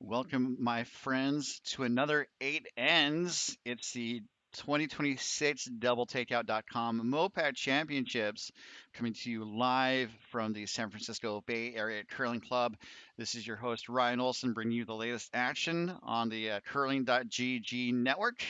Welcome, my friends, to another 8 ends. It's the 2026 doubletakeout.com MoPac Championships coming to you live from the San Francisco Bay Area Curling Club. This is your host, Ryan Olson, bringing you the latest action on the curling.gg network.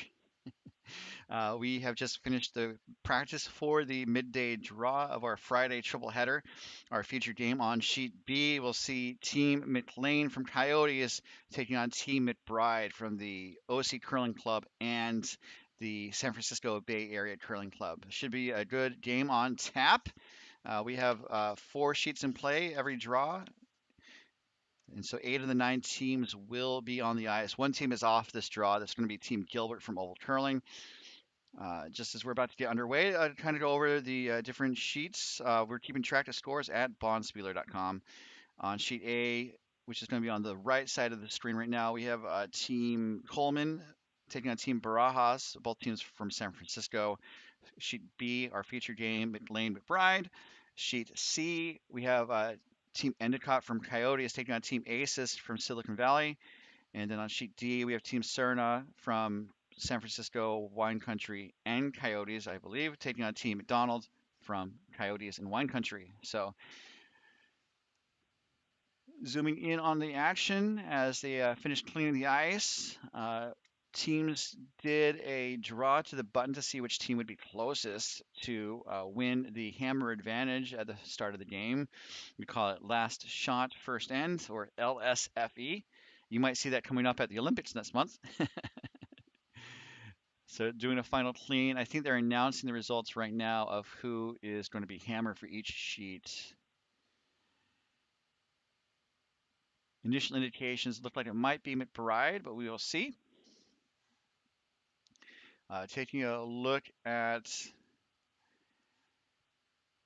We have just finished the practice for the midday draw of our Friday triple header. Our featured game on sheet B will see Team McLane from Coyotes taking on Team McBride from the OC Curling Club and the San Francisco Bay Area Curling Club. Should be a good game on tap. We have 4 sheets in play every draw. And so 8 of the 9 teams will be on the ice. One team is off this draw. That's going to be Team Gilbert from Oval Curling. Just as we're about to get underway, kind of go over the different sheets. We're keeping track of scores at bondspieler.com. On sheet A, which is going to be on the right side of the screen right now, we have Team Coleman taking on Team Barajas, both teams from San Francisco. Sheet B, our featured game, McLane McBride. Sheet C, we have Team Endicott from Coyotes taking on Team Aces from Silicon Valley. And then on sheet D, we have Team Cerna from San Francisco Wine Country and Coyotes, I believe, taking on Team McDonald from Coyotes and Wine Country. So zooming in on the action as they finished cleaning the ice. Teams did a draw to the button to see which team would be closest to win the hammer advantage at the start of the game. We call it last shot, first end, or LSFE. You might see that coming up at the Olympics next month. So doing a final clean. I think they're announcing the results right now of who is going to be hammer for each sheet. Initial indications look like it might be McBride, but we will see. Taking a look at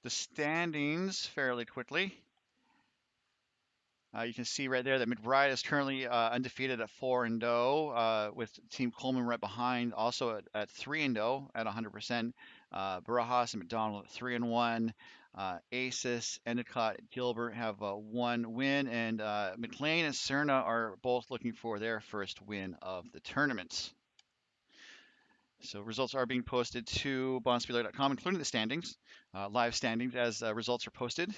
the standings fairly quickly. You can see right there that McBride is currently undefeated at 4-0, with Team Coleman right behind, also at 3-0 at 100%. Barajas and McDonald at 3-1. Aces, Endicott, Gilbert have 1 win, and McLean and Cerna are both looking for their first win of the tournament. So results are being posted to bondspieler.com, including the standings, live standings as results are posted.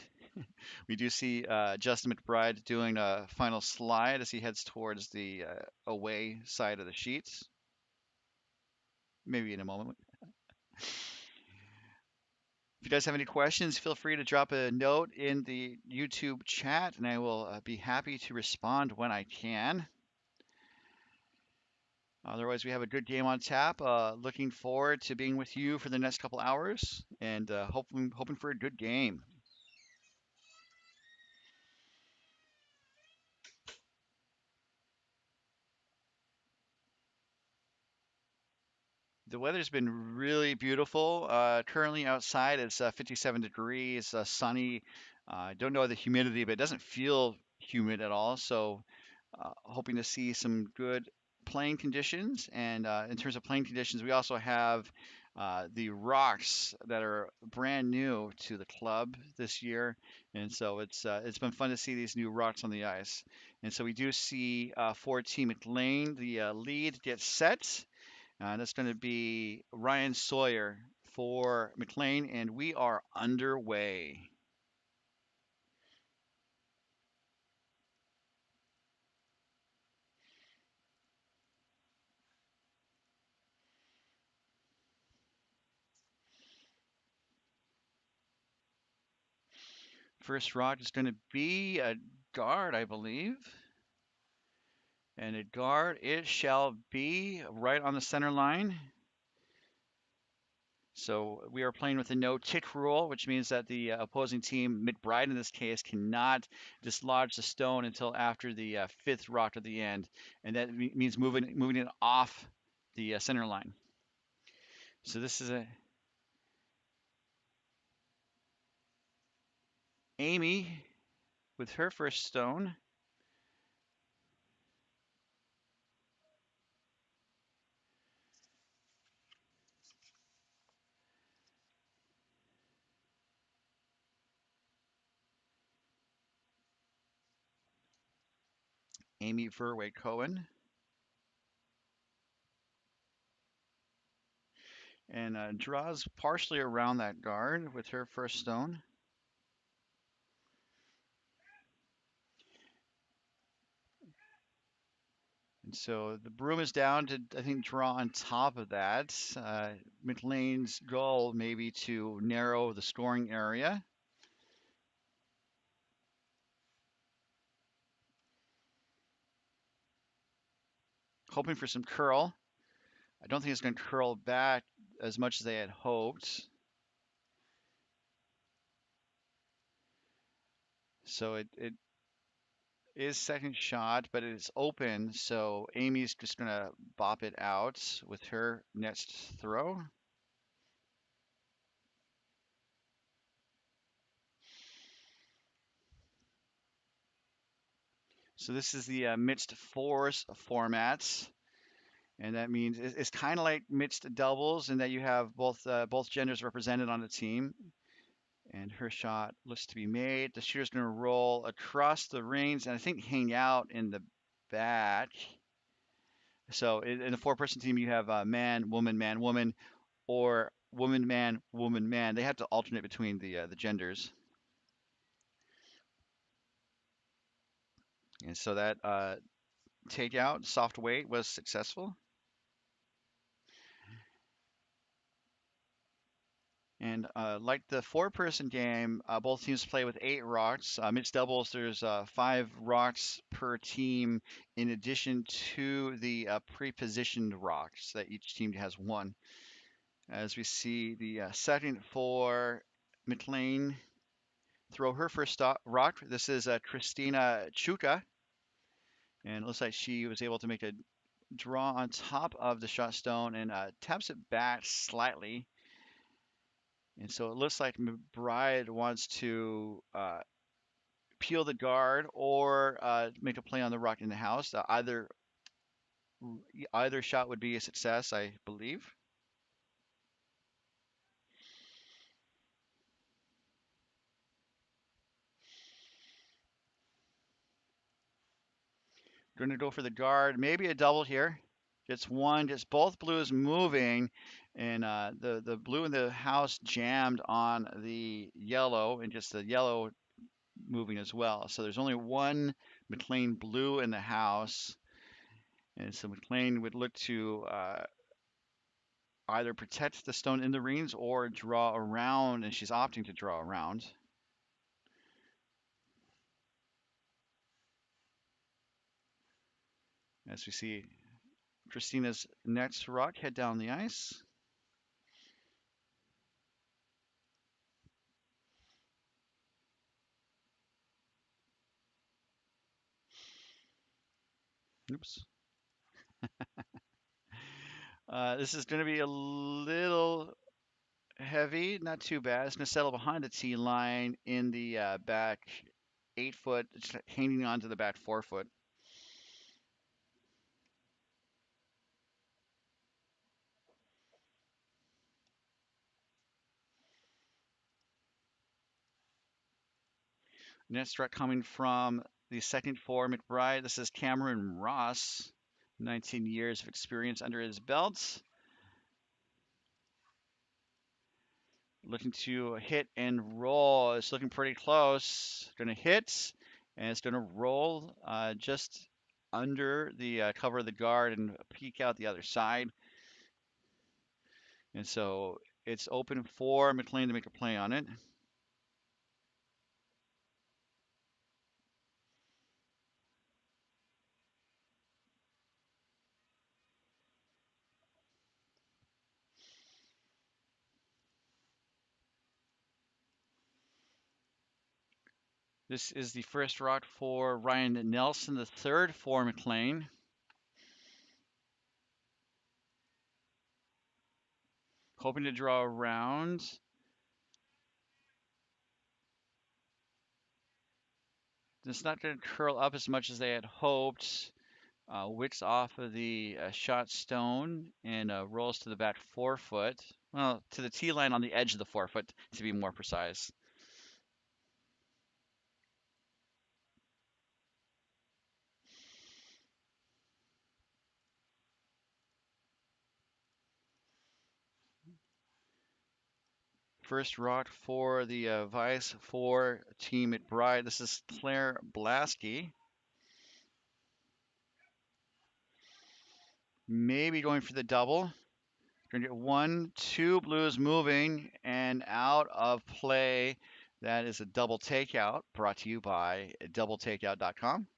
We do see Justin McBride doing a final slide as he heads towards the away side of the sheets. Maybe in a moment. If you guys have any questions, feel free to drop a note in the YouTube chat, and I will be happy to respond when I can. Otherwise, we have a good game on tap. Looking forward to being with you for the next couple hours, and hoping for a good game. The weather's been really beautiful. Currently outside it's 57 degrees, sunny. I don't know the humidity, but it doesn't feel humid at all. So, hoping to see some good playing conditions. And in terms of playing conditions, we also have the rocks that are brand new to the club this year, and so it's been fun to see these new rocks on the ice. And so we do see for Team McLane, the lead gets set. That's going to be Ryan Sawyer for McLean, and we are underway. First rock is going to be a guard, I believe. And a guard, it shall be right on the center line. So we are playing with the no tick rule, which means that the opposing team, McBride in this case, cannot dislodge the stone until after the 5th rock at the end, and that means moving it off the center line. So this is a Amy with her first stone. Amy Verway Cohen. And draws partially around that guard with her first stone. And so the broom is down to, I think, draw on top of that. McLane's goal may be to narrow the scoring area. Hoping for some curl. I don't think it's going to curl back as much as they had hoped. So it is second shot, but it is open. So Amy's just going to bop it out with her next throw. So this is the mixed fours format, and that means it's kind of like mixed doubles in that you have both genders represented on the team. And her shot looks to be made. The shooter's going to roll across the rings and I think hang out in the back. So in the four-person team, you have man, woman, or woman, man. They have to alternate between the genders. And so that takeout, soft weight, was successful. And like the four-person game, both teams play with 8 rocks. Mixed doubles, there's 5 rocks per team, in addition to the pre-positioned rocks that each team has one. As we see the second for McLane throw her first rock. This is Christina Chuka, and it looks like she was able to make a draw on top of the shot stone and taps it back slightly. And so it looks like McBride wants to peel the guard or make a play on the rock in the house. Either shot would be a success, I believe. Going to go for the guard, maybe a double here. Just one, just both blues moving, and the blue in the house jammed on the yellow, and just the yellow moving as well. So there's only one McLane blue in the house, and so McLane would look to either protect the stone in the rings or draw around, and she's opting to draw around. As we see Christina's next rock head down the ice. Oops. This is going to be a little heavy, not too bad. It's going to settle behind the tee line in the back 8 foot, just hanging onto the back 4 foot. Next strike coming from the second for McBride. This is Cameron Ross, 19 years of experience under his belt. Looking to hit and roll. It's looking pretty close. Going to hit, and it's going to roll just under the cover of the guard and peek out the other side. And so it's open for McLane to make a play on it. This is the first rock for Ryan Nelson, the third for McLane. Hoping to draw around. It's not going to curl up as much as they had hoped. Wicks off of the shot stone and rolls to the back 4 foot. Well, to the tee line on the edge of the 4 foot, to be more precise. First rock for the Vice for Team McBride. This is Claire Blasky. Maybe going for the double. Going to get 1, 2 blues moving and out of play. That is a double takeout brought to you by doubletakeout.com.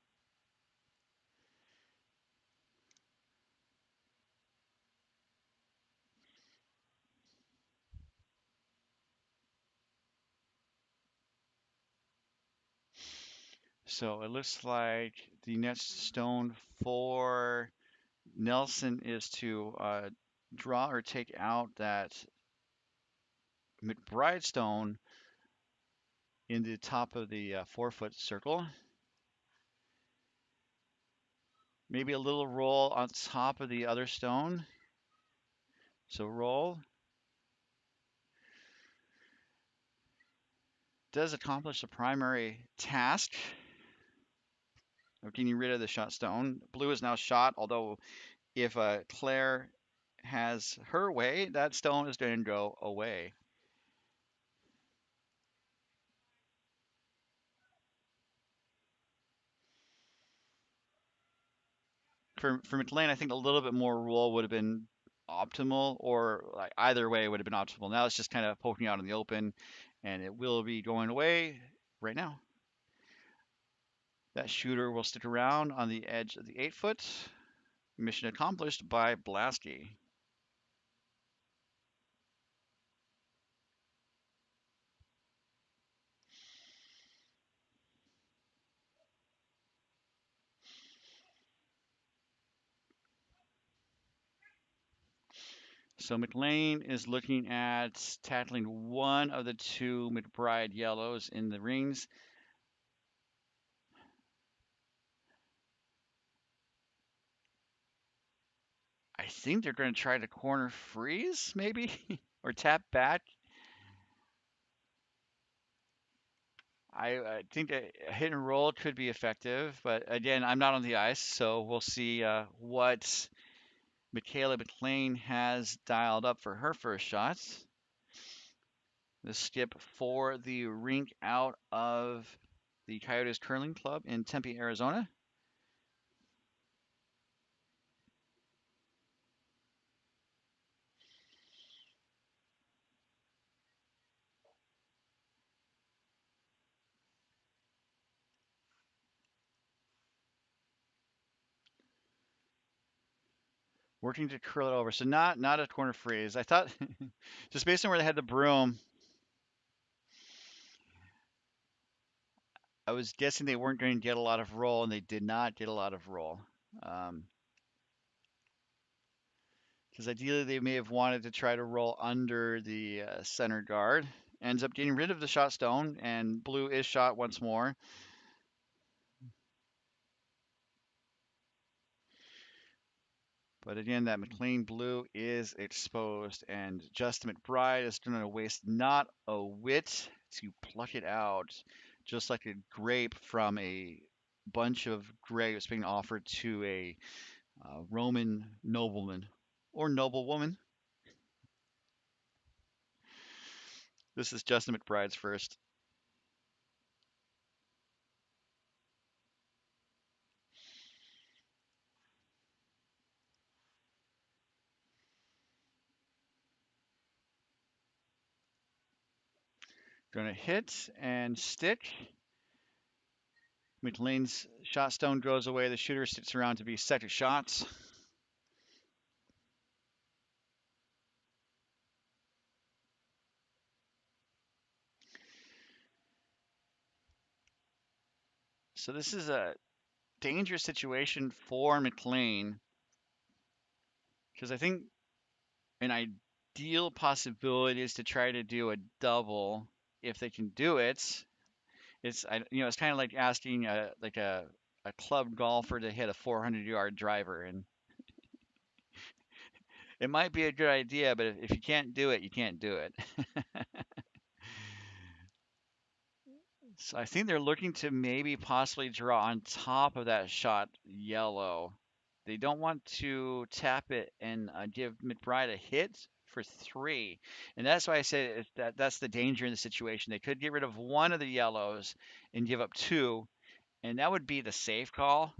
So it looks like the next stone for Nelson is to draw or take out that McBride stone in the top of the 4-foot circle. Maybe a little roll on top of the other stone. So roll. Does accomplish the primary task of getting rid of the shot stone. Blue is now shot, although if Claire has her way, that stone is going to go away. For McLane, I think a little bit more roll would have been optimal, or like either way would have been optimal. Now it's just kind of poking out in the open, and it will be going away right now. That shooter will stick around on the edge of the 8-foot. Mission accomplished by Blasky. So McLane is looking at tackling one of the 2 McBride yellows in the rings. I think they're going to try to corner freeze, maybe, or tap back. I think a hit and roll could be effective, but again, I'm not on the ice, so we'll see what Michaela McLean has dialed up for her first shot. The skip for the rink out of the Coyotes Curling Club in Tempe, Arizona. Working to curl it over. So not a corner freeze. I thought just based on where they had the broom, I was guessing they weren't going to get a lot of roll, and they did not get a lot of roll. Because ideally they may have wanted to try to roll under the center guard. Ends up getting rid of the shot stone, and blue is shot once more. But again, that McLean blue is exposed, and Justin McBride is going to waste not a whit to pluck it out, just like a grape from a bunch of grapes being offered to a Roman nobleman or noblewoman. This is Justin McBride's first. Going to hit and stick. McLean's shot stone goes away. The shooter sticks around to be second shots. So this is a dangerous situation for McLean, because I think an ideal possibility is to try to do a double if they can do it. It's it's kind of like asking a club golfer to hit a 400-yard driver, and it might be a good idea, but if you can't do it, you can't do it. So I think they're looking to maybe possibly draw on top of that shot yellow. They don't want to tap it and give McBride a hit for 3. And that's why I say that's the danger in the situation. They could get rid of one of the yellows and give up 2, and that would be the safe call.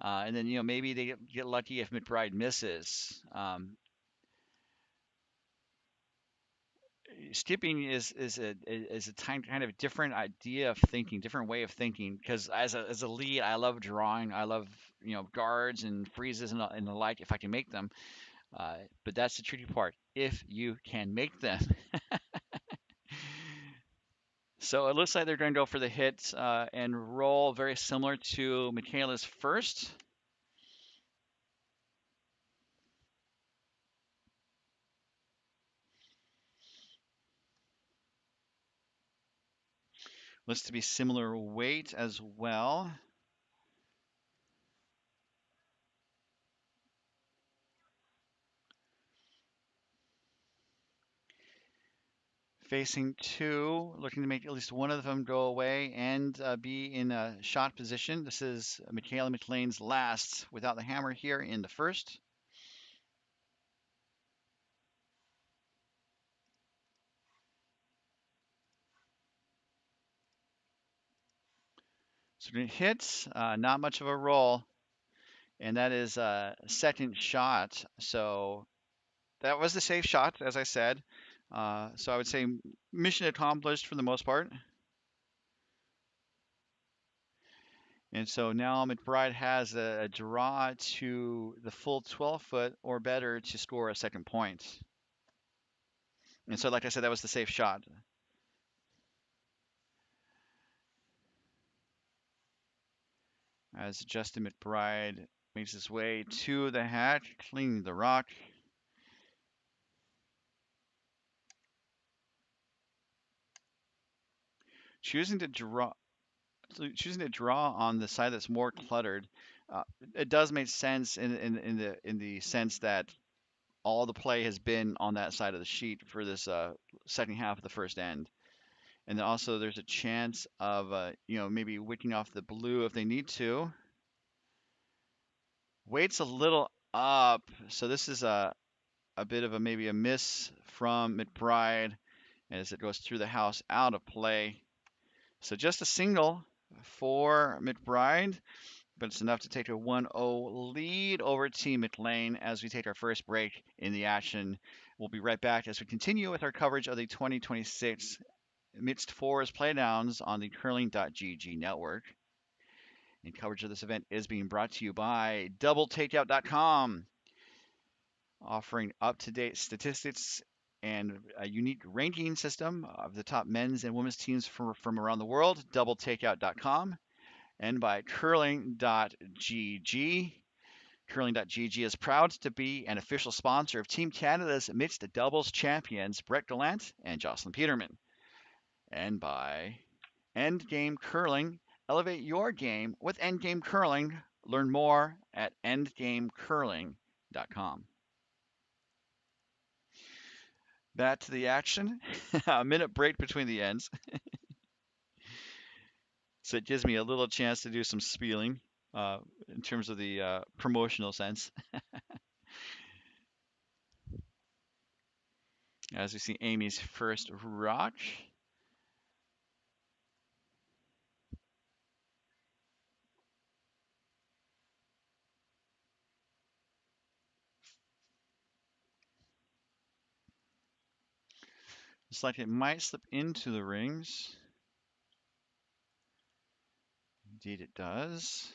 And then, maybe they get lucky if McBride misses. Skipping is a kind of different idea of thinking, different way of thinking. Because as a lead, I love drawing. I love guards and freezes and the like if I can make them. But that's the tricky part. If you can make them. So it looks like they're going to go for the hit and roll very similar to Michaela's first. Looks to be similar weight as well. Facing 2, looking to make at least one of them go away and be in a shot position. This is Michaela McLane's last without the hammer here in the first. So it hits, not much of a roll, and that is a second shot. So that was the safe shot, as I said. So I would say mission accomplished for the most part. And so now McBride has a draw to the full 12-foot or better to score a second point. And so, like I said, that was the safe shot. As Justin McBride makes his way to the hat, cleaning the rock. Choosing to draw on the side that's more cluttered. It does make sense in the sense that all the play has been on that side of the sheet for this second half of the first end. And then also there's a chance of maybe wicking off the blue if they need to. Weight's a little up, so this is a bit of maybe a miss from McBride as it goes through the house out of play. So just a single for McBride, but it's enough to take a 1-0 lead over Team McLane as we take our first break in the action. We'll be right back as we continue with our coverage of the 2026 Mixed Fours Playdowns on the curling.gg network. And coverage of this event is being brought to you by doubletakeout.com, offering up-to-date statistics and a unique ranking system of the top men's and women's teams from around the world, doubletakeout.com, and by curling.gg. Curling.gg is proud to be an official sponsor of Team Canada's mixed doubles champions Brett Gallant and Jocelyn Peterman, and by Endgame Curling. Elevate your game with Endgame Curling. Learn more at endgamecurling.com. Back to the action. A minute break between the ends. So it gives me a little chance to do some spieling in terms of the promotional sense. As we see Amy's first rock. Looks like it might slip into the rings. Indeed it does.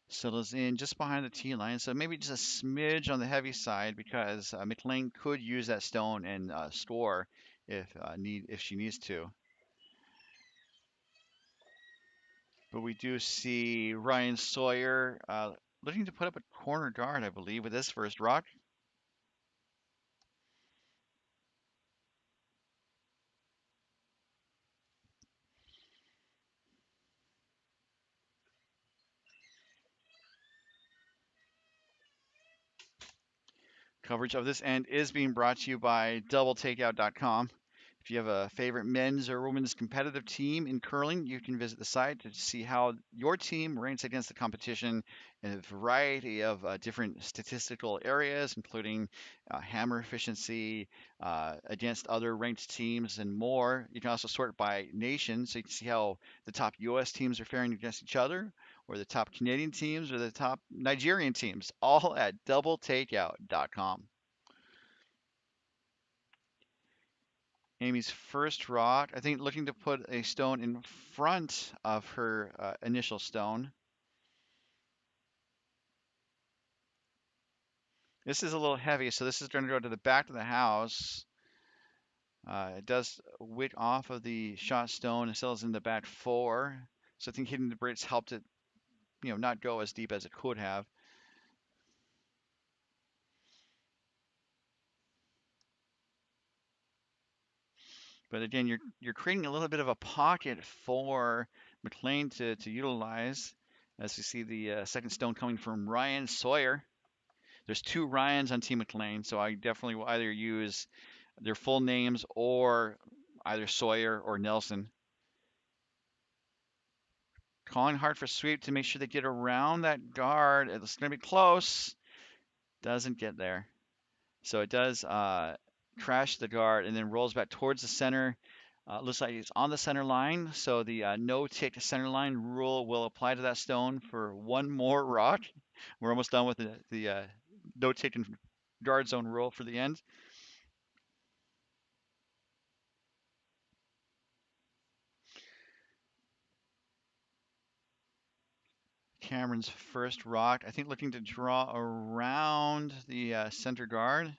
Settles in just behind the tee line, so maybe just a smidge on the heavy side because McLane could use that stone and score if she needs to. But we do see Ryan Sawyer looking to put up a corner guard, I believe, with his first rock. Coverage of this end is being brought to you by doubletakeout.com. If you have a favorite men's or women's competitive team in curling, you can visit the site to see how your team ranks against the competition in a variety of different statistical areas, including hammer efficiency, against other ranked teams, and more. You can also sort by nation, so you can see how the top U.S. teams are faring against each other, or the top Canadian teams, or the top Nigerian teams, all at doubletakeout.com. Amy's first rock, I think looking to put a stone in front of her initial stone. This is a little heavy, so this is going to go to the back of the house. It does wick off of the shot stone and settles in the back four. So I think hitting the Brits helped it, not go as deep as it could have. But again, you're creating a little bit of a pocket for McLean to utilize. As you see the second stone coming from Ryan Sawyer. There's two Ryans on Team McLane, so I definitely will either use their full names or either Sawyer or Nelson. Calling hard for sweep to make sure they get around that guard. It's going to be close. Doesn't get there. So it does crash the guard and then rolls back towards the center. Looks like it's on the center line, so the no-tick center line rule will apply to that stone for one more rock. We're almost done with the no-tick and guard zone rule for the end. Cameron's first rock, I think looking to draw around the center guard.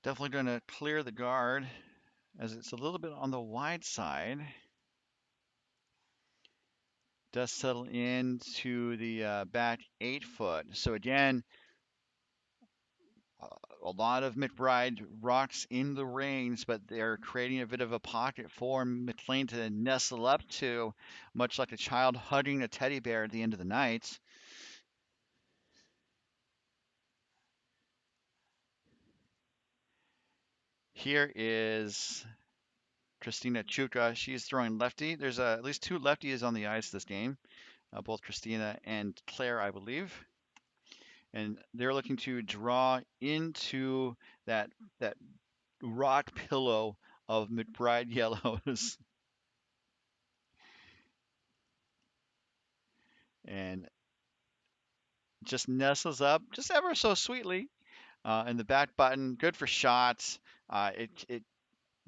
Definitely going to clear the guard as it's a little bit on the wide side. Does settle into the back 8 foot. So again, a lot of McBride rocks in the rings, but they're creating a bit of a pocket for McLean to nestle up to, much like a child hugging a teddy bear at the end of the night. Here is Christina Chuka. She's throwing lefty. There's at least two lefties on the ice this game, both Christina and Claire, I believe. And they're looking to draw into that rock pillow of McBride yellows. And just nestles up just ever so sweetly. And the back button, good for shots. It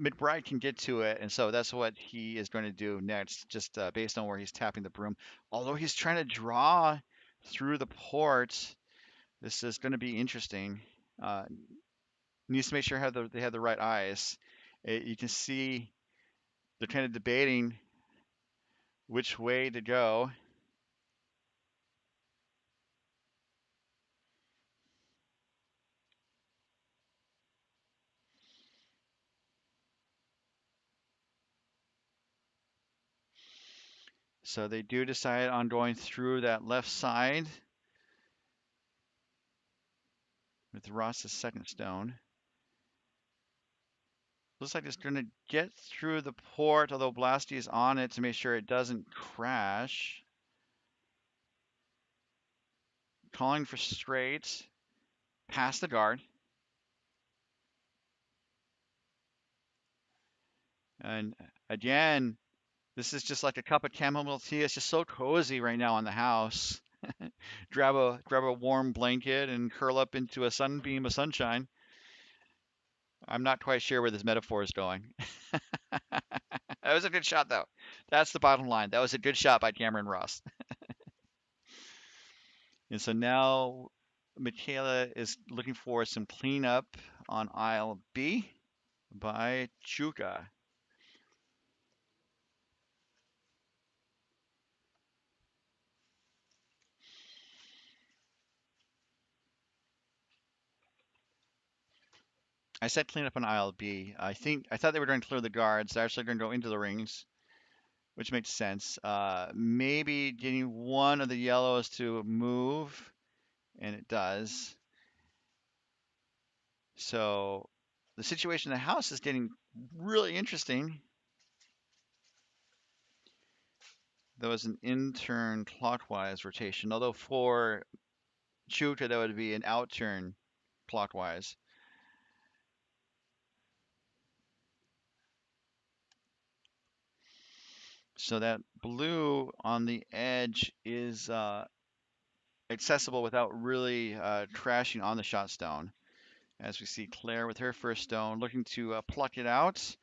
McBride can get to it, and so that's what he is going to do next, just based on where he's tapping the broom. Although he's trying to draw through the port, this is going to be interesting. Uh, Needs to make sure they have the right eyes. You can see they're kind of debating which way to go. So they do decide on going through that left side with Ross's second stone. Looks like it's going to get through the port, although Blasty is on it to make sure it doesn't crash. Calling for straight, past the guard. And again, this is just like a cup of chamomile tea. It's just so cozy right now in the house. Grab a warm blanket and curl up into a sunbeam of sunshine. I'm not quite sure where this metaphor is going. That was a good shot, though. That's the bottom line. That was a good shot by Cameron Ross. And so now Michaela is looking for some cleanup on aisle B by Chuka. I said clean up on aisle B. I thought they were going to clear the guards. They're actually going to go into the rings, which makes sense. Maybe getting one of the yellows to move, and it does. So the situation in the house is getting really interesting. There was an in-turn clockwise rotation, although for Chuta that would be an out-turn clockwise. So that blue on the edge is accessible without really crashing on the shot stone. As we see Claire with her first stone looking to pluck it out,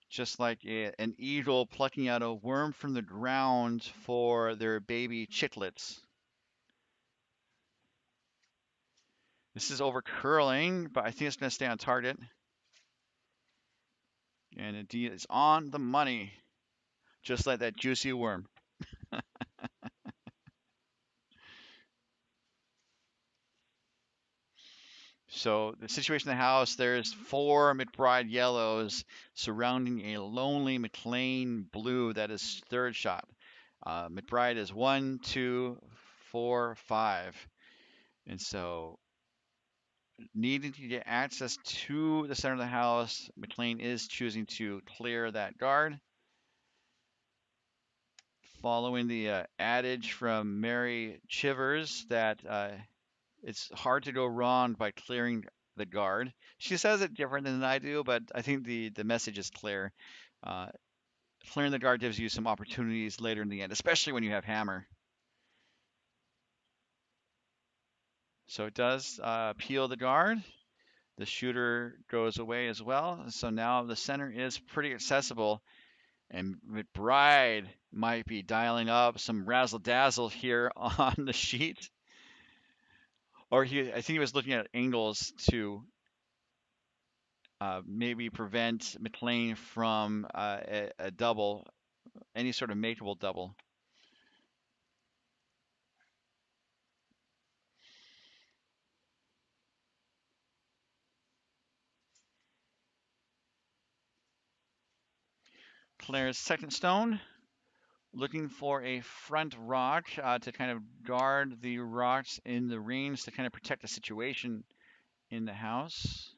just like an eagle plucking out a worm from the ground for their baby chicklets. This is over curling, but I think it's going to stay on target. And indeed, it's on the money, just like that juicy worm. So the situation in the house, there's 4 McBride yellows surrounding a lonely McLane blue that is third shot. McBride is 1, 2, 4, 5. And so needing to get access to the center of the house, McLane is choosing to clear that guard. Following the adage from Mary Chivers that it's hard to go wrong by clearing the guard. She says it different than I do, but I think the message is clear. Uh, Clearing the guard gives you some opportunities later in the end, especially when you have hammer. So it does peel the guard. The shooter goes away as well. So now the center is pretty accessible. And McBride might be dialing up some razzle dazzle here on the sheet. Or I think he was looking at angles to maybe prevent McLane from a double, any sort of makeable double. Claire's second stone, looking for a front rock to kind of guard the rocks in the range to kind of protect the situation in the house.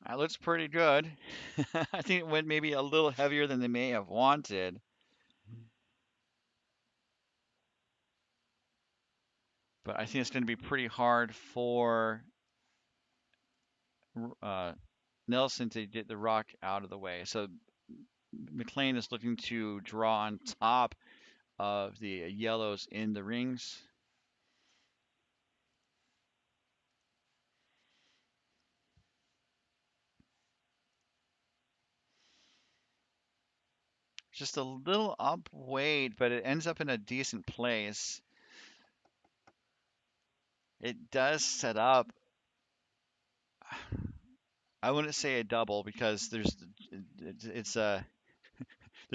That looks pretty good. I think it went maybe a little heavier than they may have wanted. But I think it's going to be pretty hard for uh, Nelson to get the rock out of the way. So McLane is looking to draw on top of the yellows in the rings. Just a little up weight, but it ends up in a decent place. It does set up, I wouldn't say a double because it's there's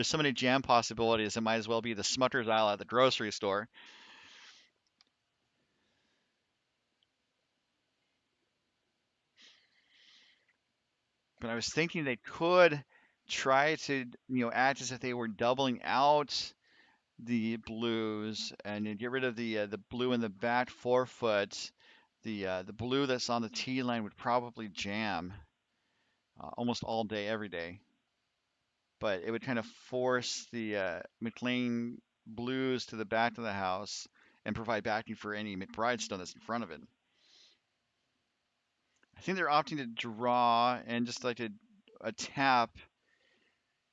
so many jam possibilities. It might as well be the Smucker's aisle at the grocery store. But I was thinking they could try to, act as if they were doubling out the blues and you get rid of the blue in the back forefoot. The blue that's on the tee line would probably jam almost all day, every day. But it would kind of force the McLean blues to the back of the house and provide backing for any McBride stone that's in front of it. I think they're opting to draw and just like a tap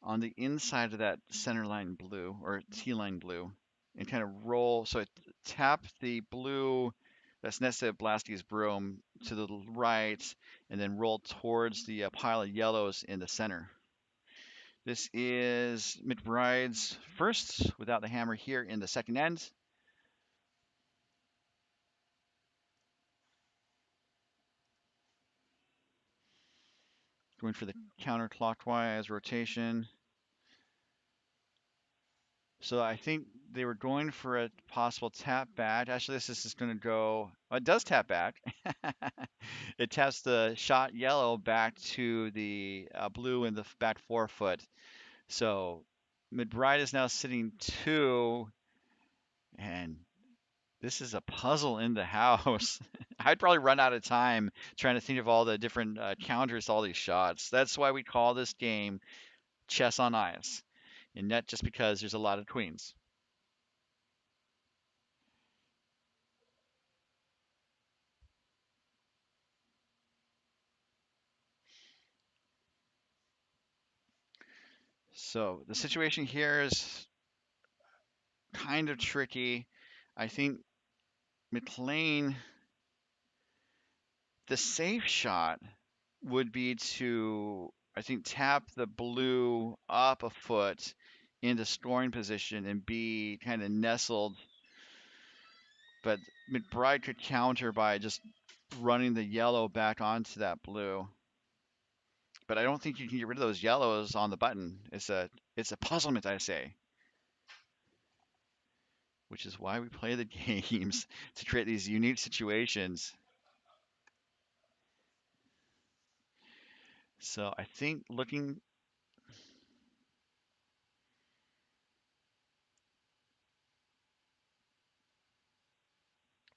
on the inside of that center line blue or T line blue and kind of roll. So it tap the blue that's next to Blasty's broom to the right and then roll towards the pile of yellows in the center. This is McBride's first without the hammer here in the second end. Going for the counterclockwise rotation. So I think they were going for a possible tap back. Actually, this is just going to go. Oh, it does tap back. It taps the shot yellow back to the blue in the back forefoot. So McBride is now sitting 2, and this is a puzzle in the house. I'd probably run out of time trying to think of all the different counters to all these shots. That's why we call this game chess on ice, and not just because there's a lot of queens. So the situation here is kind of tricky. I think McLean, the safe shot would be to, I think, tap the blue up a foot into scoring position and be kind of nestled. But McBride could counter by just running the yellow back onto that blue. But I don't think you can get rid of those yellows on the button. It's a puzzlement, I say, which is why we play the games to create these unique situations. So I think looking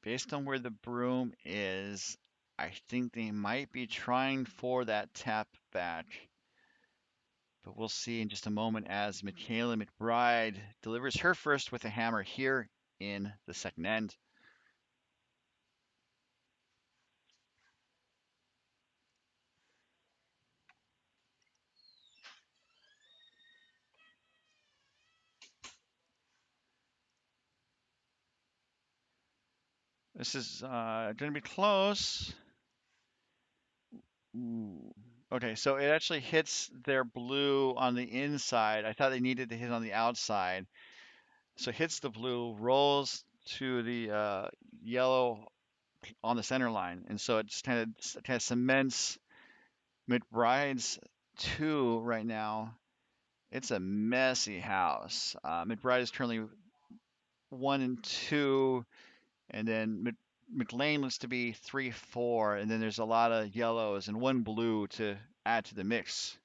based on where the broom is, I think they might be trying for that tap back. But we'll see in just a moment as Michaela McBride delivers her first with a hammer here in the second end. This is going to be close. Ooh. Okay, so it actually hits their blue on the inside. I thought they needed to hit on the outside. So it hits the blue, rolls to the yellow on the center line, and so it just kind of cements McBride's 2 right now. It's a messy house. McBride is currently 1 and 2, and then McLean looks to be 3-4, and then there's a lot of yellows and 1 blue to add to the mix.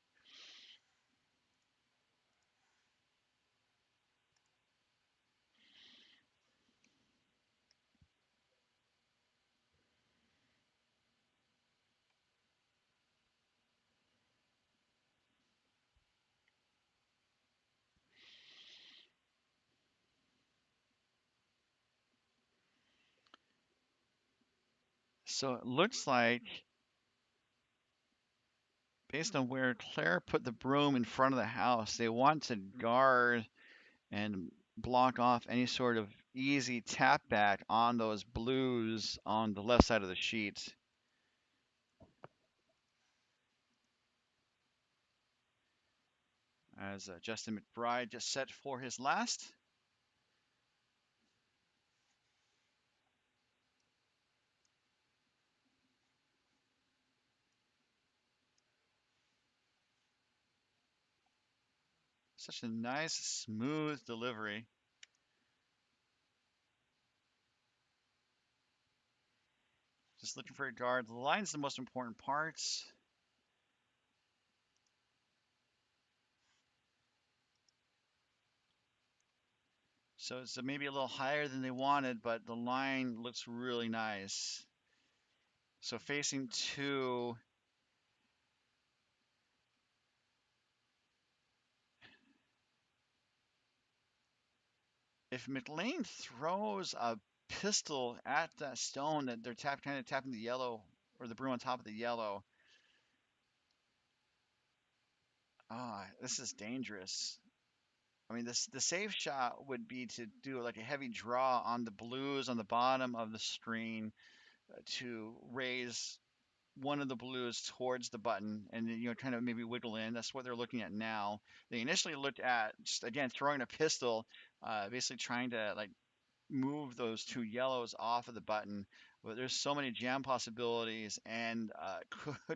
So it looks like, based on where Claire put the broom in front of the house, they want to guard and block off any sort of easy tap back on those blues on the left side of the sheet. As Justin McBride just set for his last. Such a nice, smooth delivery. Just looking for a guard. The line's the most important part. So it's maybe a little higher than they wanted, but the line looks really nice. So facing 2, if McLean throws a pistol at that stone that they're kind of tapping the yellow or the broom on top of the yellow, this is dangerous. I mean, the safe shot would be to do like a heavy draw on the blues on the bottom of the screen to raise one of the blues towards the button and then, kind of maybe wiggle in. That's what they're looking at now. They initially looked at just again throwing a pistol, basically trying to like move those 2 yellows off of the button. But there's so many jam possibilities and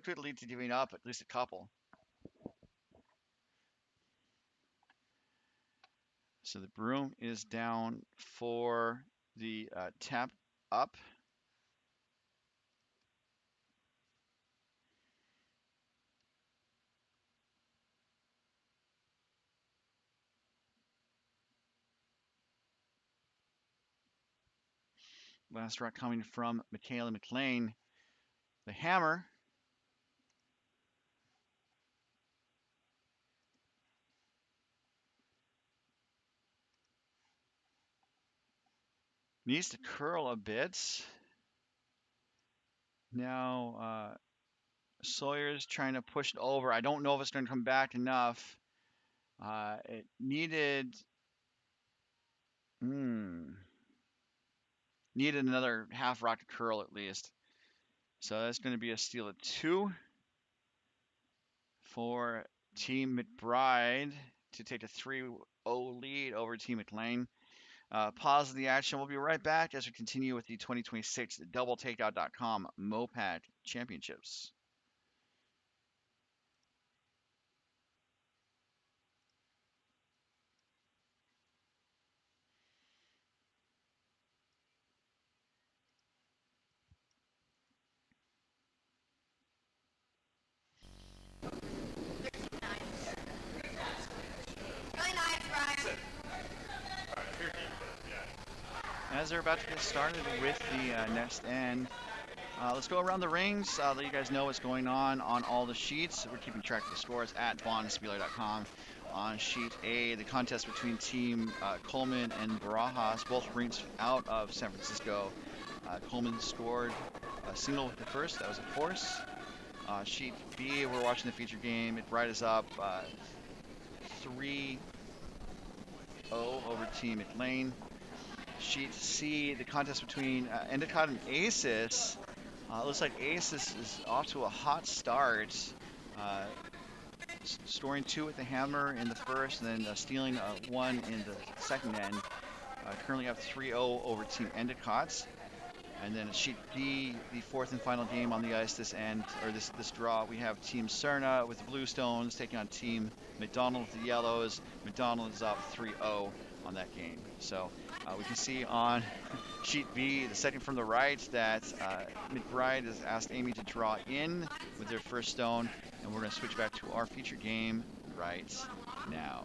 could lead to giving up at least a couple. So the broom is down for the tap up. Last rock coming from Michaela McLane. The hammer. Needs to curl a bit. Now Sawyer's trying to push it over. I don't know if it's going to come back enough. It needed needed another half rocket curl at least. So that's going to be a steal at 2 for Team McBride to take a 3-0 lead over Team McLane. Pause the action. We'll be right back as we continue with the 2026 doubletakeout.com MoPac Championships. As they're about to get started with the next end, let's go around the rings. Let you guys know what's going on all the sheets. We're keeping track of the scores at bondspieler.com. On sheet A, the contest between Team Coleman and Barajas, both rings out of San Francisco. Coleman scored a single with the first. That was a force. Sheet B, we're watching the feature game. McBride is up 3-0 over Team McLane. Sheet C, the contest between Endicott and Aces. Looks like Aces is off to a hot start, scoring 2 with the hammer in the first, and then stealing 1 in the second end. Currently up 3-0 over Team Endicott. And then sheet D, the fourth and final game on the ice this end, or this draw, we have Team Cerna with the Bluestones taking on Team McDonald with the Yellows. McDonald is up 3-0 on that game. So we can see on sheet B, the second from the right, that McBride has asked Amy to draw in with their first stone, and we're going to switch back to our feature game right now.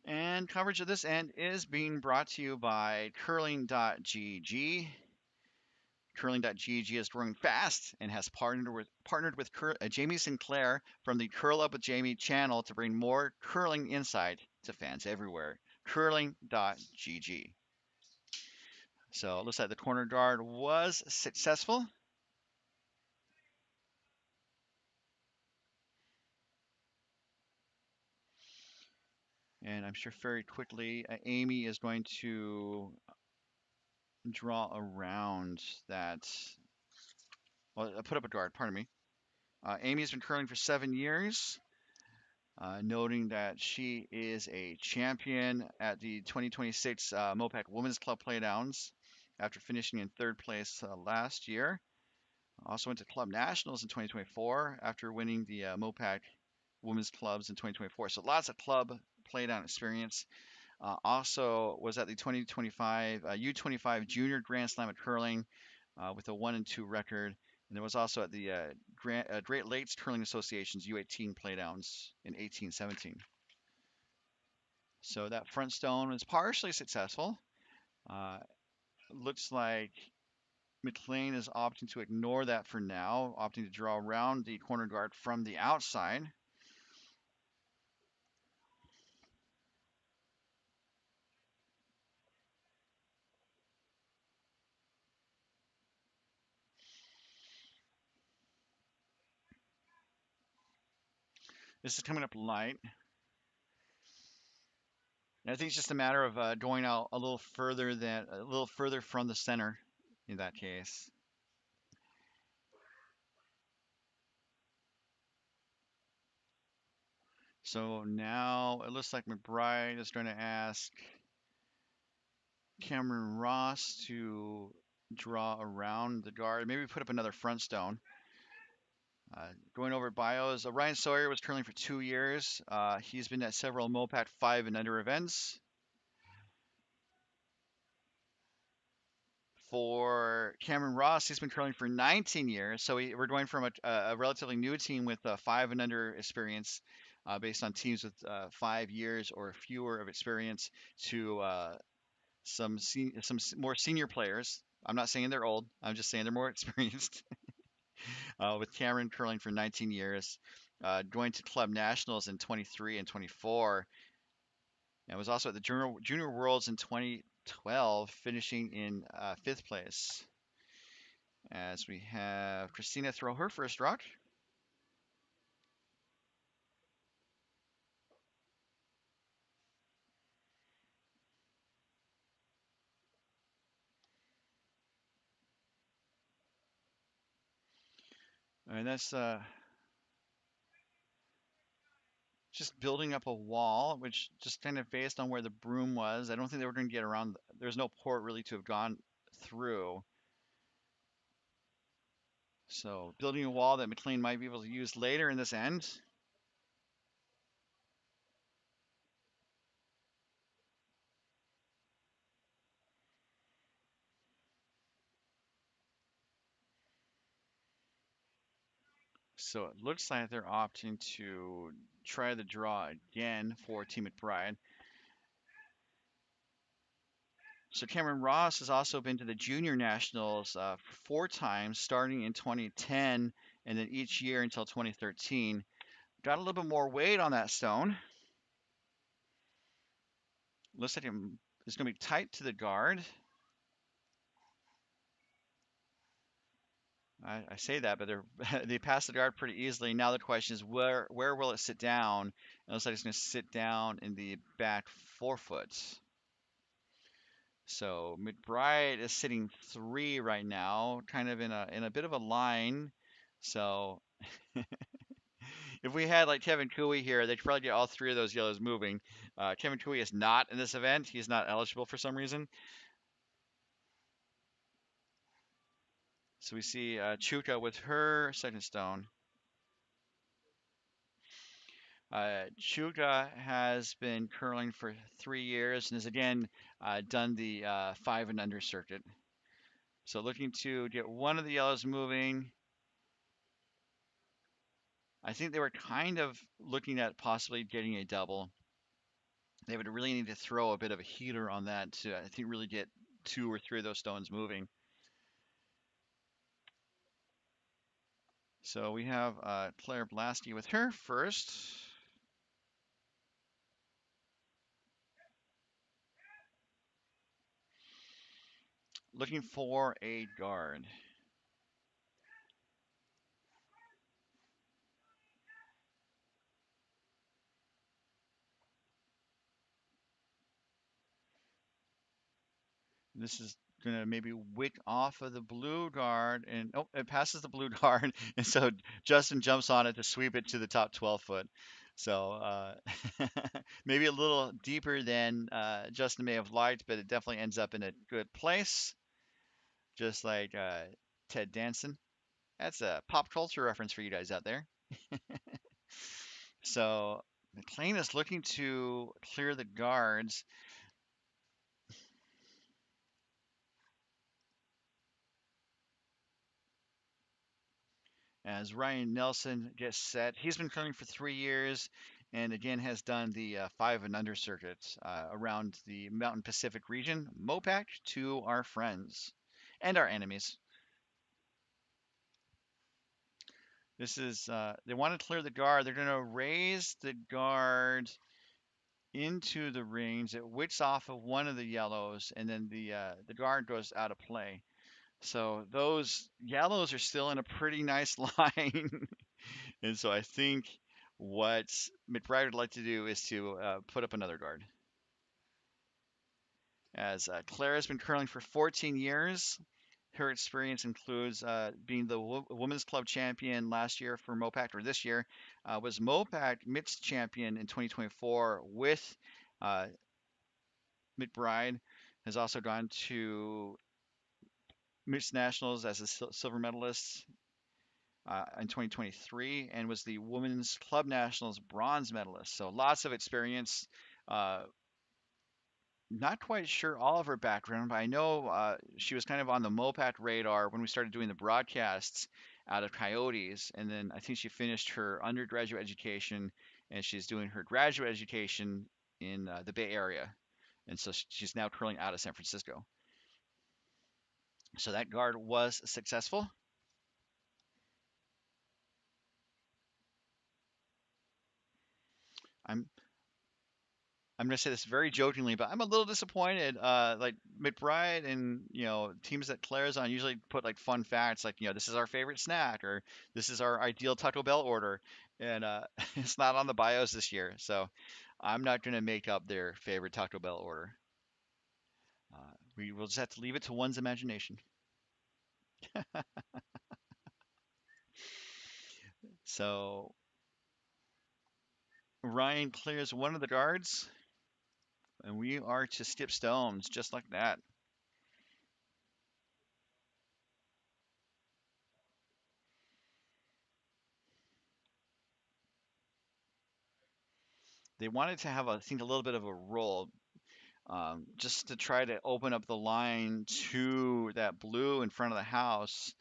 And coverage of this end is being brought to you by curling.gg. Curling.gg is growing fast and has partnered with Jamie Sinclair from the Curl Up with Jamie channel to bring more curling insight to fans everywhere. Curling.gg. So it looks like the corner guard was successful. And I'm sure very quickly Amy is going to draw around that. Well, put up a guard, pardon me. Amy has been curling for 7 years, noting that she is a champion at the 2026 MoPac Women's Club Playdowns after finishing in 3rd place last year. Also went to Club Nationals in 2024 after winning the MoPac Women's Clubs in 2024. So lots of club playdown experience. Also was at the 2025 U25 Junior Grand Slam at curling with a 1-2 record. And there was also at the Great Lakes Curling Association's U18 playdowns in 18-17. So that front stone was partially successful. Looks like McLane is opting to ignore that for now, opting to draw around the corner guard from the outside. This is coming up light. And I think it's just a matter of going out a little further from the center in that case. So now it looks like McBride is going to ask Cameron Ross to draw around the guard. Maybe put up another front stone. Going over bios, Ryan Sawyer was curling for 2 years. He's been at several MoPac 5 and under events. For Cameron Ross, he's been curling for 19 years. So we're going from a relatively new team with 5 and under experience, based on teams with 5 years or fewer of experience, to some more senior players. I'm not saying they're old. I'm just saying they're more experienced. With Cameron curling for 19 years, going to club nationals in 23 and 24, and was also at the Junior Worlds in 2012, finishing in 5th place. As we have Christina throw her first rock. And that's just building up a wall, which just kind of based on where the broom was. I don't think they were going to get around. There's no port really to have gone through. So building a wall that McLane might be able to use later in this end. So it looks like they're opting to try the draw again for Team McBride. So Cameron Ross has also been to the Junior Nationals 4 times, starting in 2010 and then each year until 2013. Got a little bit more weight on that stone. Looks like it's going to be tight to the guard. I say that, but they pass the guard pretty easily. Now the question is where will it sit down? It looks like it's going to sit down in the back forefoot. So McBride is sitting 3 right now, kind of in a bit of a line. So if we had like Kevin Cooey here, they'd probably get all 3 of those yellows moving. Kevin Cooey is not in this event. He's not eligible for some reason. So we see Chuka with her second stone. Chuka has been curling for 3 years and has again done the 5 and under circuit. So looking to get one of the yellows moving. I think they were kind of looking at possibly getting a double. They would really need to throw a bit of a heater on that to, I think, really get 2 or 3 of those stones moving. So we have Claire Blasky with her first. Looking for a guard. This is going to maybe wick off of the blue guard, and oh, it passes the blue guard, and so Justin jumps on it to sweep it to the top 12 foot. So maybe a little deeper than Justin may have liked, but it definitely ends up in a good place, just like Ted Danson. That's a pop culture reference for you guys out there. So McLane is looking to clear the guards. As Ryan Nelson gets set. He's been curling for 3 years and again has done the 5 and under circuits around the Mountain Pacific region. MoPac to our friends and our enemies. This is, they want to clear the guard. They're going to raise the guard into the rings. It wicks off of one of the yellows, and then the guard goes out of play. So those yellows are still in a pretty nice line. And so I think what McBride would like to do is to put up another guard. As Claire has been curling for 14 years Her experience includes being the women's club champion last year for MoPac, or this year, was MoPac mixed champion in 2024 with uh, McBride. Has also gone to mixed nationals as a silver medalist in 2023 and was the women's club nationals bronze medalist. So lots of experience. Uh, Not quite sure all of her background, but I know she was kind of on the MoPac radar when we started doing the broadcasts out of Coyotes. And then I think she finished her undergraduate education and she's doing her graduate education in the Bay Area. And so she's now curling out of San Francisco. So that guard was successful. I'm I'm gonna say this very jokingly, but I'm a little disappointed. Like McBride and teams that Claire's on usually put like fun facts, like this is our favorite snack or this is our ideal Taco Bell order, and it's not on the bios this year. So I'm not gonna make up their favorite Taco Bell order. We will just have to leave it to one's imagination. So Ryan clears one of the guards, and we are to skip stones just like that. They wanted to have, I think, a little bit of a roll, just to try to open up the line to that blue in front of the house.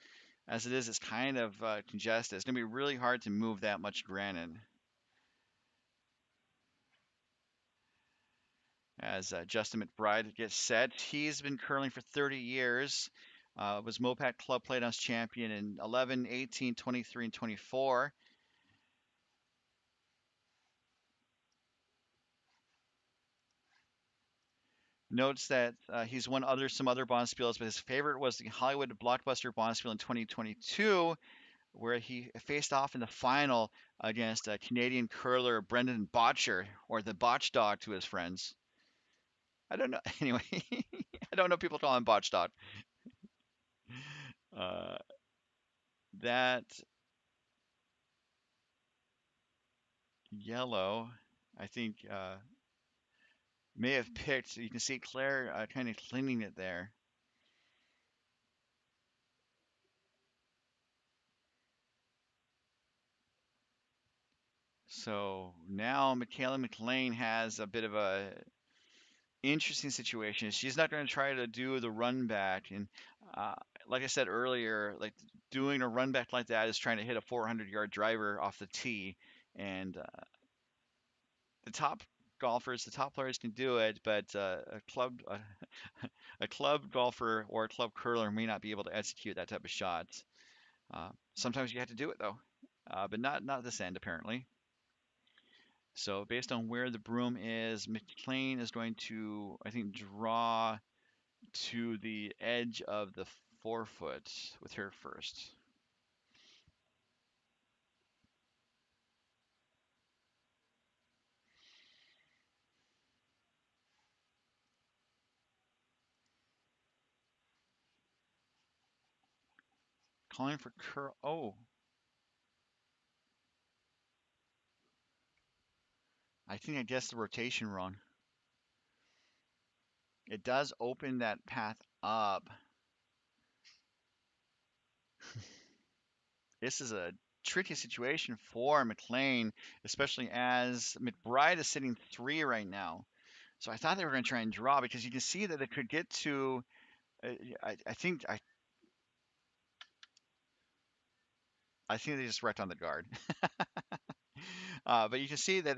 As it is, it's kind of congested. It's going to be really hard to move that much granite. As Justin McBride gets set, he's been curling for 30 years. Was MoPac Club Playdowns champion in 11, 18, 23, and 24. Notes that he's won some other Bonspiels, but his favorite was the Hollywood Blockbuster Bonspiel in 2022, where he faced off in the final against Canadian curler Brendan Botcher, or the Botch Dog to his friends. I don't know. Anyway, I don't know. People call him Botch Dog. Uh, that yellow, I think, may have picked. You can see Claire kind of cleaning it there. So now Michaela McLean has a bit of a interesting situation. She's not going to try to do the run back, and uh, like I said earlier, like doing a run back like that is trying to hit a 400-yard driver off the tee, and the top golfers, the top players can do it, but a club golfer or a club curler may not be able to execute that type of shot. Sometimes you have to do it though, but not this end apparently. So based on where the broom is, McLean is going to, I think, draw to the edge of the 4 foot with her first. Calling for curl. Oh, I think I guessed the rotation wrong. It does open that path up. This is a tricky situation for McLean, especially as McBride is sitting 3 right now. So I thought they were going to try and draw because you can see that they could get to. Uh, I think they just wrecked on the guard. But you can see that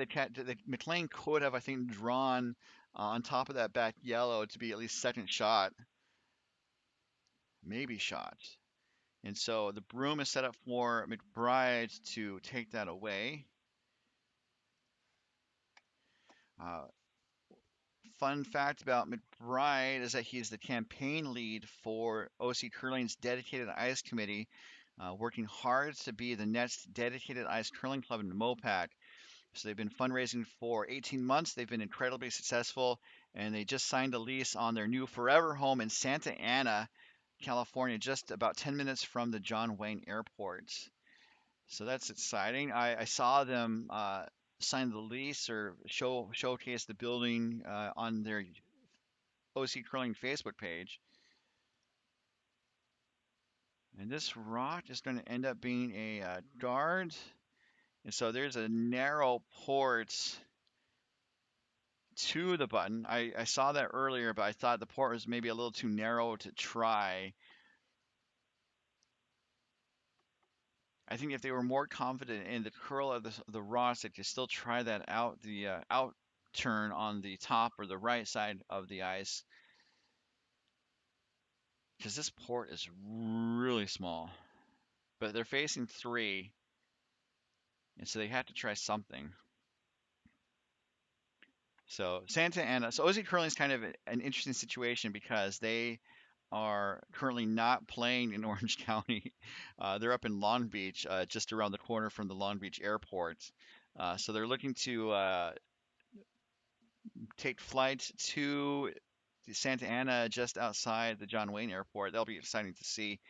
McLean could have, I think, drawn on top of that back yellow to be at least second shot, maybe shot. And so the broom is set up for McBride to take that away. Uh, Fun fact about McBride is that he's the campaign lead for OC Curling's dedicated ice committee, working hard to be the next dedicated ice curling club in MoPac. So they've been fundraising for 18 months. They've been incredibly successful, and they just signed a lease on their new forever home in Santa Ana. California, just about 10 minutes from the John Wayne Airport. So that's exciting. I saw them sign the lease or showcase the building on their OC Curling Facebook page. And this rock is going to end up being a guard. And so there's a narrow port to the button. I saw that earlier, but I thought the port was maybe a little too narrow to try. I think if they were more confident in the curl of the Ross, they could still try that out, the out turn on the top or the right side of the ice, because this port is really small. But they're facing three, and so they have to try something. So Santa Ana, so OZ Curling is kind of an interesting situation because they are currently not playing in Orange County. They're up in Long Beach, just around the corner from the Long Beach airport. So they're looking to take flight to Santa Ana, just outside the John Wayne Airport. That'll be exciting to see.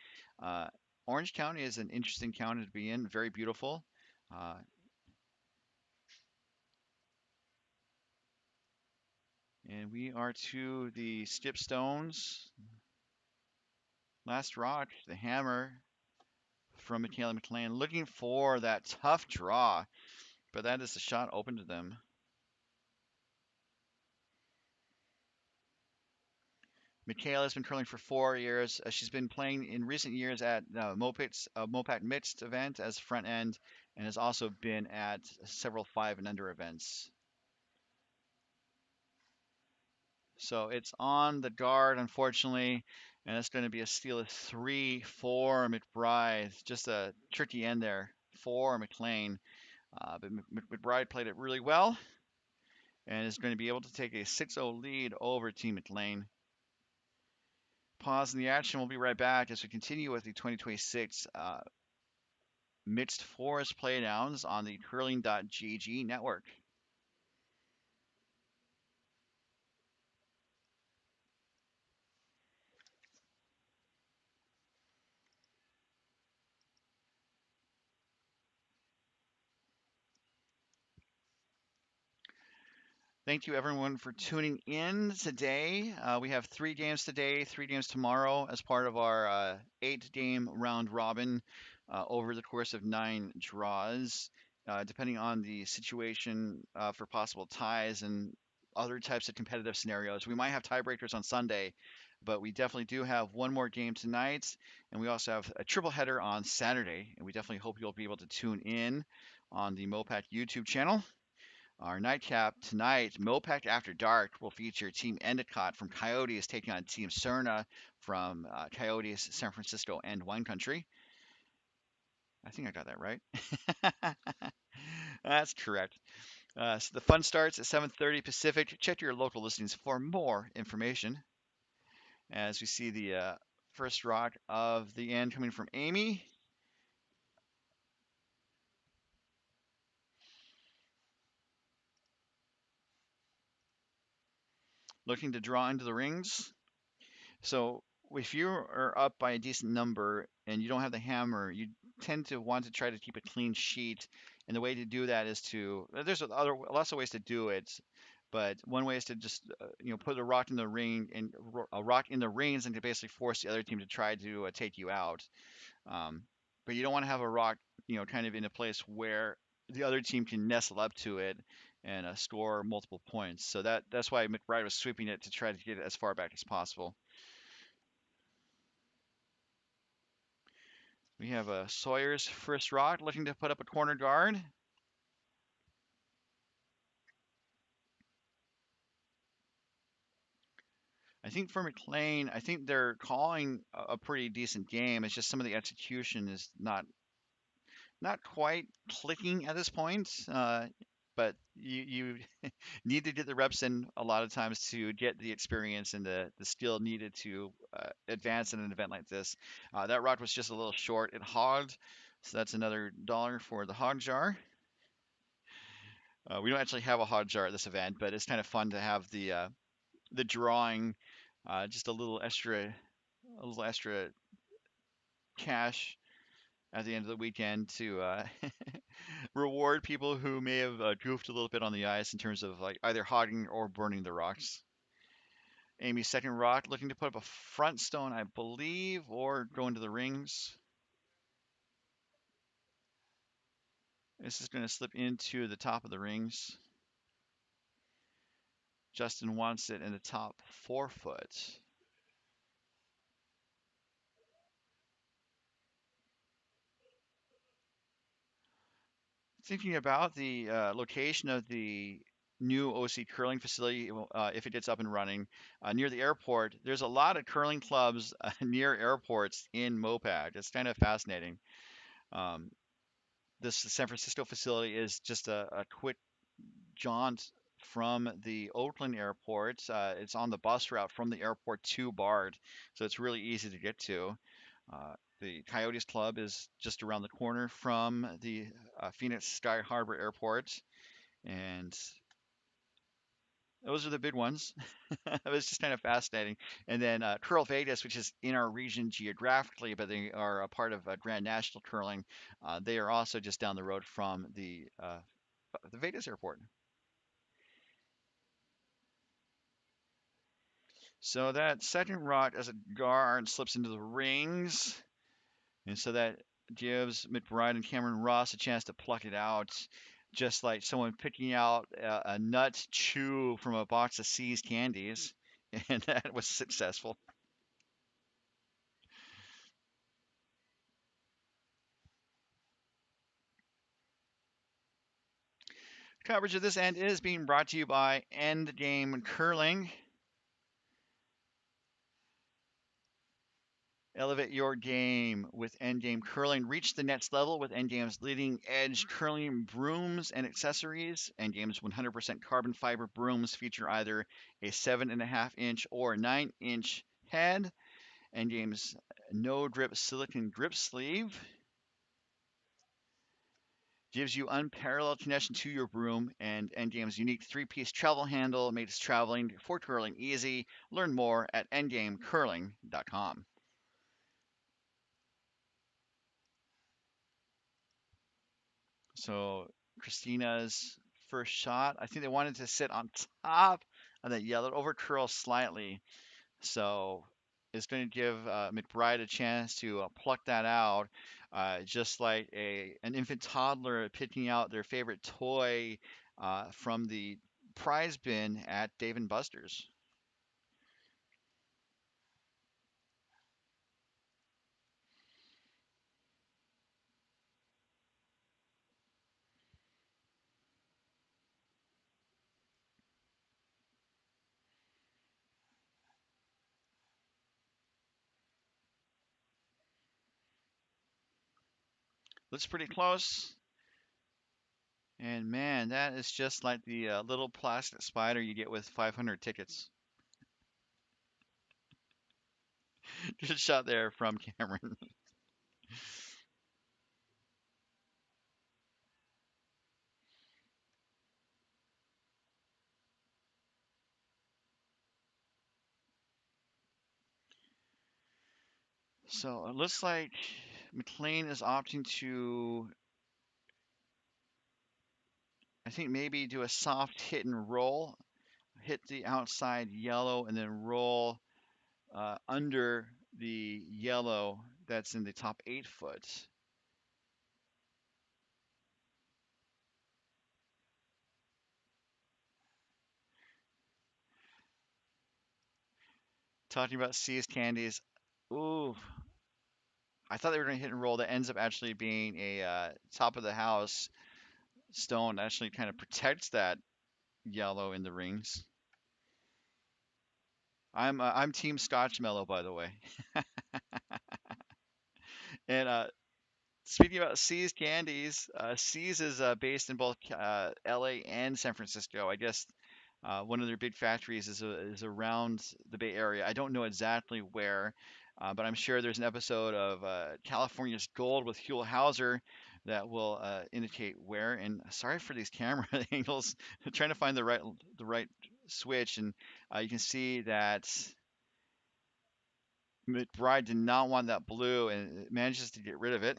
Uh, Orange County is an interesting county to be in, very beautiful. Uh, and we are to the Skipstones. Last rock, the hammer from Michaela McLane, looking for that tough draw, but that is a shot open to them. Michaela has been curling for 4 years. She's been playing in recent years at MoPac Mixed event as front end, and has also been at several 5 and under events. So it's on the guard, unfortunately, and it's going to be a steal of 3 for McBride. Just a tricky end there for McLean. But McBride played it really well and is going to be able to take a 6-0 lead over Team McLane. Pause in the action. We'll be right back as we continue with the 2026 Mixed Four Playdowns on the curling.gg network. Thank you, everyone, for tuning in today. We have 3 games today, 3 games tomorrow as part of our 8-game round robin over the course of 9 draws. Depending on the situation for possible ties and other types of competitive scenarios, we might have tiebreakers on Sunday, but we definitely do have one more game tonight, and we also have a triple header on Saturday, and we definitely hope you'll be able to tune in on the MoPac YouTube channel. Our nightcap tonight, MoPac After Dark, will feature Team Endicott from Coyotes taking on Team Cerna from Coyotes, San Francisco, and Wine Country. I think I got that right. That's correct. So the fun starts at 7:30 Pacific. Check your local listings for more information. As we see the first rock of the end coming from Amy. Looking to draw into the rings. So if you are up by a decent number and you don't have the hammer, you tend to want to try to keep a clean sheet. And the way to do that is to there's other lots of ways to do it, but one way is to just put a rock in the ring and a rock in the rings and to basically force the other team to try to take you out. Um, but you don't want to have a rock kind of in a place where the other team can nestle up to it and score multiple points. So that's why McBride was sweeping it to try to get it as far back as possible. We have a Sawyer's first rock looking to put up a corner guard. I think for McLean, I think they're calling a pretty decent game. It's just some of the execution is not quite clicking at this point. But you need to get the reps in a lot of times to get the experience and the skill needed to advance in an event like this. That rock was just a little short. It hogged, so that's another $1 for the hog jar. We don't actually have a hog jar at this event, but it's kind of fun to have the drawing, just a little extra a little extra cash at the end of the weekend to reward people who may have goofed a little bit on the ice in terms of like either hogging or burning the rocks. Amy's second rock looking to put up a front stone, I believe, or go into the rings. This is going to slip into the top of the rings. Justin wants it in the top 4 foot. Thinking about the location of the new OC curling facility, if it gets up and running near the airport, there's a lot of curling clubs near airports in MoPac. It's kind of fascinating. Um, this San Francisco facility is just a quick jaunt from the Oakland airport. It's on the bus route from the airport to Bard, so it's really easy to get to. The Coyotes Club is just around the corner from the Phoenix Sky Harbor Airport, and those are the big ones. It was just kind of fascinating. And then Curl Vegas, which is in our region geographically, but they are a part of Grand National Curling. They are also just down the road from the Vegas airport. So that second rock as a guard slips into the rings, and so that gives McBride and Cameron Ross a chance to pluck it out, just like someone picking out a nut chew from a box of See's candies, and that was successful. Coverage of this end is being brought to you by Endgame Curling. Elevate your game with Endgame Curling. Reach the next level with Endgame's leading edge curling brooms and accessories. Endgame's 100% carbon fiber brooms feature either a 7.5-inch or 9-inch head. Endgame's no drip silicone grip sleeve gives you unparalleled connection to your broom, and Endgame's unique 3-piece travel handle makes traveling for curling easy. Learn more at endgamecurling.com. So Christina's first shot, I think they wanted to sit on top of that yellow, over curl slightly. So it's going to give McBride a chance to pluck that out, just like an infant toddler picking out their favorite toy from the prize bin at Dave and Buster's. Looks pretty close. And man, that is just like the little plastic spider you get with 500 tickets. Good shot there from Cameron. So it looks like McLean is opting to, I think, maybe do a soft hit and roll, hit the outside yellow, and then roll under the yellow that's in the top 8 foot. Talking about Seas candies. Ooh, I thought they were going to hit and roll. That ends up actually being a top of the house stone. Actually, kind of protects that yellow in the rings. I'm Team Scotch Mellow, by the way. And speaking about See's candies, See's is based in both LA and San Francisco. I guess one of their big factories is around the Bay Area. I don't know exactly where, but I'm sure there's an episode of California's Gold with Huell Hauser that will indicate where. And sorry for these camera angles, trying to find the right switch, and you can see that McBride did not want that blue and manages to get rid of it.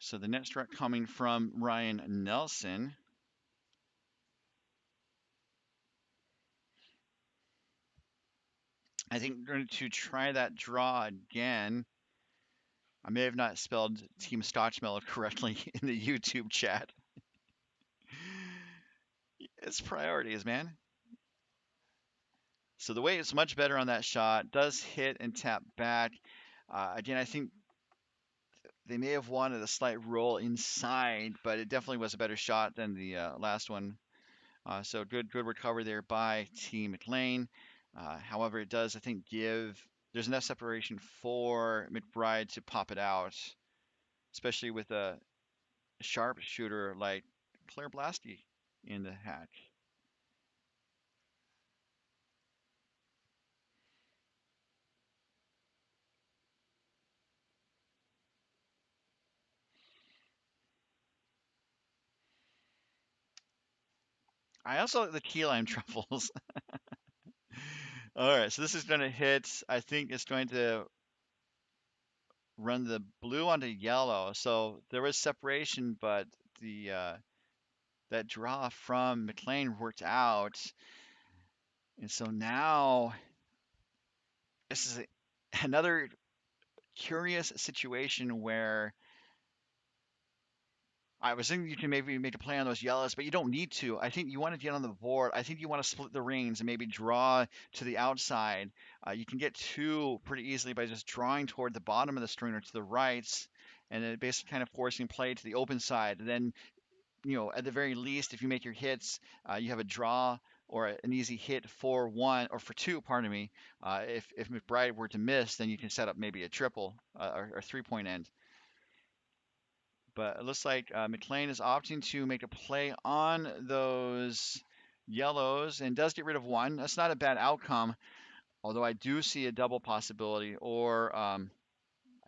So the net strike coming from Ryan Nelson. I think we're going to try that draw again. I may have not spelled Team Scotchmellow correctly in the YouTube chat. It's priorities, man. So the weight is much better on that shot. Does hit and tap back. Again, I think they may have wanted a slight roll inside, but it definitely was a better shot than the last one. So good recovery there by Team McLane. However, it does, I think, there's enough separation for McBride to pop it out, especially with a sharp shooter like Claire Blasky in the hack. I also like the key lime truffles. All right, so this is going to hit. I think it's going to run the blue onto yellow. So there was separation, but the that draw from McLean worked out. And so now this is another curious situation where I was thinking you can maybe make a play on those yellows, but you don't need to. I think you want to get on the board. I think you want to split the rings and maybe draw to the outside. You can get two pretty easily by just drawing toward the bottom of the string or to the right, and then basically kind of forcing play to the open side. And then, at the very least, if you make your hits, you have a draw or an easy hit for one or for two, pardon me. If McBride were to miss, then you can set up maybe a triple or 3-point end. But it looks like McLean is opting to make a play on those yellows and does get rid of one. That's not a bad outcome, although I do see a double possibility, or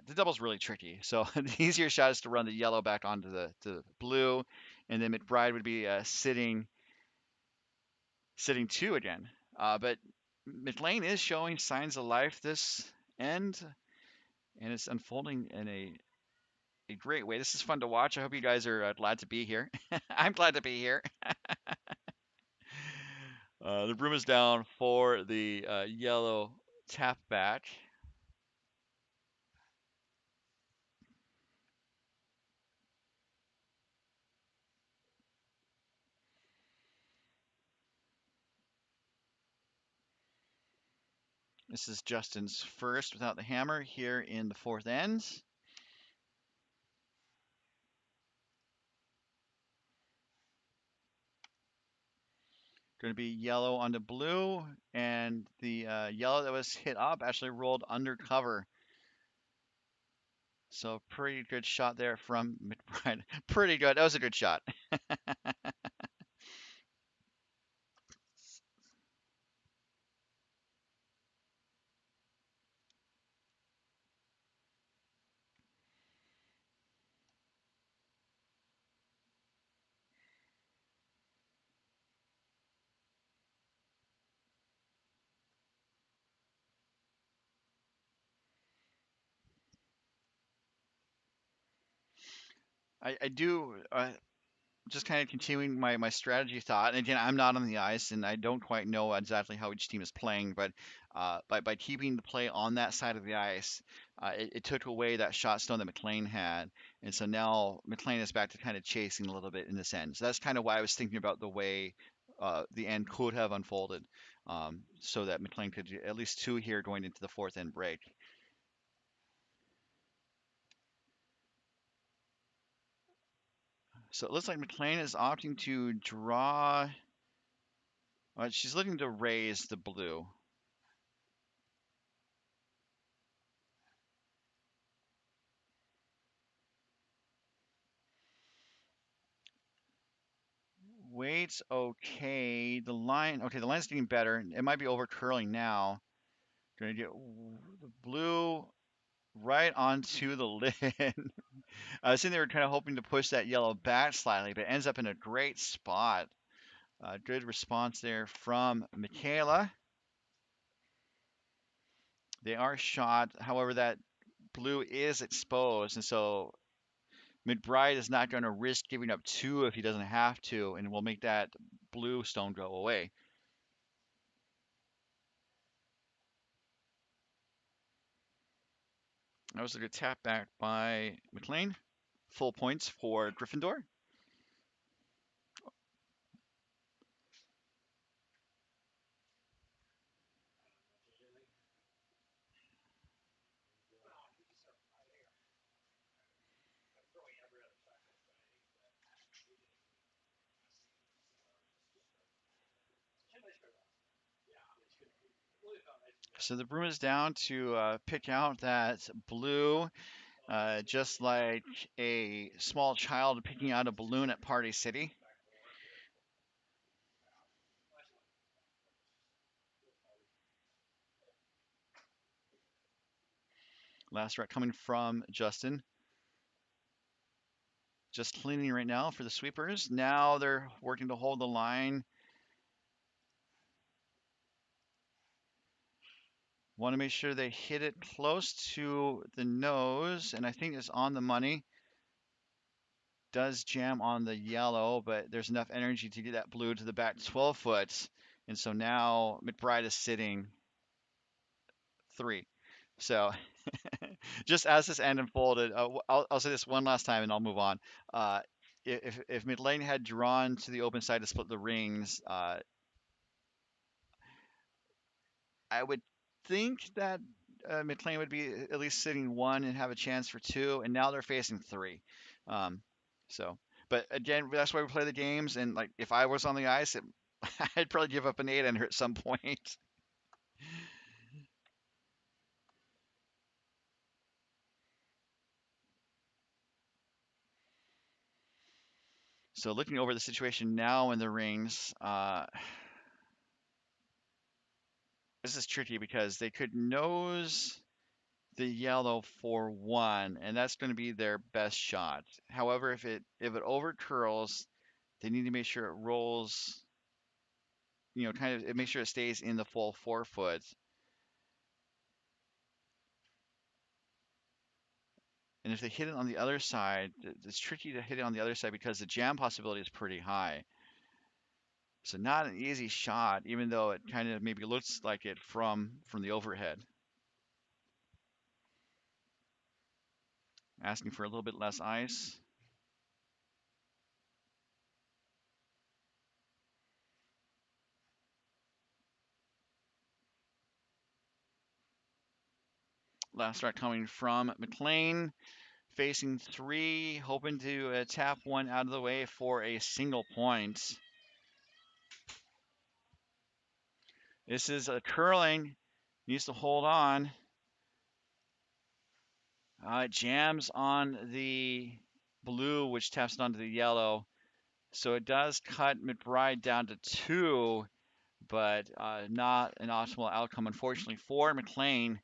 the double's really tricky. So the easier shot is to run the yellow back onto the blue, and then McBride would be sitting two again. But McLean is showing signs of life this end, and it's unfolding in a great way. This is fun to watch. I hope you guys are glad to be here. I'm glad to be here. The broom is down for the yellow tap back. This is Justin's first without the hammer here in the fourth end. Going to be yellow onto blue, and the yellow that was hit up actually rolled under cover. So pretty good shot there from McBride. Pretty good. That was a good shot. I do just kind of continuing my strategy thought. And again, I'm not on the ice, and I don't quite know exactly how each team is playing. But by keeping the play on that side of the ice, it took away that shot stone that McLean had, and so now McLean is back to kind of chasing a little bit in this end. So that's kind of why I was thinking about the way the end could have unfolded, so that McLean could do at least two here going into the fourth end break. So it looks like McLean is opting to draw. She's looking to raise the blue. eight's okay. The line, okay, the line's getting better. It might be over curling now. Gonna get the blue right onto the lid. I was sitting there kind of hoping to push that yellow back slightly, but it ends up in a great spot. Good response there from Michaela. They are shot. However, that blue is exposed, and so McBride is not going to risk giving up two if he doesn't have to, and will make that blue stone go away. That was a good tap back by McLane. Full points for Gryffindor. So the broom is down to pick out that blue, just like a small child picking out a balloon at Party City. Last right coming from Justin. Just cleaning right now for the sweepers. Now they're working to hold the line. Want to make sure they hit it close to the nose, and I think it's on the money. Does jam on the yellow, but there's enough energy to get that blue to the back 12 foot. And so now McBride is sitting 3. So just as this end unfolded, I'll say this one last time and I'll move on. If McLane had drawn to the open side to split the rings, I would think that McLean would be at least sitting 1 and have a chance for 2, and now they're facing 3. Um, so, but again, that's why we play the games. And like, if I was on the ice, I'd probably give up an 8-ender at some point. So, looking over the situation now in the rings, this is tricky because they could nose the yellow for 1, and that's going to be their best shot. However, if it over curls, they need to make sure it rolls, kind of make sure it stays in the full 4 foot. And if they hit it on the other side, it's tricky to hit it on the other side because the jam possibility is pretty high. So not an easy shot, even though it kind of maybe looks like it from the overhead. Asking for a little bit less ice. Last strike coming from McLean. Facing 3, hoping to tap one out of the way for a single point. This is a curling. Needs to hold on. Jams on the blue, which taps it onto the yellow. So it does cut McBride down to 2, but not an optimal outcome, unfortunately, for McLean,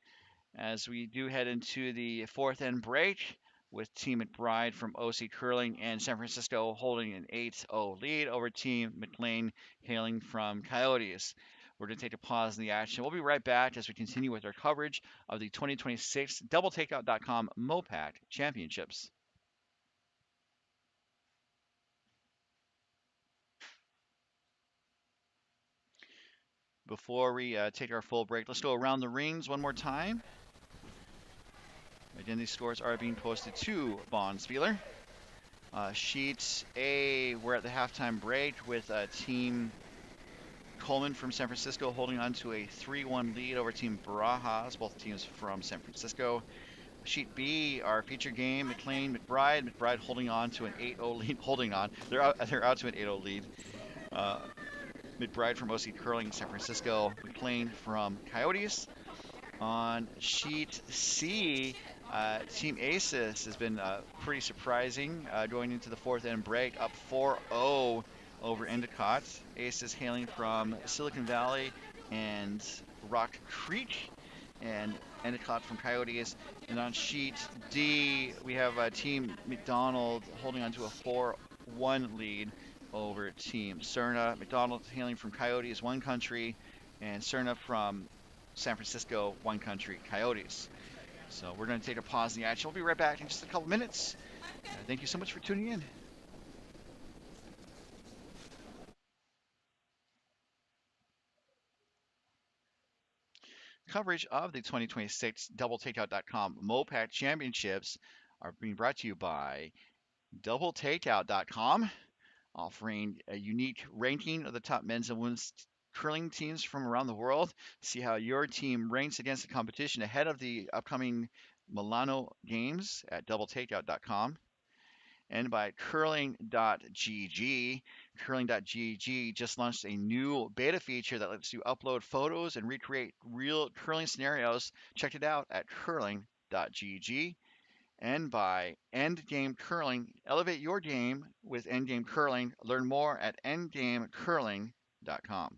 as we do head into the 4th end break with Team McBride from OC Curling and San Francisco holding an 8-0 lead over Team McLean hailing from Coyotes. We're going to take a pause in the action. We'll be right back as we continue with our coverage of the 2026 DoubleTakeout.com MoPac Championships. Before we take our full break, let's go around the rings one more time. Again, these scores are being posted to Bonspieler. Sheet A, we're at the halftime break with Team Coleman from San Francisco holding on to a 3-1 lead over Team Barajas, both teams from San Francisco. Sheet B, our feature game, McLane, McBride. McBride holding on to an 8-0 lead. Holding on. They're out to an 8-0 lead. McBride from OC Curling, San Francisco. McLean from Coyotes. On sheet C, Team Aces has been pretty surprising going into the 4th end break, up 4-0 over Endicott. Aces hailing from Silicon Valley and Rock Creek, and Endicott from Coyotes. And on sheet D, we have Team McDonald holding on to a 4-1 lead over Team Cerna. McDonald hailing from Coyotes, one country, and Cerna from San Francisco, one country, Coyotes. So we're going to take a pause in the action. We'll be right back in just a couple minutes. Thank you so much for tuning in. Coverage of the 2026 DoubleTakeout.com MoPac Championships are being brought to you by DoubleTakeout.com, offering a unique ranking of the top men's and women's curling teams from around the world. See how your team ranks against the competition ahead of the upcoming Milano Games at DoubleTakeout.com. And by curling.gg. Curling.gg just launched a new beta feature that lets you upload photos and recreate real curling scenarios. Check it out at curling.gg. And by Endgame Curling. Elevate your game with Endgame Curling. Learn more at endgamecurling.com.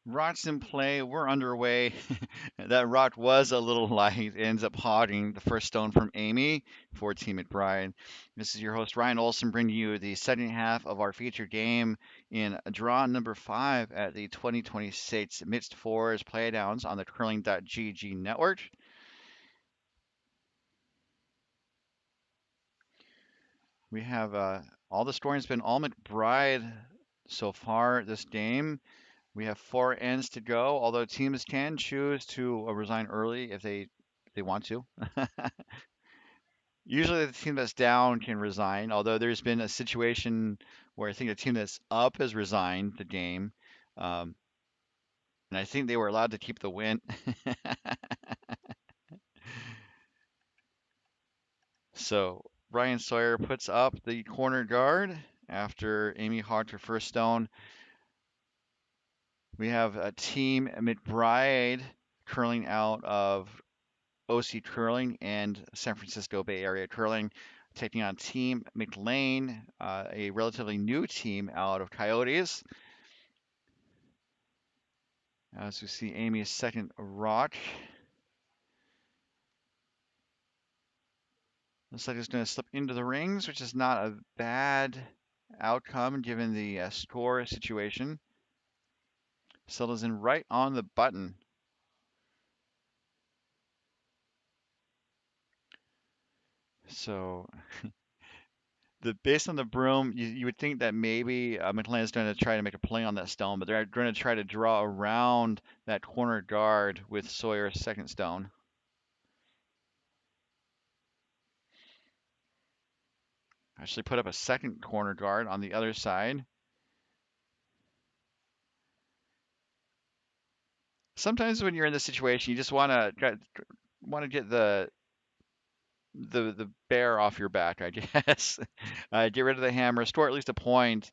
Rocks in play. We're underway. That rock was a little light. Ends up hogging the first stone from Amy for Team McBride. This is your host, Ryan Olson, bringing you the second half of our featured game in draw number 5 at the 2026 Mixed Fours Playdowns on the curling.gg network. We have all the scoring's been all McBride so far this game. We have 4 ends to go, although teams can choose to resign early if they want to. Usually the team that's down can resign, although there's been a situation where I think the team that's up has resigned the game. Um, and I think they were allowed to keep the win. So Ryan Sawyer puts up the corner guard after Amy hogged her first stone. We have a Team McBride curling out of OC Curling and San Francisco Bay Area Curling, taking on Team McLane, a relatively new team out of Coyotes. As we see Amy's second rock. Looks like it's going to slip into the rings, which is not a bad outcome given the score situation. Settles in right on the button. So based on the broom, you would think that maybe McLean is going to try to make a play on that stone, but they're going to try to draw around that corner guard with Sawyer's second stone. Actually put up a second corner guard on the other side. Sometimes when you're in this situation, you just want to get the bear off your back, I guess. Get rid of the hammer, store at least a point,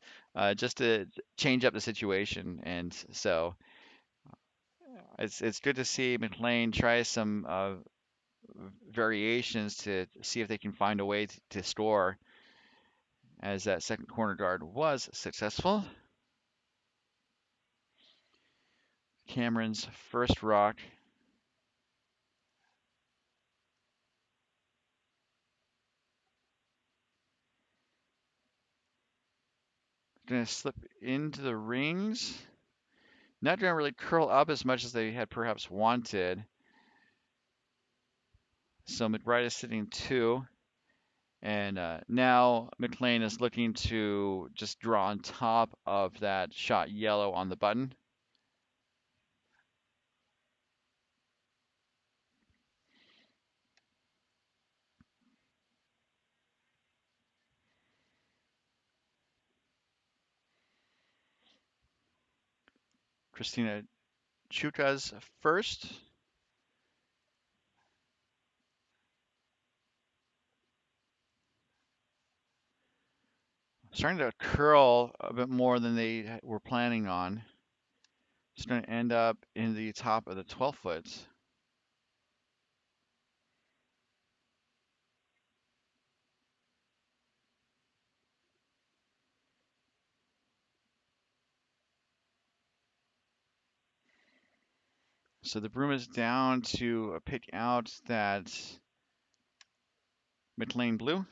just to change up the situation. And so it's good to see McLean try some variations to see if they can find a way to score, as that second corner guard was successful. Cameron's first rock. Going to slip into the rings. Not going to really curl up as much as they had perhaps wanted. So McBride is sitting 2. And now McLean is looking to just draw on top of that shot yellow on the button. Christina Chuka's first. Starting to curl a bit more than they were planning on. It's going to end up in the top of the 12 foot. So the broom is down to pick out that McLean blue.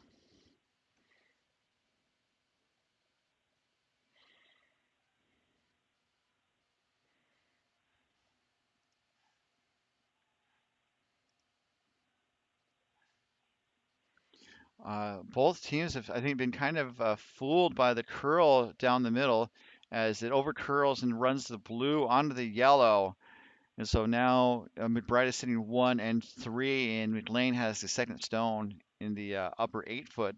Both teams have, I think, been kind of fooled by the curl down the middle as it over curls and runs the blue onto the yellow. And so now McBride is sitting 1 and 3, and McLean has the second stone in the upper 8 foot.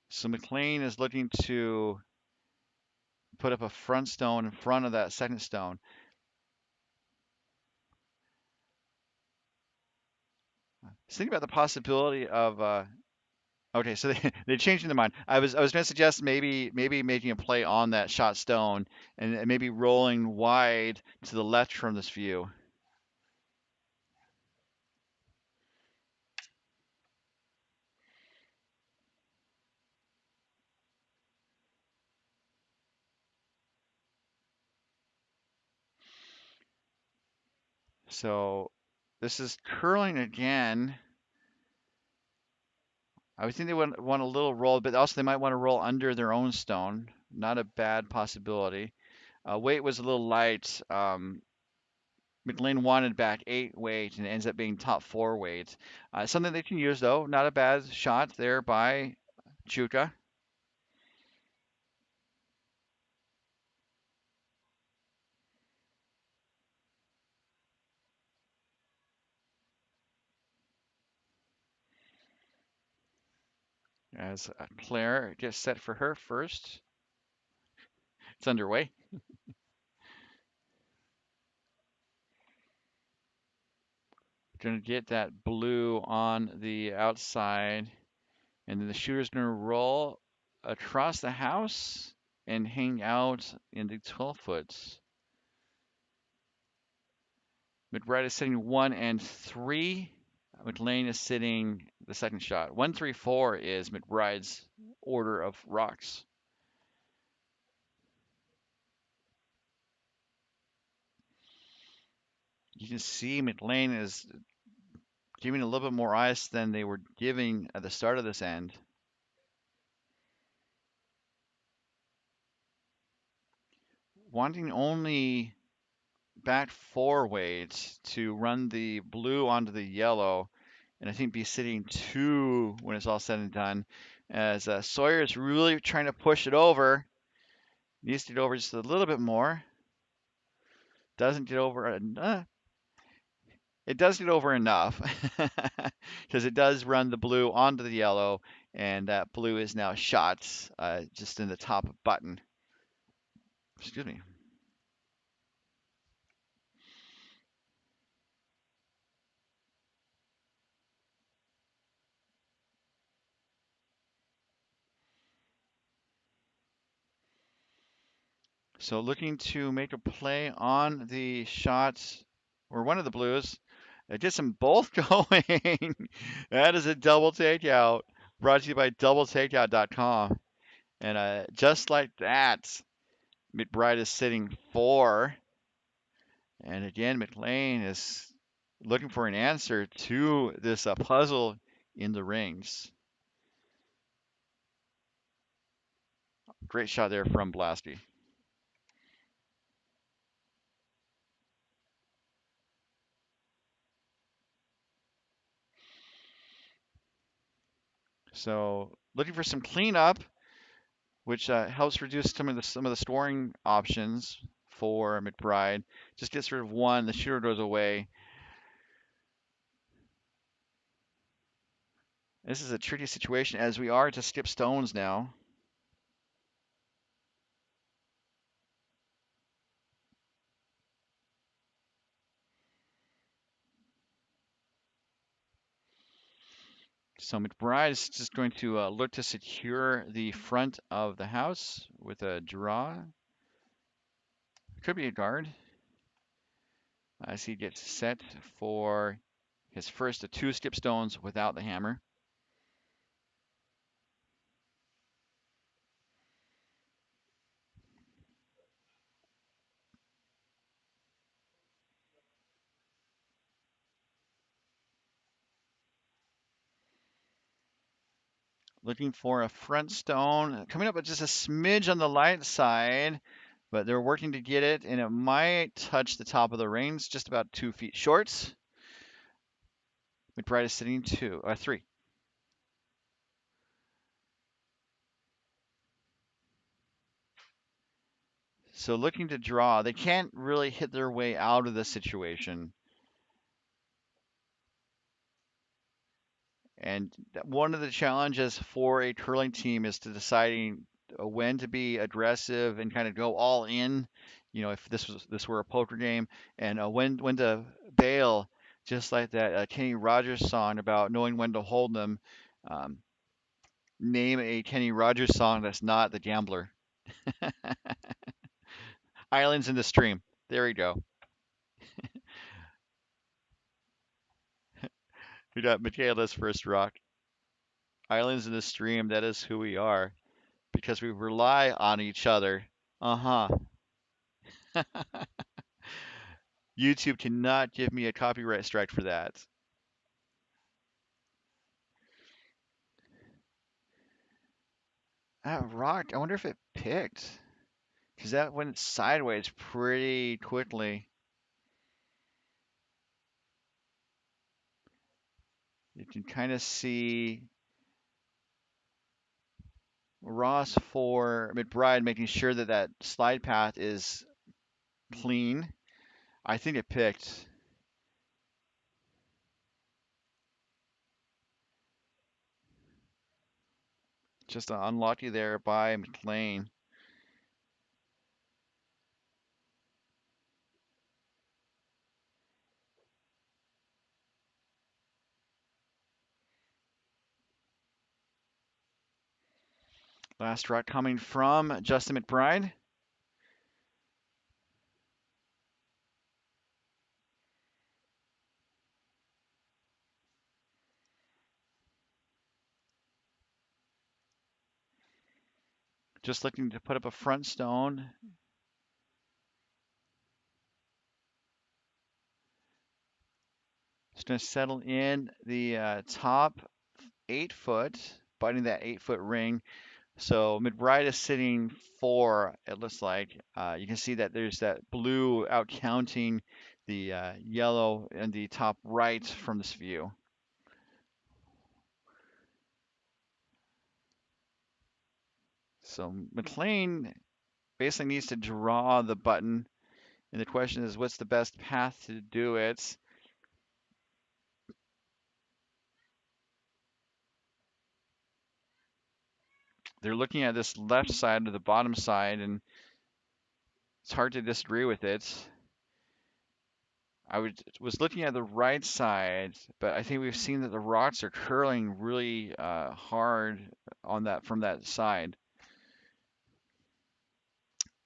So McLean is looking to put up a front stone in front of that second stone. Just think about the possibility of okay, so they changed their mind. I was going to suggest maybe making a play on that shot stone and maybe rolling wide to the left from this view. So this is curling again. I would think they would want a little roll, but also they might want to roll under their own stone. Not a bad possibility. Weight was a little light. McLean wanted back 8 weight and it ends up being top 4 weight. Something they can use though. Not a bad shot there by Chuka. As Claire gets set for her first. It's underway. Gonna get that blue on the outside, and then the shooter's gonna roll across the house and hang out in the 12 foot. McBride is sitting 1 and 3. McLane is sitting the second shot. 1, 3, 4 is McBride's order of rocks. You can see McLane is giving a little bit more ice than they were giving at the start of this end. Wanting only back 4 weights to run the blue onto the yellow, and I think be sitting 2 when it's all said and done. As Sawyer is really trying to push it over, needs to get over just a little bit more. Doesn't get over it does get over enough because it does run the blue onto the yellow, and that blue is now shot just in the top button. Excuse me. So looking to make a play on the shots, or one of the blues. It gets them both going. That is a double takeout brought to you by doubletakeout.com. And just like that, McBride is sitting 4. And again, McLane is looking for an answer to this puzzle in the rings. Great shot there from Blasty. So looking for some cleanup, which helps reduce some of the scoring options for McBride. Just gets rid of 1, the shooter goes away. This is a tricky situation as we are to skip stones now. So McBride is just going to look to secure the front of the house with a draw. Could be a guard as he gets set for his first of 2 skip stones without the hammer. Looking for a front stone, coming up with just a smidge on the light side, but they're working to get it, and it might touch the top of the rings, just about 2 feet short. McBride is sitting 3. So looking to draw, they can't really hit their way out of this situation. And one of the challenges for a curling team is to deciding when to be aggressive and kind of go all in. If this were a poker game, and when to bail, just like that Kenny Rogers song about knowing when to hold them. Um, Name a Kenny Rogers song that's not The Gambler. Islands in the Stream. There we go. We got Michaela's first rock. Islands in the Stream. That is who we are because we rely on each other. Uh huh. YouTube cannot give me a copyright strike for that. That rock, I wonder if it picked. Because that went sideways pretty quickly. You can kind of see Ross for McBride making sure that that slide path is clean. I think it picked. Just unlucky there by McLane. Last rock coming from Justin McBride. Just looking to put up a front stone. Just going to settle in the top 8 foot, biting that 8 foot ring. So McBride is sitting 4, it looks like. You can see that there's that blue out counting the yellow in the top right from this view. So McLane basically needs to draw the button, and the question is, what's the best path to do it? They're looking at this left side or the bottom side, and it's hard to disagree with it. Was looking at the right side, but I think we've seen that the rocks are curling really hard on that from that side.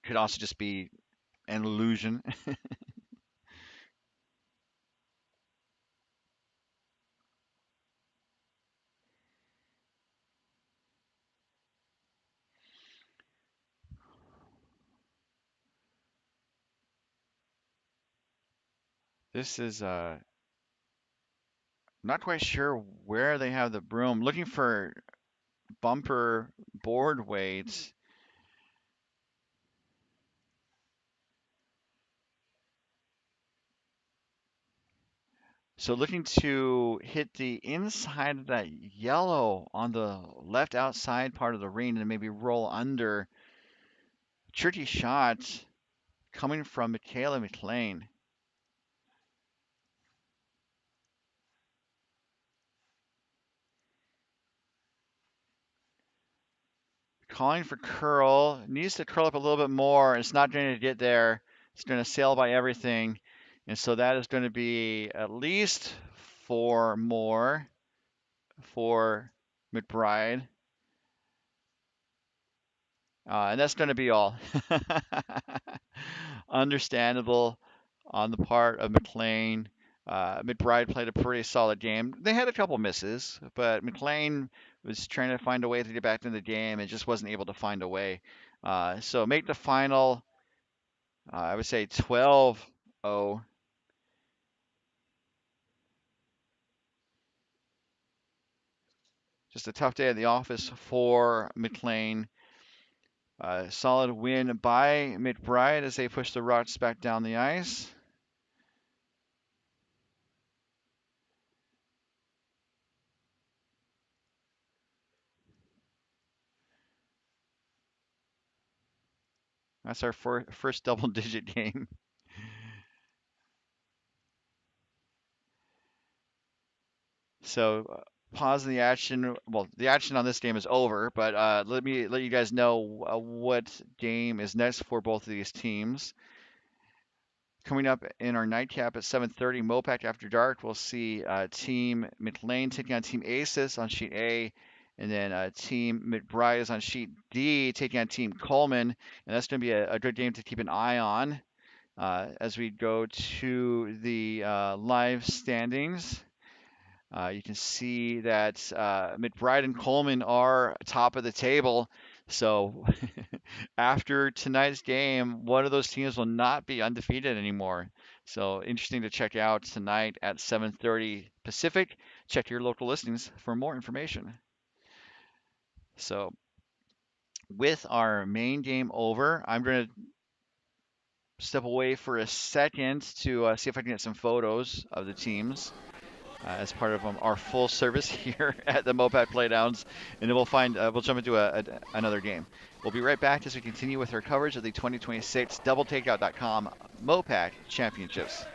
Could also just be an illusion. This is not quite sure where they have the broom. Looking for bumper board weights. So looking to hit the inside of that yellow on the left outside part of the ring and maybe roll under. Tricky shot coming from Michaela McLane. Calling for curl. Needs to curl up a little bit more. It's not going to get there. It's going to sail by everything. And so that is going to be at least 4 more for McBride. And that's going to be all. Understandable on the part of McLane. McBride played a pretty solid game. They had a couple misses, but McLane was trying to find a way to get back into the game and just wasn't able to find a way. So make the final, I would say 12-0. Just a tough day at the office for McLane. Solid win by McBride as they push the rocks back down the ice. That's our first double-digit game. So pause the action. Well, the action on this game is over, but let me let you guys know what game is next for both of these teams. Coming up in our nightcap at 7:30, MoPac After Dark, we'll see Team McLane taking on Team Aces on sheet A, and then Team McBride is on sheet D taking on Team Coleman, and that's going to be a good game to keep an eye on as we go to the live standings. You can see that McBride and Coleman are top of the table. So after tonight's game, one of those teams will not be undefeated anymore. So interesting to check out tonight at 7:30 Pacific. Check your local listings for more information. So with our main game over, I'm going to step away for a second to see if I can get some photos of the teams. As part of our full service here at the MoPac Playdowns, and then we'll jump into another game. We'll be right back as we continue with our coverage of the 2026 DoubleTakeout.com MoPac Championships.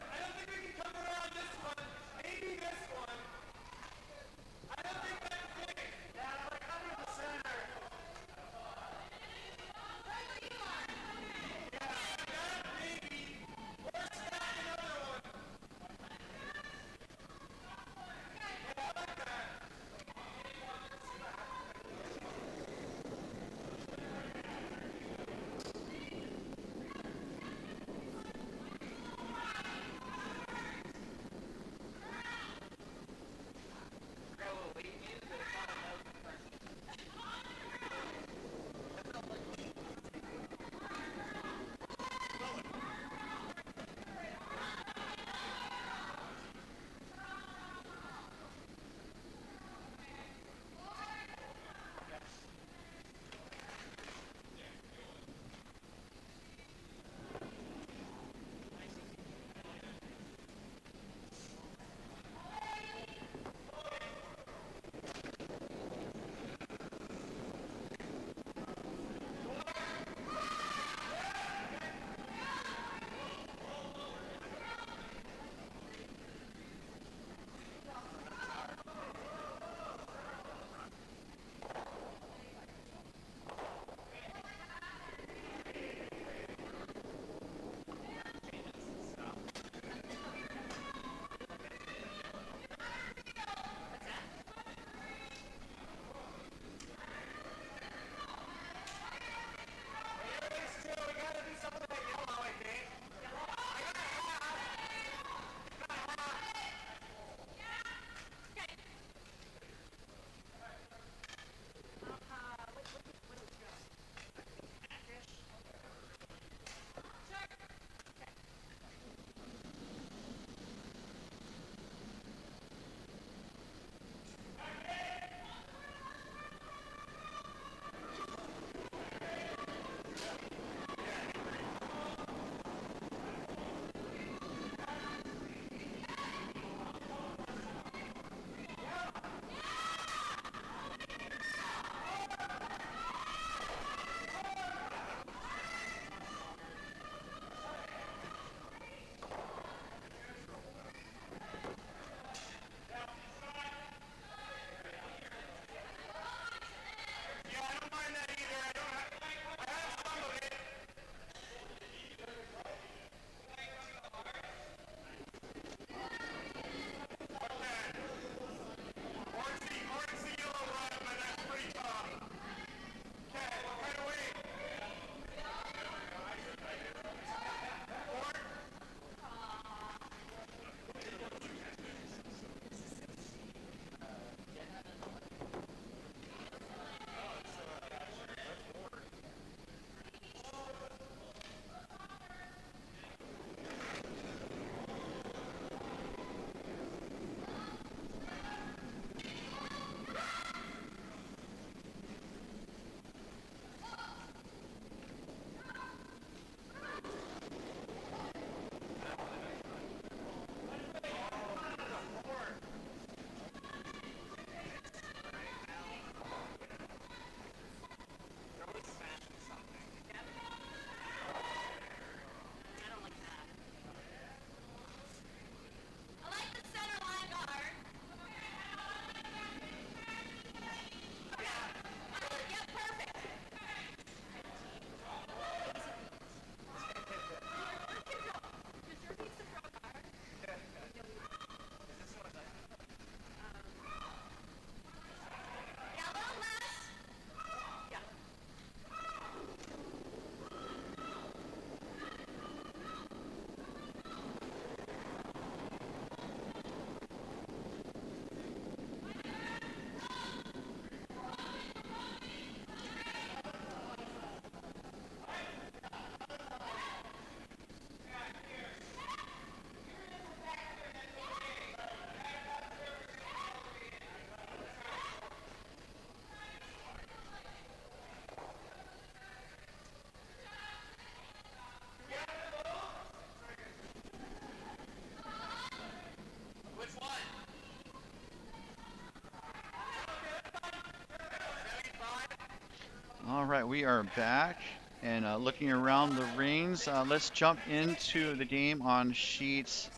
we are back and looking around the rings. Let's jump into the game on sheet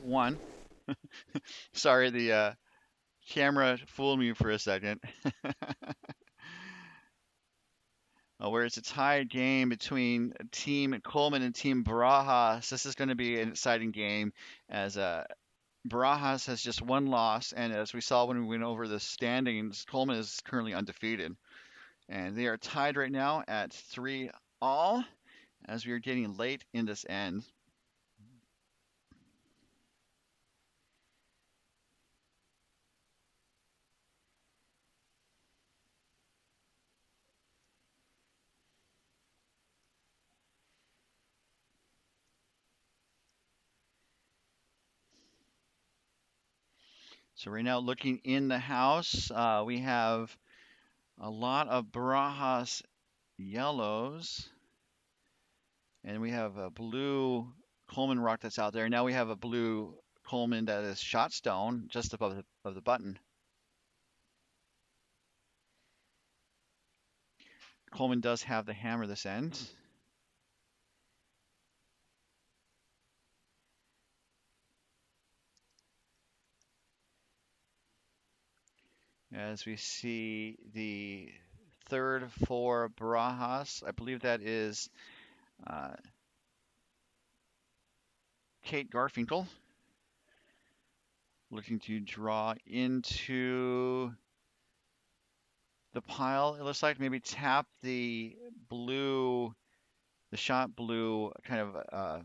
1. Sorry, the camera fooled me for a second. Where it's a tied game between Team Coleman and Team Barajas. This is going to be an exciting game as Barajas has just one loss, and as we saw when we went over the standings, Coleman is currently undefeated. And they are tied right now at 3-all as we are getting late in this end. So right now, looking in the house, we have a lot of Barajas yellows, and we have a blue Coleman rock that's out there. Now we have a blue Coleman that is shot stone just above the button. Coleman does have the hammer this end. As we see the third for Barajas, I believe that is Kate Garfinkel, looking to draw into the pile. It looks like maybe tap the blue, the shot blue, kind of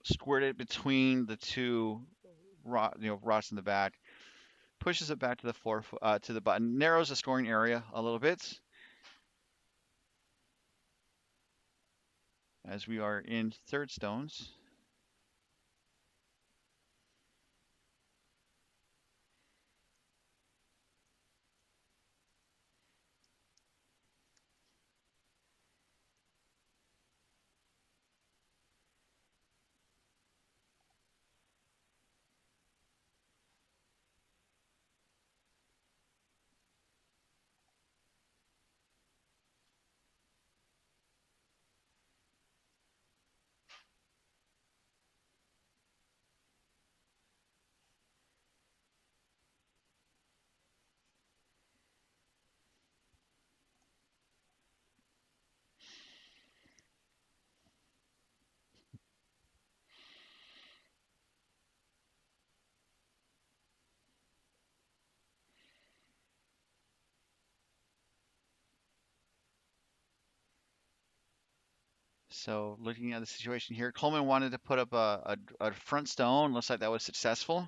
squirt it between the two rods in the back, pushes it back to the to the button, narrows the scoring area a little bit. As we are in third stones. So looking at the situation here, Coleman wanted to put up a front stone. Looks like that was successful.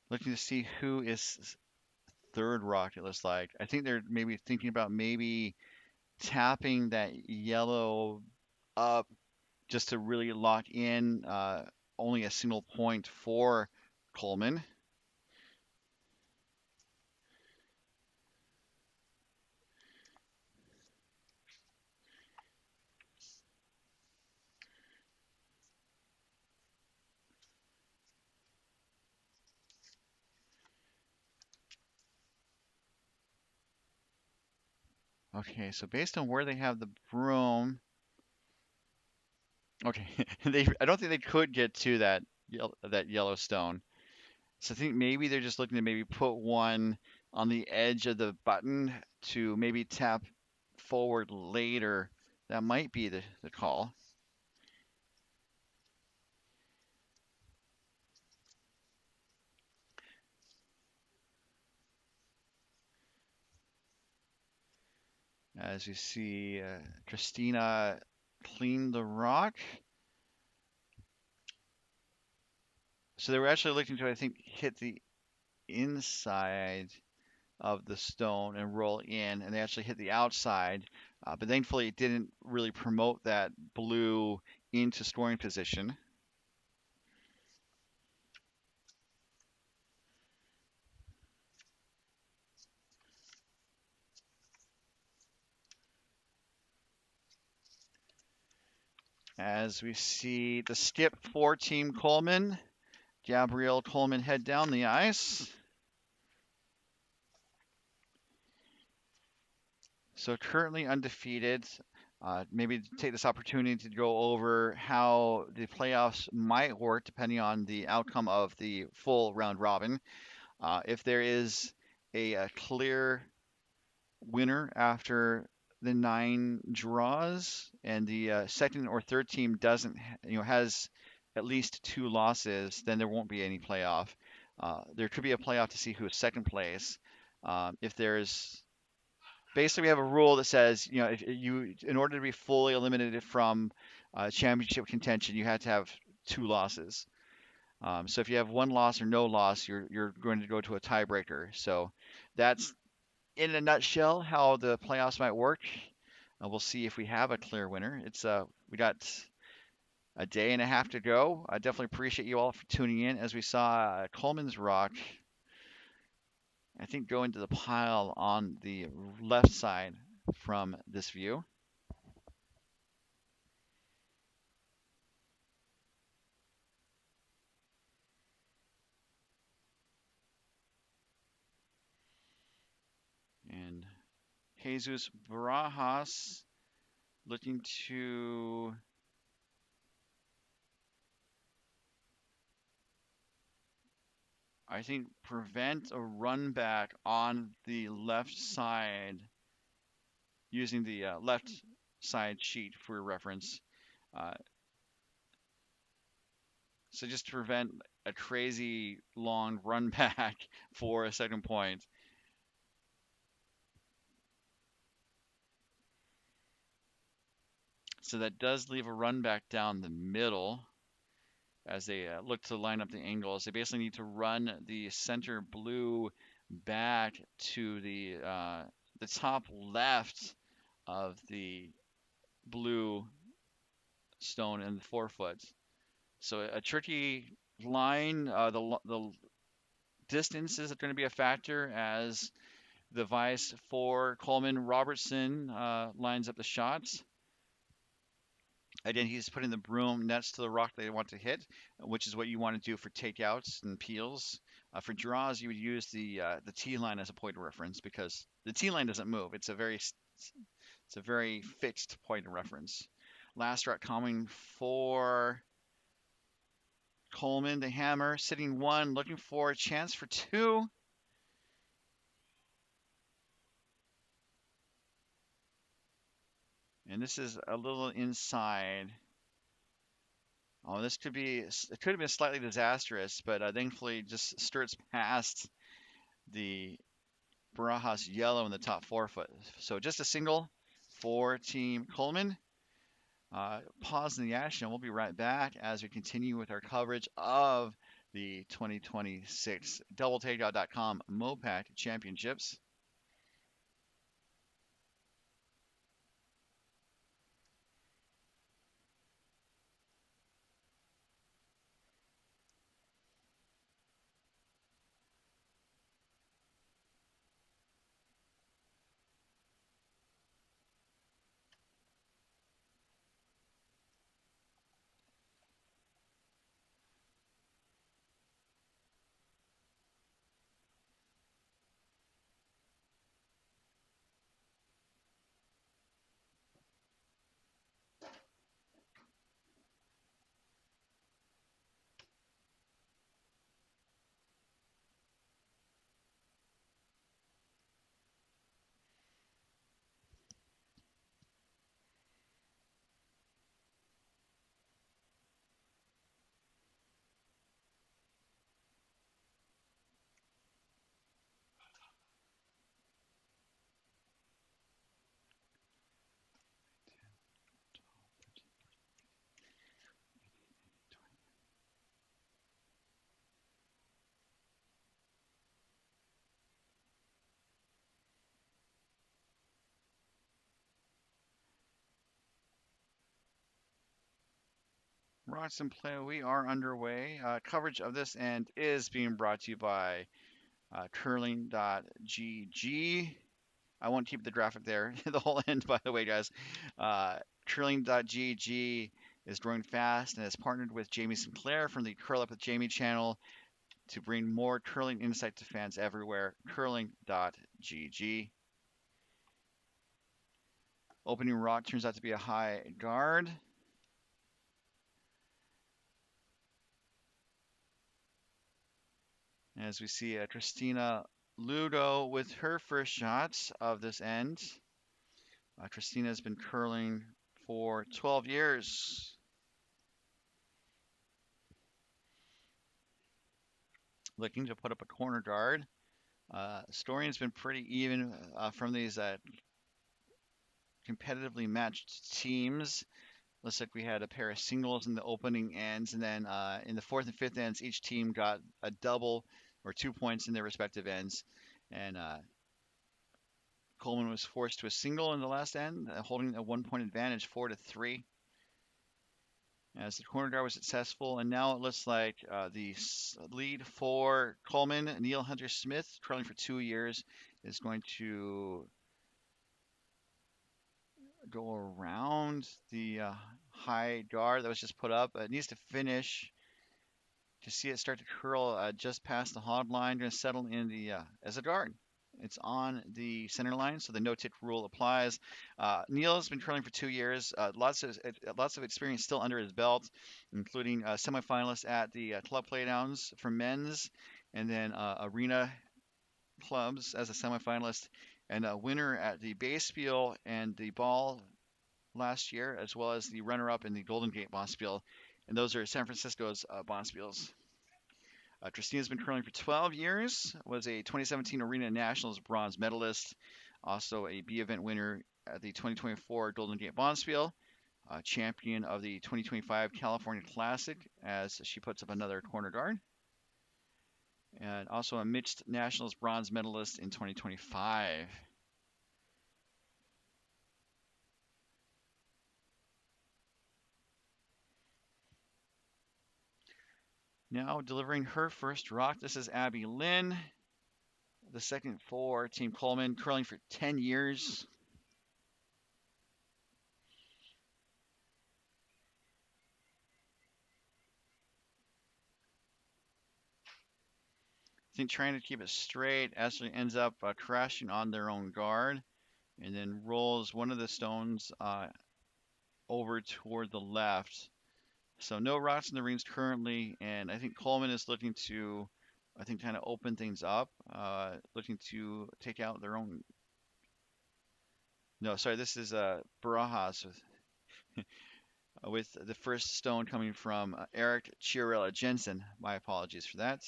Looking to see who is third rock, it looks like. I think they're maybe thinking about maybe tapping that yellow up just to really lock in only a single point for Coleman. Okay, so based on where they have the broom, okay, I don't think they could get to that yellow stone. So I think maybe they're just looking to maybe put one on the edge of the button to maybe tap forward later. That might be the call. As you see, Christina clean the rock. So they were actually looking to, I think, hit the inside of the stone and roll in, and they actually hit the outside. But thankfully, it didn't really promote that blue into scoring position. As we see the skip for Team Coleman, Gabrielle Coleman head down the ice. So currently undefeated. Maybe take this opportunity to go over how the playoffs might work depending on the outcome of the full round robin. If there is a clear winner after the 9 draws, and the second or third team doesn't, has at least 2 losses, then there won't be any playoff. There could be a playoff to see who is second place. If there's basically we have a rule that says, if you, in order to be fully eliminated from championship contention, you had to have 2 losses. So if you have 1 loss or no loss, you're going to go to a tiebreaker. So that's in a nutshell how the playoffs might work. We'll see if we have a clear winner. We got a day and a half to go. I definitely appreciate you all for tuning in as we saw Coleman's Rock, I think, go into the pile on the left side from this view. And Jesus Barajas looking to, I think, prevent a run back on the left side using the left side sheet for reference. Uh, so just to prevent a crazy long run back for a second point. So that does leave a run back down the middle as they look to line up the angles. They basically need to run the center blue back to the top left of the blue stone and the 4 foot. So a tricky line. The distance is going to be a factor as the vice for Coleman Robertson lines up the shots. Again, he's putting the broom next to the rock they want to hit, which is what you want to do for takeouts and peels. For draws, you would use the T line as a point of reference because the T line doesn't move. It's a very fixed point of reference. Last rock coming for Coleman, the hammer, sitting 1, looking for a chance for 2. And this is a little inside. Oh, it could have been slightly disastrous, but thankfully just skirts past the Barajas yellow in the top 4 foot. So just a single for Team Coleman. Pause in the action, and we'll be right back as we continue with our coverage of the 2026 DoubleTakeout.com MoPac Championships. Rocks and Play, we are underway. Coverage of this end is being brought to you by curling.gg. I won't keep the graphic there the whole end, by the way, guys. Curling.gg is growing fast and has partnered with Jamie Sinclair from the Curl Up with Jamie channel to bring more curling insight to fans everywhere. Curling.gg. Opening rock turns out to be a high guard. As we see Christina Ludo with her first shots of this end. Christina has been curling for 12 years. Looking to put up a corner guard. Scoring has been pretty even from these competitively matched teams. Looks like we had a pair of singles in the opening ends, and then in the fourth and fifth ends, each team got a double or 2 points in their respective ends. And Coleman was forced to a single in the last end, holding a 1 point advantage, 4-3. As the corner guard was successful, and now it looks like the lead for Coleman, Neil Hunter Smith, curling for 2 years, is going to go around the high guard that was just put up. It needs to finish to see it start to curl just past the hog line. Going to settle in the as a guard. It's on the center line, so the no-tick rule applies. Neil has been curling for 2 years. Lots of experience still under his belt, including semifinalist at the club playdowns for men's, and then arena clubs as a semifinalist, and a winner at the Bayspiel and the Ball last year, as well as the runner-up in the Golden Gate Bonspiel, and those are San Francisco's Bonspiels. Christina's been curling for 12 years, was a 2017 Arena Nationals bronze medalist, also a B event winner at the 2024 Golden Gate Bonspiel, champion of the 2025 California Classic as she puts up another corner guard, and also a mixed nationals bronze medalist in 2025. Now delivering her first rock, this is Abby Lynn, the second for Team Coleman, curling for 10 years. I think trying to keep it straight actually ends up crashing on their own guard, and then rolls one of the stones over toward the left. So no rocks in the rings currently, and I think Coleman is looking to, kind of open things up, looking to take out their own. No, sorry, this is Barajas with the first stone coming from Eric Chiarella Jensen. My apologies for that.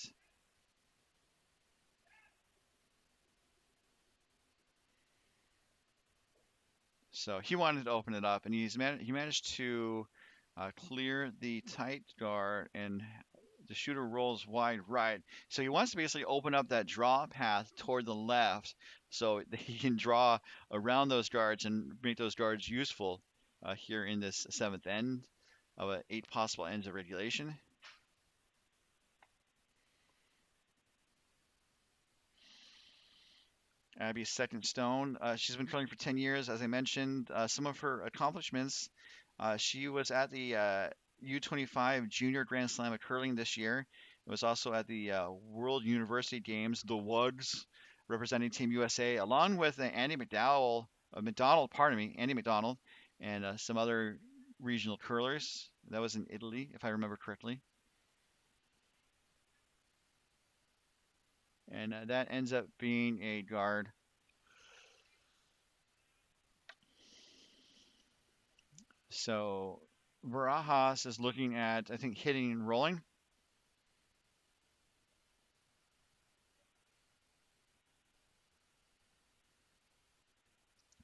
So he wanted to open it up, and he managed to clear the tight guard, and the shooter rolls wide right. So he wants to basically open up that draw path toward the left so that he can draw around those guards and make those guards useful here in this seventh end of 8 possible ends of regulation. Abby's second stone. She's been curling for 10 years, as I mentioned. Some of her accomplishments, she was at the U25 Junior Grand Slam of curling this year. It was also at the World University Games, the WUGS, representing Team USA, along with Andy McDonald, Andy McDonald, and some other regional curlers. That was in Italy, if I remember correctly. And that ends up being a guard. So Barajas is looking at, I think, hitting and rolling.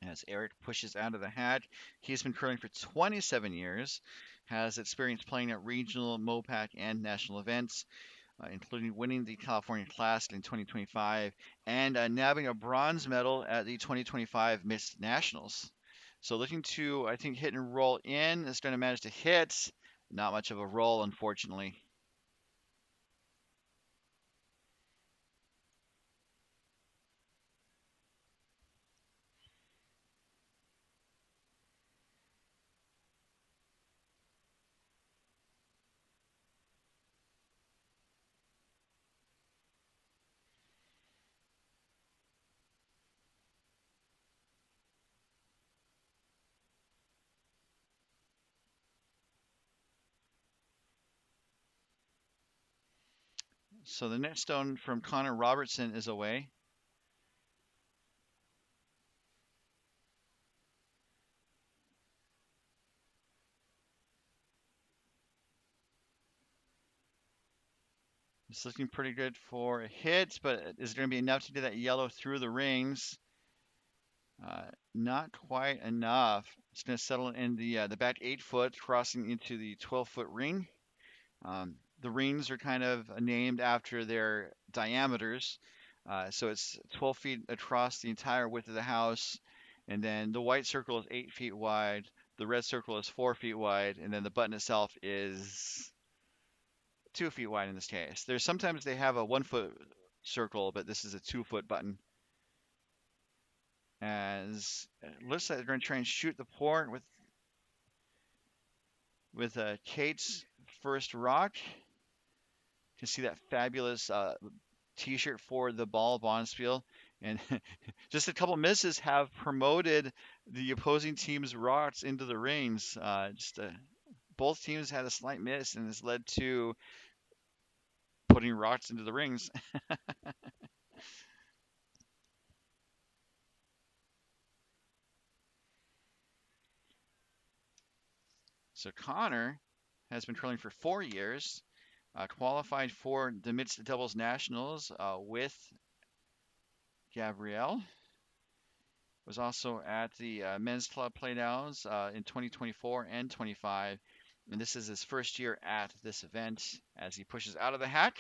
As Eric pushes out of the hat, he's been curling for 27 years, has experience playing at regional, MoPac, and national events, including winning the California Classic in 2025 and nabbing a bronze medal at the 2025 Mixed Nationals. So looking to, I think, hit and roll in. Is going to manage to hit. Not much of a roll, unfortunately. So the net stone from Connor Robertson is away. It's looking pretty good for a hit, but is it going to be enough to get that yellow through the rings? Not quite enough. It's going to settle in the back 8 foot, crossing into the 12-foot ring. The rings are kind of named after their diameters. So it's 12 feet across the entire width of the house. And then the white circle is 8 feet wide. The red circle is 4 feet wide. And then the button itself is 2 feet wide in this case. There's sometimes they have a 1 foot circle, but this is a 2 foot button. As it looks like they're going to try and shoot the port with Kate's first rock. You can see that fabulous T-shirt for the ball bonspiel, and just a couple misses have promoted the opposing team's rocks into the rings. Both teams had a slight miss, and this led to putting rocks into the rings. So Connor has been trailing for 4 years, qualified for the mixed doubles nationals with Gabrielle. Was also at the men's club playdowns in 2024 and 25, and this is his first year at this event as he pushes out of the hack.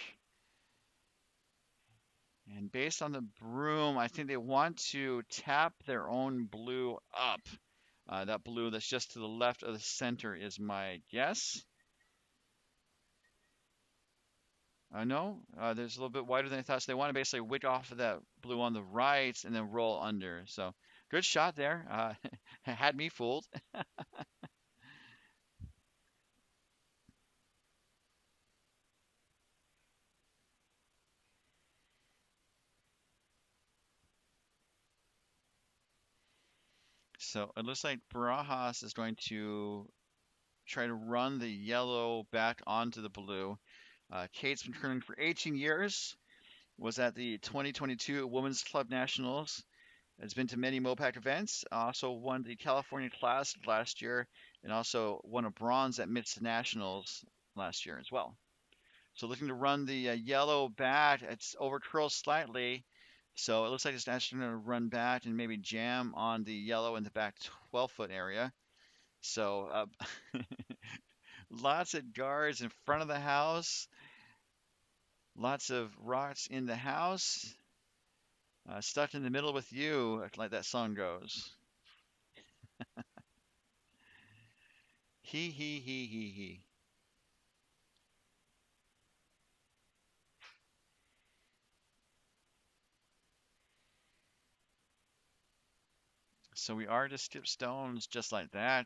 And based on the broom, I think they want to tap their own blue up. That blue that's just to the left of the center is my guess. No, there's a little bit wider than I thought. So they want to basically wick off of that blue on the right and then roll under. So good shot there. Had me fooled. So it looks like Barajas is going to try to run the yellow back onto the blue. Kate's been curling for 18 years, was at the 2022 Women's Club Nationals, has been to many MoPac events, also won the California Class last year, and also won a bronze at Mixed Nationals last year as well. So looking to run the yellow back, it's over curls slightly. So it looks like it's actually going to run back and maybe jam on the yellow in the back 12-foot area. So lots of guards in front of the house, lots of rocks in the house, stuck in the middle with you, like that song goes. He. So we are to skip stones just like that.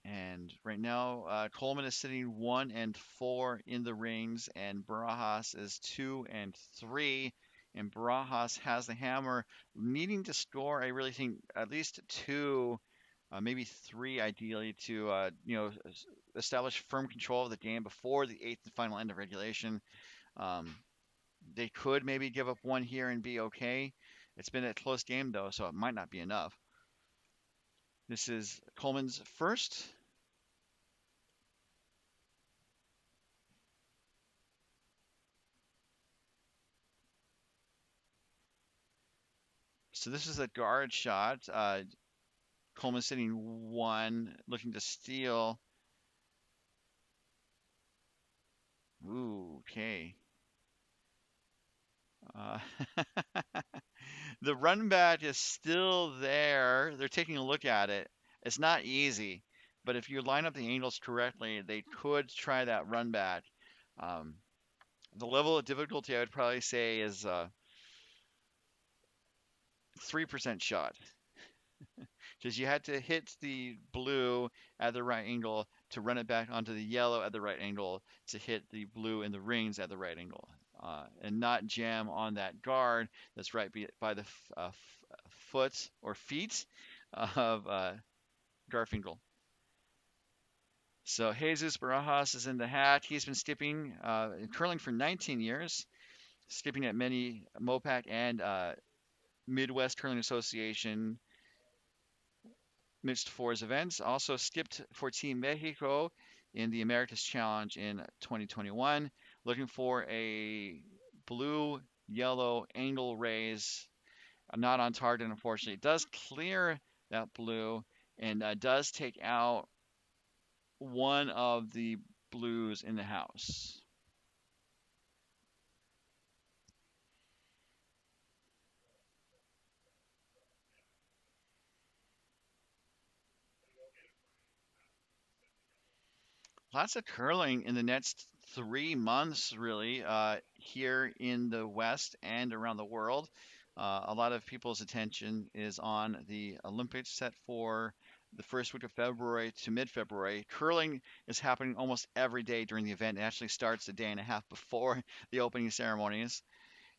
And right now, Coleman is sitting 1 and 4 in the rings, and Barajas is 2 and 3. And Barajas has the hammer, needing to score. I really think at least 2, maybe 3, ideally, to establish firm control of the game before the 8th and final end of regulation. Um, they could maybe give up 1 here and be okay. It's been a close game though, so it might not be enough. This is Coleman's first. So this is a guard shot. Coleman sitting 1, looking to steal. Ooh, okay. Uh, the run back is still there. They're taking a look at it. It's not easy, but if you line up the angles correctly, they could try that run back. Um, the level of difficulty I would probably say is 3% shot. Because you had to hit the blue at the right angle to run it back onto the yellow at the right angle to hit the blue in the rings at the right angle, and not jam on that guard that's right by the foot or feet of Garfinkel. So Jesus Barajas is in the hat. He's been skipping in curling for 19 years, skipping at many MoPac and Midwest Curling Association Mixed Fours events. Also skipped for Team Mexico in the Americas Challenge in 2021. Looking for a blue, yellow angle raise. Not on target, unfortunately. It does clear that blue and does take out one of the blues in the house. Lots of curling in the next 3 months, really, here in the West and around the world. A lot of people's attention is on the Olympics set for the first week of February to mid-February. Curling is happening almost every day during the event. It actually starts a day and a half before the opening ceremonies.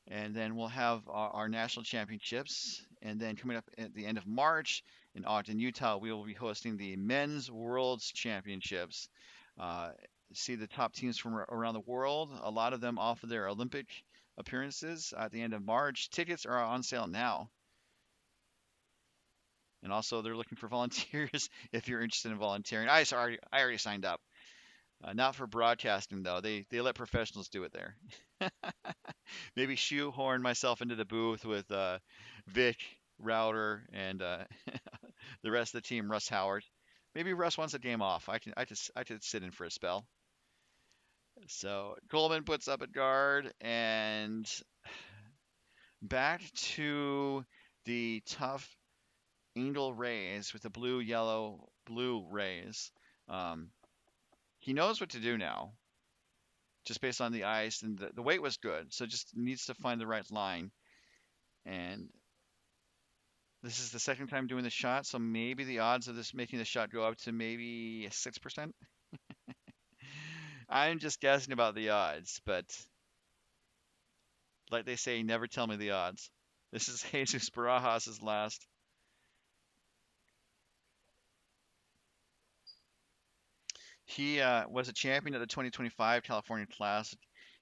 And then we'll have our national championships. And then coming up at the end of March in Ogden, Utah, we will be hosting the Men's World's Championships. Uh, See the top teams from around the world. A lot of them off of their Olympic appearances at the end of March. Tickets are on sale now. And also, they're looking for volunteers if you're interested in volunteering. I already signed up. Not for broadcasting though. They let professionals do it there. Maybe shoehorn myself into the booth with Vic, Router, and the rest of the team. Russ Howard. Maybe Russ wants a game off. I could sit in for a spell. So Coleman puts up a guard and back to the tough angle rays with the blue, yellow, blue rays. Um, he knows what to do now, just based on the ice, and the weight was good, so just needs to find the right line. And this is the second time doing the shot, so maybe the odds of this making the shot go up to maybe 6%. I'm just guessing about the odds, but like they say, never tell me the odds. This is Jesus Barajas' last. He was a champion of the 2025 California Classic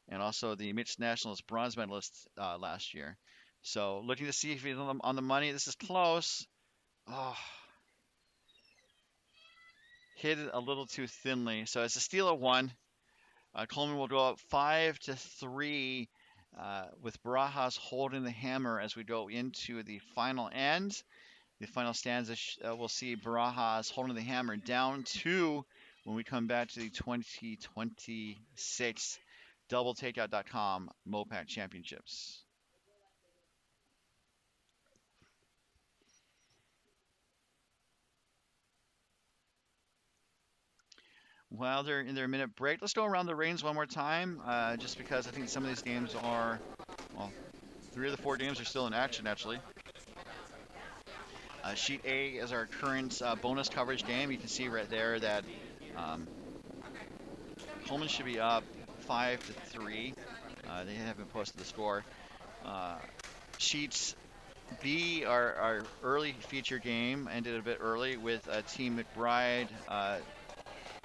and also the Mixed Nationals bronze medalist last year. So looking to see if he's on the money. This is close. Oh, hit it a little too thinly. So it's a steal of one. Coleman will go up 5-3 with Barajas holding the hammer as we go into the final end. The final stanza we'll see Barajas holding the hammer down 2 when we come back to the 2026 doubletakeout.com MoPac Championships. While they're in their minute break, let's go around the reins one more time, just because I think some of these games are, well, 3 of the 4 games are still in action, actually. Sheet A is our current bonus coverage game. You can see right there that um, Coleman should be up 5-3. They haven't posted the score. Sheets B, our early feature game, ended a bit early with Team McBride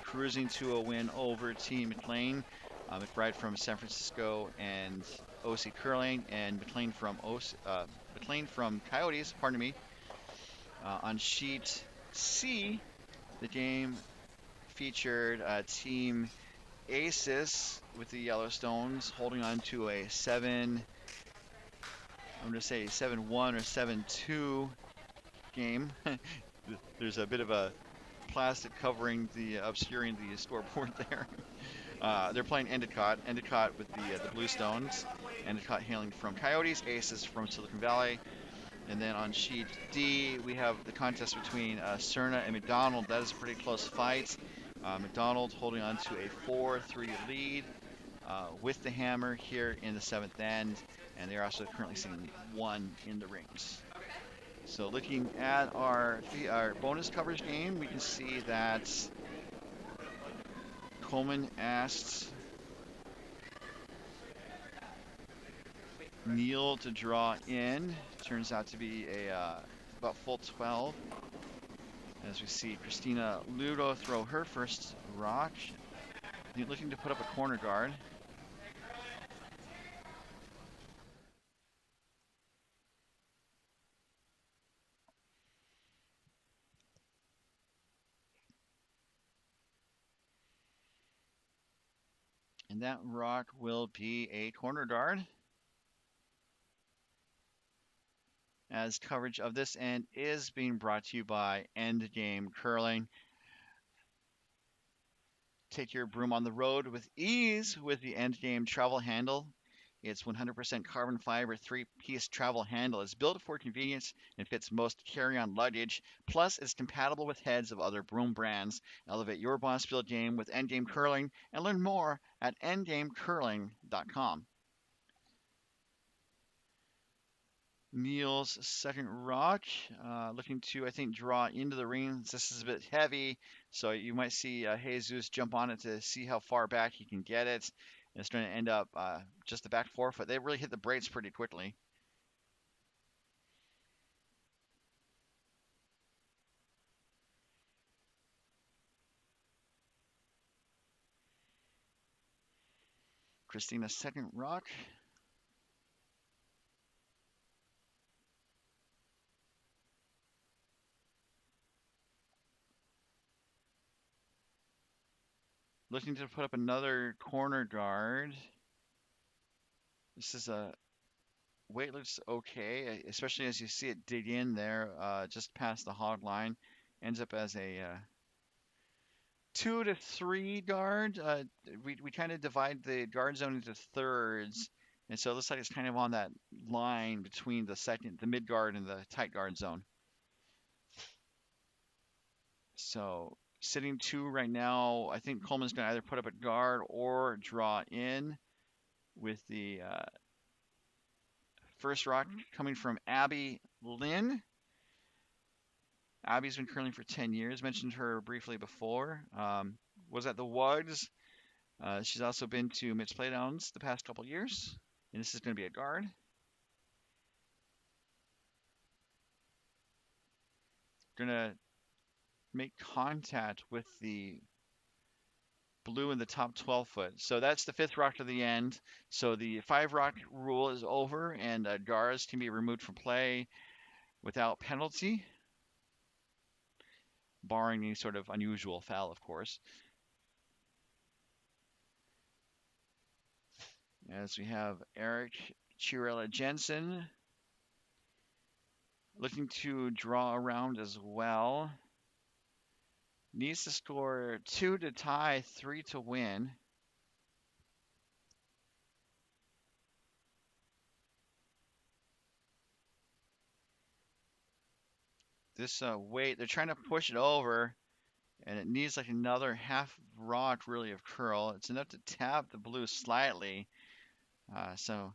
cruising to a win over Team McLane. McBride from San Francisco and OC Curling, and McLane from Coyotes. Pardon me. On sheet C, the game featured Team Aces with the Yellowstones holding on to a 7. I'm going to say 7-1 or 7-2 game. There's a bit of a plastic covering obscuring the scoreboard there. They're playing Endicott with the Blue Stones. Endicott hailing from Coyotes, Aces from Silicon Valley. And then on sheet D, we have the contest between Cerna and McDonald. That is a pretty close fight. McDonald holding on to a 4-3 lead with the hammer here in the 7th end, and they're also currently sitting 1 in the rings. So looking at our bonus coverage game, we can see that Coleman asked Neal to draw in. Turns out to be a about full 12. As we see Christina Ludo throw her first rock, looking to put up a corner guard. And that rock will be a corner guard. As coverage of this end is being brought to you by Endgame Curling. Take your broom on the road with ease with the Endgame travel handle. Its 100% carbon fiber 3-piece travel handle is built for convenience and fits most carry-on luggage. Plus, it's compatible with heads of other broom brands. Elevate your Bonspiel game with Endgame Curling and learn more at endgamecurling.com. Neil's second rock, looking to, I think, draw into the ring. This is a bit heavy, so you might see Jesus jump on it to see how far back he can get it. And it's going to end up just the back forefoot. They really hit the brakes pretty quickly. Christina's second rock. Looking to put up another corner guard. This is a weight looks okay, especially as you see it dig in there just past the hog line. Ends up as a 2 to 3 guard. We kind of divide the guard zone into thirds, and so it looks like it's kind of on that line between the mid guard and the tight guard zone. So sitting 2 right now, I think Coleman's going to either put up a guard or draw in with the first rock coming from Abby Lynn. Abby's been curling for 10 years. Mentioned her briefly before. Was at the WUGS. She's also been to Mixed Playdowns the past couple years. And this is going to be a guard. Going to make contact with the blue in the top 12 foot. So that's the 5th rock to the end. So the 5 rock rule is over, and guards can be removed from play without penalty, barring any sort of unusual foul, of course. As we have Eric Chirella Jensen looking to draw around as well. Needs to score 2 to tie, 3 to win. This weight, they're trying to push it over, and it needs like another half rock really of curl. It's enough to tap the blue slightly. So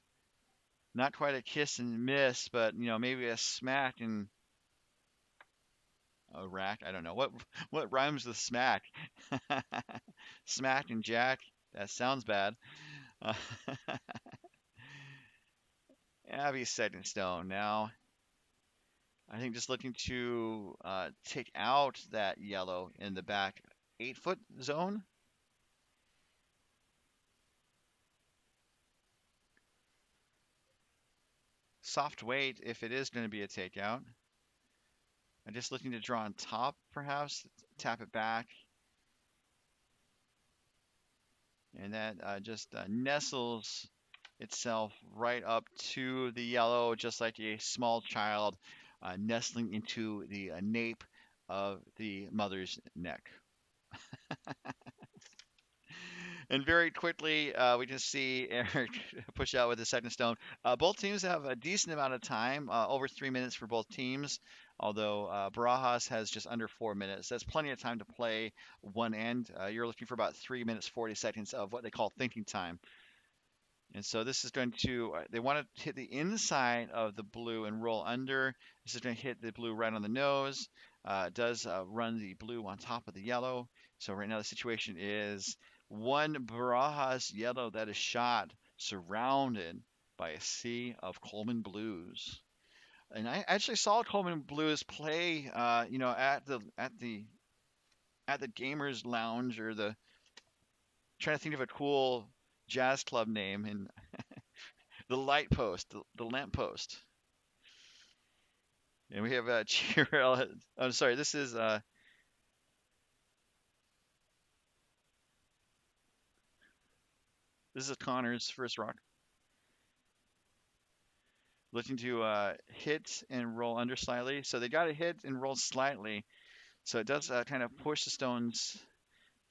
not quite a kiss and miss, but maybe a smack and a rack. I don't know what rhymes with smack. Smack and jack. That sounds bad. Abby's setting stone now. I think just looking to take out that yellow in the back 8-foot zone. Soft weight if it is going to be a takeout. I'm just looking to draw on top, perhaps. Tap it back. And that just nestles itself right up to the yellow, just like a small child nestling into the nape of the mother's neck. And very quickly, we just see Eric push out with the second stone. Both teams have a decent amount of time, over 3 minutes for both teams, although Barajas has just under 4 minutes. That's plenty of time to play one end. You're looking for about 3 minutes, 40 seconds of what they call thinking time. And so this is going to, they want to hit the inside of the blue and roll under. This is going to hit the blue right on the nose. It does run the blue on top of the yellow. So right now the situation is one Barajas yellow that is shot, surrounded by a sea of Coleman blues. And I actually saw Coleman Blues play, at the Gamers Lounge or the trying to think of a cool jazz club name and the light post, the lamp post. And we have Cheryl. I'm sorry, this is Connor's first rock, looking to hit and roll under slightly. So they got to hit and roll slightly. So it does kind of push the stones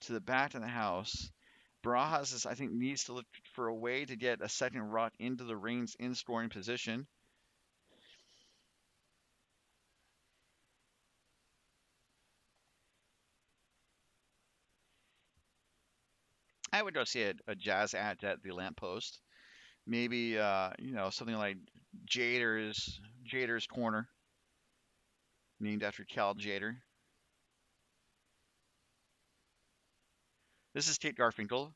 to the back of the house. Barajas, I think, needs to look for a way to get a second rock into the rings in scoring position. I would go see a jazz act at the lamppost. Maybe something like Jader's Corner, named after Cal Jader. This is Kate Garfinkel.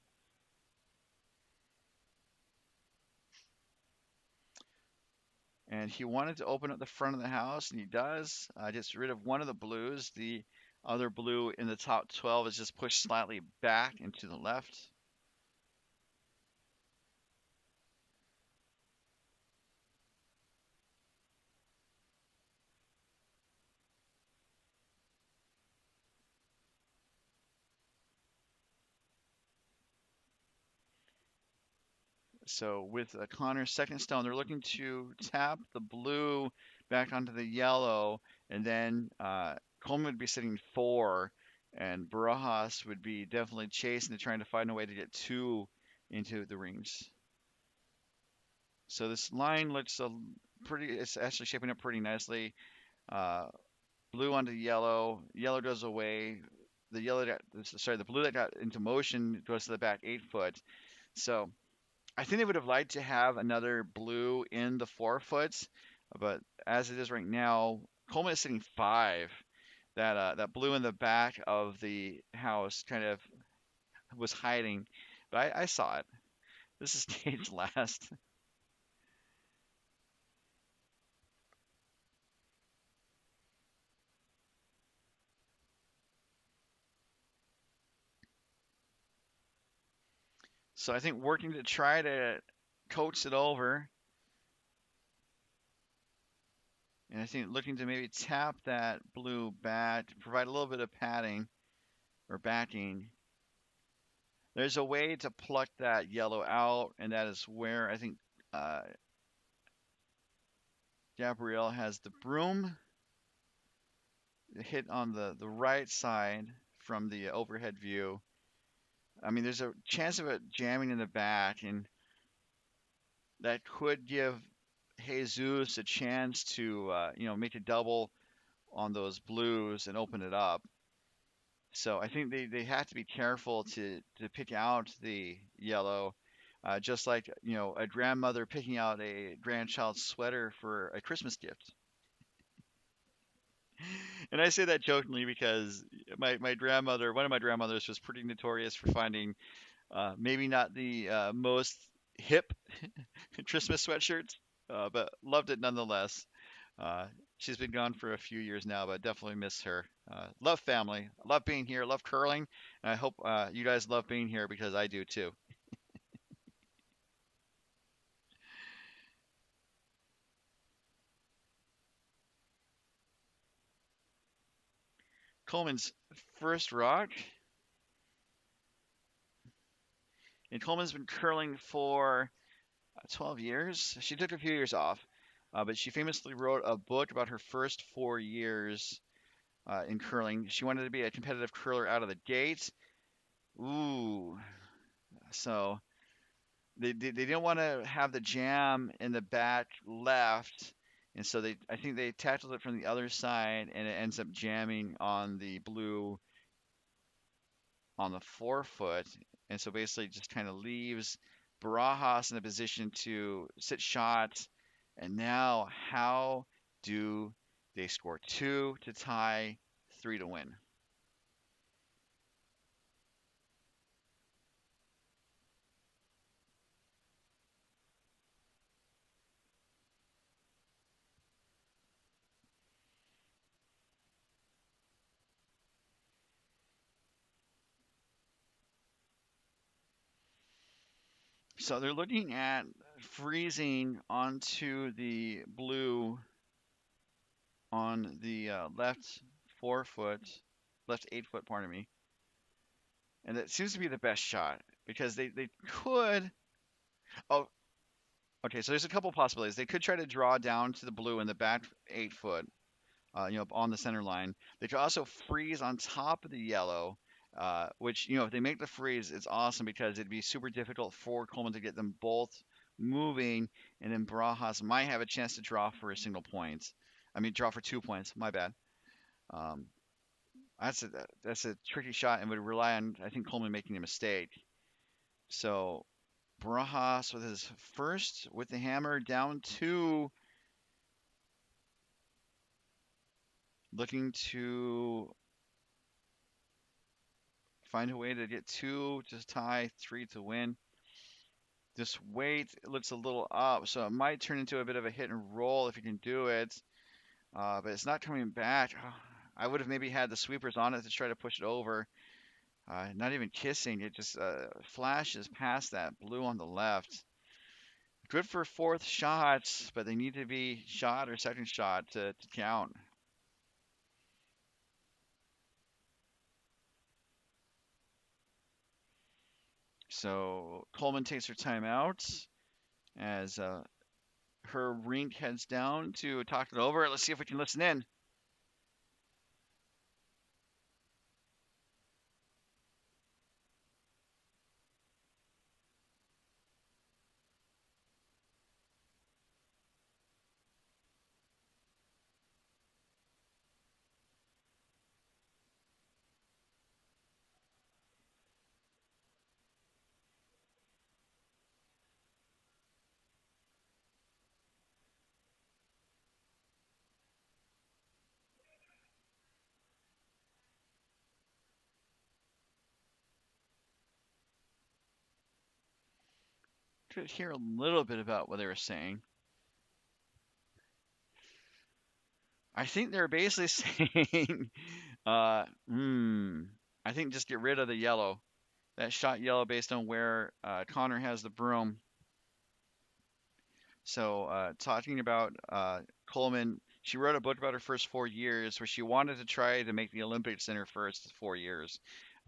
And he wanted to open up the front of the house, and he does. Gets rid of one of the blues. The other blue in the top 12 is just pushed slightly back and to the left. So with Connor's second stone, they're looking to tap the blue back onto the yellow, and then Coleman would be sitting 4, and Barajas would be definitely chasing and trying to find a way to get 2 into the rings. So this line looks it's actually shaping up pretty nicely. Uh, Blue onto yellow, yellow goes away. The blue that got into motion goes to the back 8 foot. So I think they would have liked to have another blue in the 4 foot, but as it is right now, Coleman is sitting 5. That blue in the back of the house kind of was hiding, but I saw it. This is Tate's last. So I think working to try to coax it over, and I think looking to maybe tap that blue back, provide a little bit of padding or backing. There's a way to pluck that yellow out, and that is where I think uh, Gabrielle has the broom hit on the right side from the overhead view. I mean, there's a chance of it jamming in the back, and that could give Jesus a chance to, make a double on those blues and open it up. So I think they have to be careful to pick out the yellow, just like a grandmother picking out a grandchild's sweater for a Christmas gift. And I say that jokingly because my grandmother, one of my grandmothers, was pretty notorious for finding maybe not the most hip Christmas sweatshirts, but loved it nonetheless. Uh, she's been gone for a few years now, but definitely miss her. Love family, love being here, love curling, and I hope you guys love being here because I do too. Coleman's first rock, and Coleman's been curling for 12 years. She took a few years off, but she famously wrote a book about her first 4 years in curling. She wanted to be a competitive curler out of the gate. Ooh, so they didn't want to have the jam in the back left, and so I think they tackled it from the other side, and it ends up jamming on the blue on the 4 foot, and so basically just kind of leaves Barajas in a position to sit shot. And now, how do they score 2 to tie, 3 to win? So they're looking at freezing onto the blue on the left 4 foot, left 8 foot, pardon me. And that seems to be the best shot because they could. Oh, okay. So there's a couple possibilities. They could try to draw down to the blue in the back 8 foot, on the center line. They could also freeze on top of the yellow, which, if they make the freeze, it's awesome because it'd be super difficult for Coleman to get them both moving, and then Barajas might have a chance to draw for a single point. I mean, draw for 2 points. My bad. Um, that's a tricky shot and would rely on, I think, Coleman making a mistake. So Barajas with his first with the hammer down 2, looking to find a way to get 2 to tie, 3 to win. This weight looks a little up, so it might turn into a bit of a hit and roll if you can do it. But it's not coming back. I would have maybe had the sweepers on it to try to push it over. Not even kissing. It just flashes past that blue on the left. Good for fourth shots, but they need to be shot or second shot to count. So Coleman takes her timeout as her rink heads down to talk it over. Let's see if we can listen in. Could hear a little bit about what they were saying. I think they're basically saying, I think just get rid of the yellow. That shot yellow based on where Connor has the broom. So talking about Coleman, she wrote a book about her first 4 years where she wanted to try to make the Olympics in her first 4 years.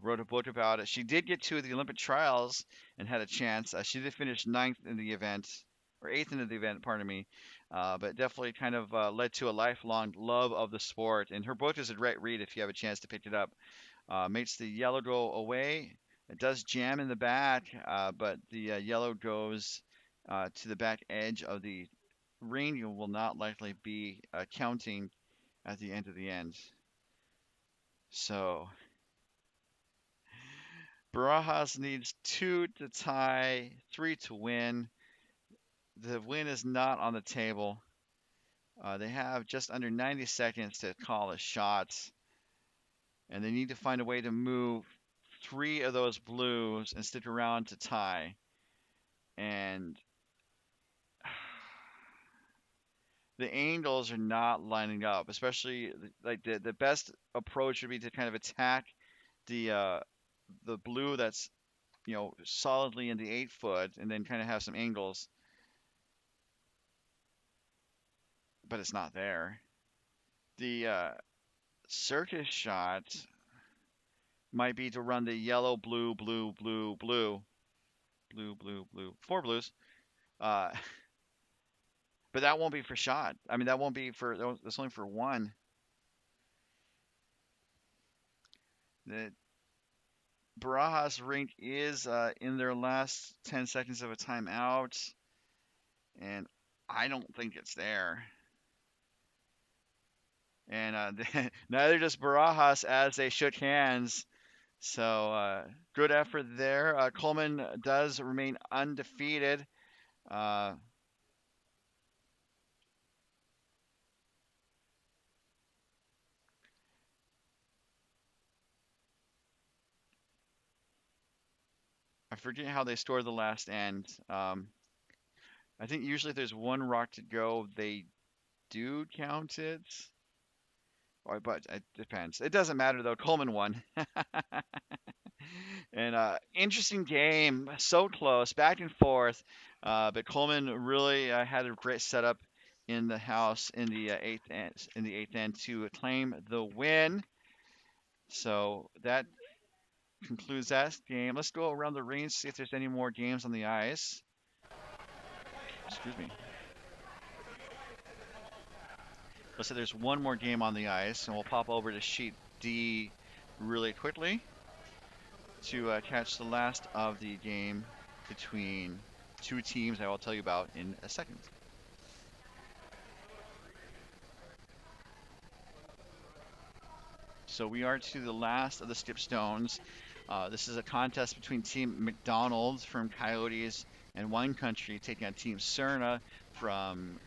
Wrote a book about it. She did get to the Olympic trials and had a chance. She did finish ninth in the event, or eighth in the event, pardon me. But definitely kind of led to a lifelong love of the sport. And her book is a great read if you have a chance to pick it up. Makes the yellow go away. It does jam in the back, but the yellow goes to the back edge of the ring. You will not likely be counting at the end of the end. So Barajas needs 2 to tie, 3 to win. The win is not on the table. They have just under 90 seconds to call a shot, and they need to find a way to move 3 of those blues and stick around to tie. And the angles are not lining up, especially like the best approach would be to kind of attack the blue that's solidly in the 8 foot and then kind of have some angles, but it's not there. The circus shot might be to run the yellow, blue, blue, blue, blue, blue, blue, blue, 4 blues. Uh, but that won't be for shot. I mean, that won't be for, that's only for 1. The Barajas rink is in their last 10 seconds of a timeout, and I don't think it's there. And neither does Barajas as they shook hands. So good effort there. Coleman does remain undefeated. I forget how they score the last end. I think usually if there's 1 rock to go, they do count it. But it depends. It doesn't matter though. Coleman won. And interesting game, so close, back and forth. But Coleman really had a great setup in the house in the eighth end to claim the win. So that concludes that game. Let's go around the range, see if there's any more games on the ice. Excuse me. Let's say there's one more game on the ice, and we'll pop over to sheet D really quickly to catch the last of the game between two teams I will tell you about in a second. So we are to the last of the skip stones. This is a contest between Team McDonald's from Coyotes and Wine Country taking on Team Cerna from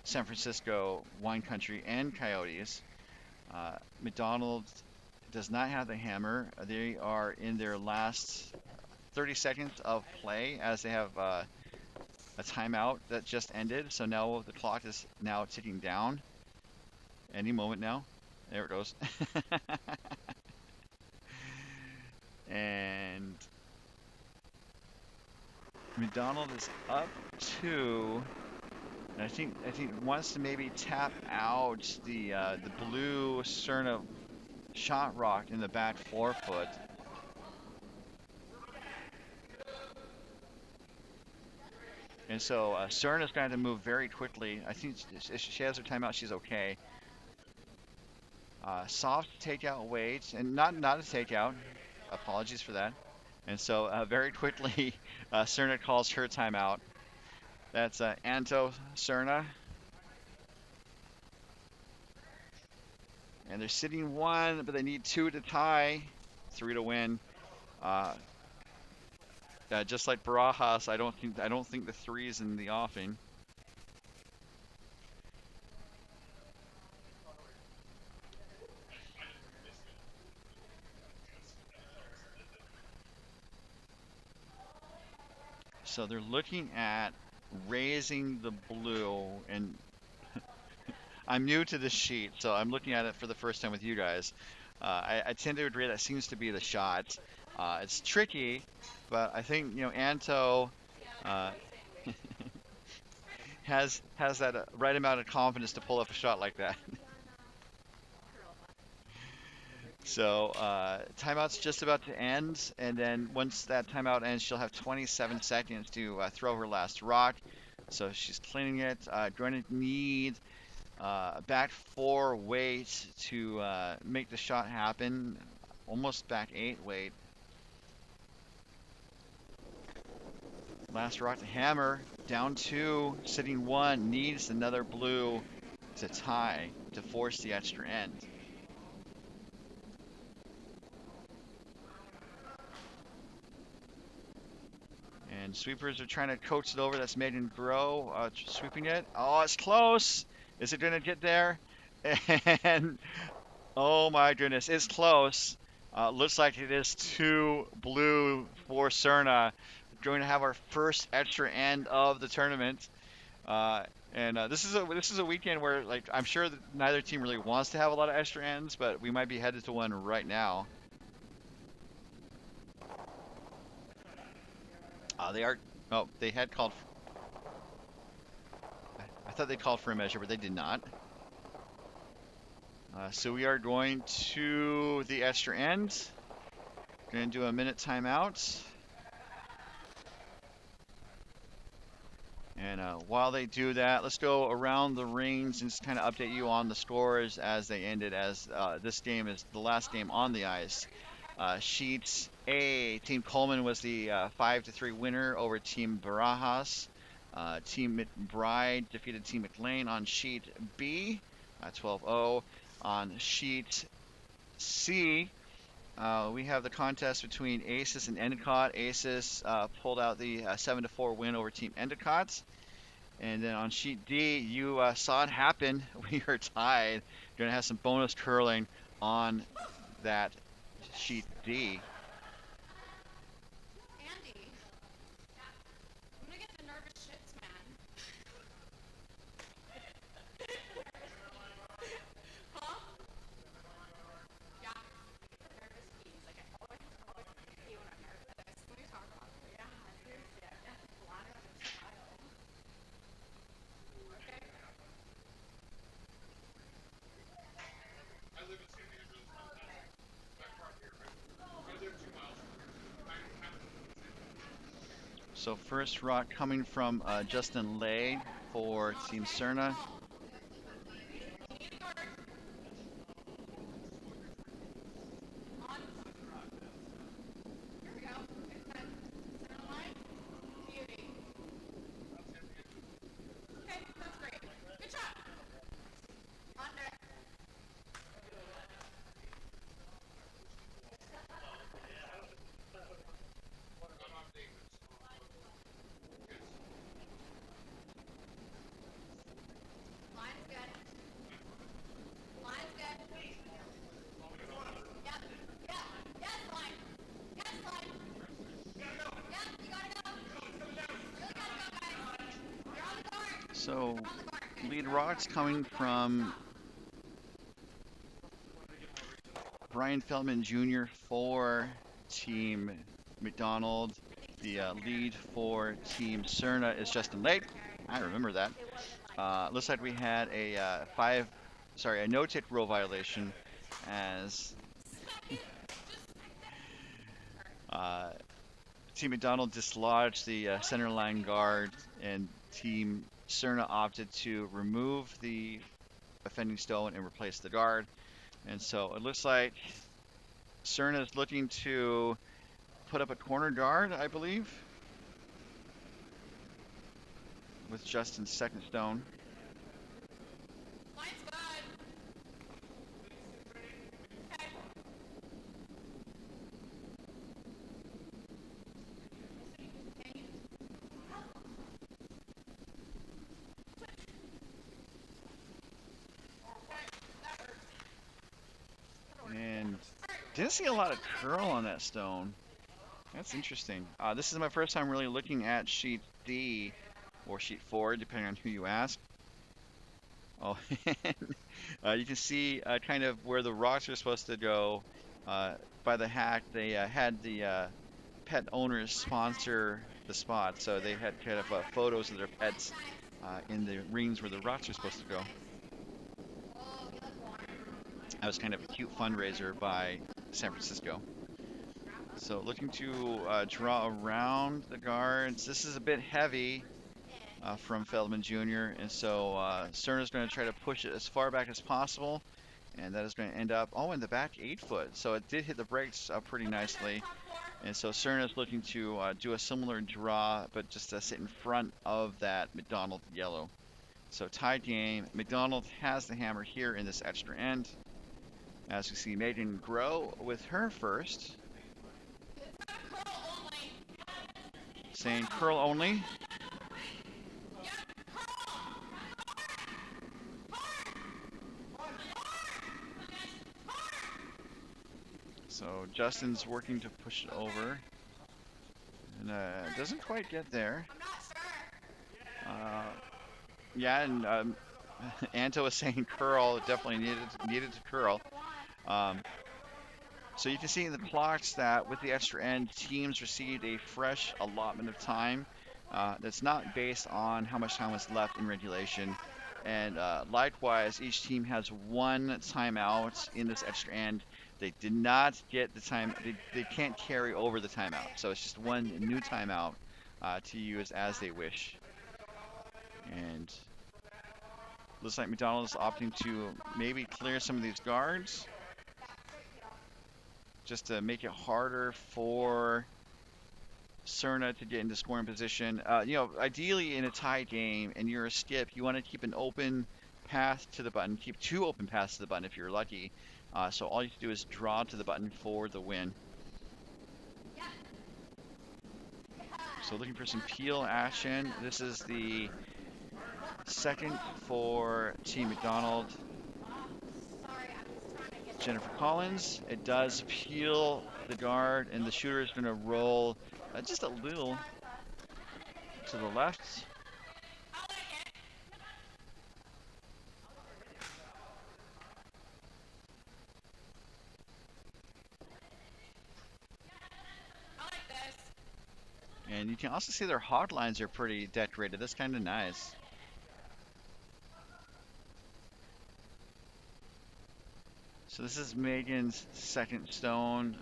San Francisco Wine Country and Coyotes. McDonald's does not have the hammer. They are in their last 30 seconds of play as they have a timeout that just ended. So now the clock is now ticking down. Any moment now. There it goes. And McDonald is up two. And I think wants to maybe tap out the blue Cerna shot rock in the back forefoot. And so Cerna's going to move very quickly. I think if she has her timeout, she's okay. Soft takeout waits, and not a takeout. Apologies for that. And so very quickly, Cerna calls her timeout. That's Anto Cerna. And they're sitting one, but they need two to tie, three to win. Just like Barajas, I don't think the three is in the offing. So they're looking at raising the blue, and I'm new to this sheet, so I'm looking at it for the first time with you guys. I tend to agree that seems to be the shot. It's tricky, but I think Anto uh, has that right amount of confidence to pull off a shot like that. So timeout's just about to end, and then once that timeout ends, she'll have 27 seconds to throw her last rock. So she's cleaning it. Going to need back four weight to make the shot happen. Almost back eight weight. Last rock to hammer. Down two, sitting one, needs another blue to tie to force the extra end. And sweepers are trying to coax it over. That's Megan Grow sweeping it. Oh, it's close. Is it going to get there? And oh my goodness, it's close. Looks like it is two blue for Cerna. Going to have our first extra end of the tournament. And this is a weekend where I'm sure that neither team really wants to have a lot of extra ends, but we might be headed to one right now. They are. Oh, they had called. I thought they called for a measure, but they did not. So we are going to the extra end. Going to do a minute timeout. And while they do that, let's go around the rings and just kind of update you on the scores as they ended, as this game is the last game on the ice. Sheet A, Team Coleman was the 5-3 winner over Team Barajas. Team McBride defeated Team McLane on sheet B, 12-0. On sheet C, we have the contest between Aces and Endicott. Aces pulled out the 7-4 win over Team Endicott. And then on sheet D, you saw it happen. We are tied. Going to have some bonus curling on that sheet D. Andy, I'm gonna get the nervous shits, man. Huh? Yeah, I get the nervous keys. Like I always So first rock coming from Justin Lay for Team Cerna. So lead rocks coming from Brian Feldman Jr. for Team McDonald. The lead for Team Cerna is Justin Lake. I remember that. Looks like we had a a no-tick rule violation as uh, Team McDonald dislodged the center line guard, and Team Cerna opted to remove the offending stone and replace the guard. And so it looks like Cerna is looking to put up a corner guard, I believe, with Justin's second stone. And didn't see a lot of curl on that stone. That's interesting. This is my first time really looking at sheet D or sheet 4, depending on who you ask. Oh, you can see kind of where the rocks are supposed to go by the hack. They had the pet owners sponsor the spot, so they had kind of photos of their pets in the rings where the rocks are supposed to go. That was kind of a cute fundraiser by San Francisco. So looking to draw around the guards. This is a bit heavy from Feldman Jr. And so Cerna's going to try to push it as far back as possible. And that is going to end up, in the back 8 foot. So it did hit the brakes pretty nicely. And so Cerna's looking to do a similar draw, but just sit in front of that McDonald yellow. So tied game. McDonald has the hammer here in this extra end. As we see Megan Grow with her first. Saying curl only. So Justin's working to push it over. And doesn't quite get there. Yeah, and Anto was saying curl, definitely needed to curl. So you can see in the clocks that with the extra end, teams received a fresh allotment of time that's not based on how much time was left in regulation. And likewise, each team has one timeout in this extra end. They did not get the time. They can't carry over the timeout. So it's just one new timeout to use as they wish. And looks like McDonald's opting to maybe clear some of these guards just to make it harder for Cerna to get into scoring position. Ideally in a tie game and you're a skip, you want to keep an open path to the button. Keep 2 open paths to the button if you're lucky. So all you have to do is draw to the button for the win. So looking for some peel action. This is the second for Team McDonald. Jennifer Collins. It does peel the guard, and the shooter is going to roll just a little to the left. And you can also see their hot lines are pretty decorated. That's kind of nice. So this is Megan's second stone,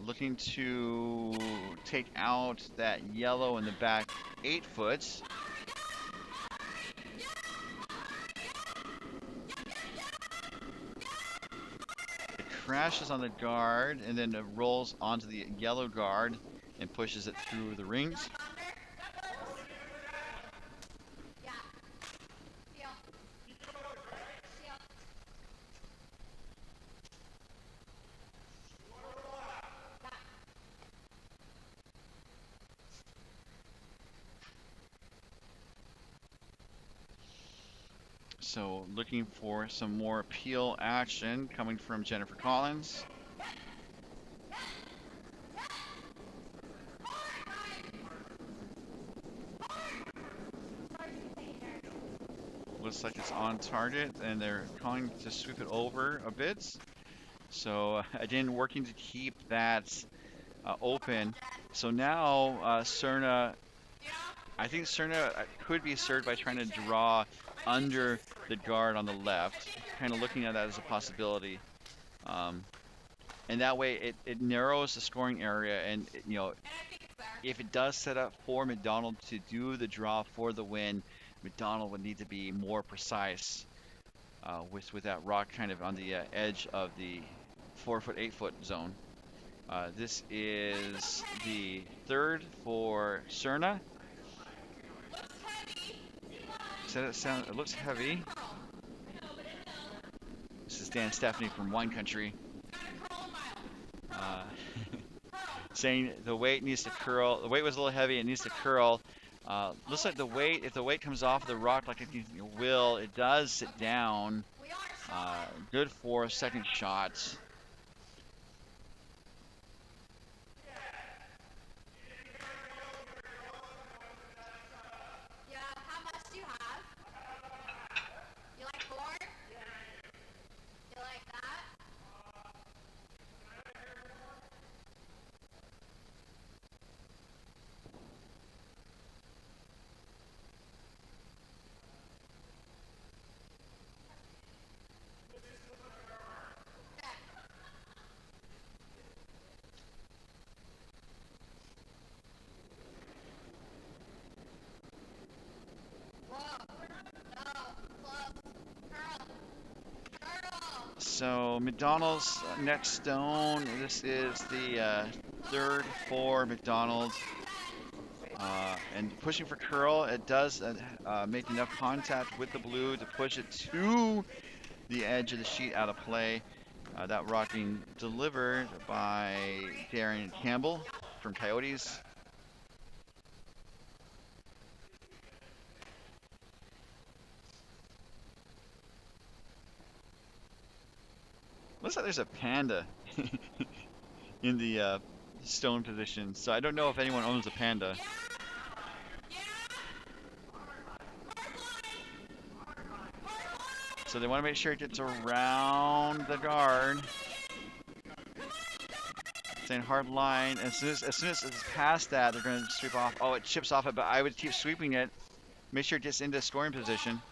looking to take out that yellow in the back 8 foot. It crashes on the guard and then it rolls onto the yellow guard and pushes it through the rings. So looking for some more peel action coming from Jennifer Collins. Looks like it's on target and they're calling to sweep it over a bit. So again, working to keep that open. So now Cerna, I think Cerna could be served by trying to draw under the guard on the left, kind of looking at that as a possibility. And that way it narrows the scoring area and, if it does set up for McDonald to do the draw for the win, McDonald would need to be more precise with that rock kind of on the edge of the 4 foot, 8 foot zone. This is the third for Cerna. It looks heavy. This is Dan Stephanie from Wine Country. Saying the weight needs to curl. The weight was a little heavy. It needs to curl. Looks like the weight, if the weight comes off the rock like it will, it does sit down. Good for a second shot. So McDonald's next stone. This is the third for McDonald. And pushing for curl, it does make enough contact with the blue to push it to the edge of the sheet out of play. That rock being delivered by Darren Campbell from Coyotes. Looks like there's a panda in the stone position, so I don't know if anyone owns a panda. So they want to make sure it gets around the guard. Saying hard line. As soon as it's past that, they're going to sweep off. Oh, it chips off it, but I would keep sweeping it. Make sure it gets into scoring position.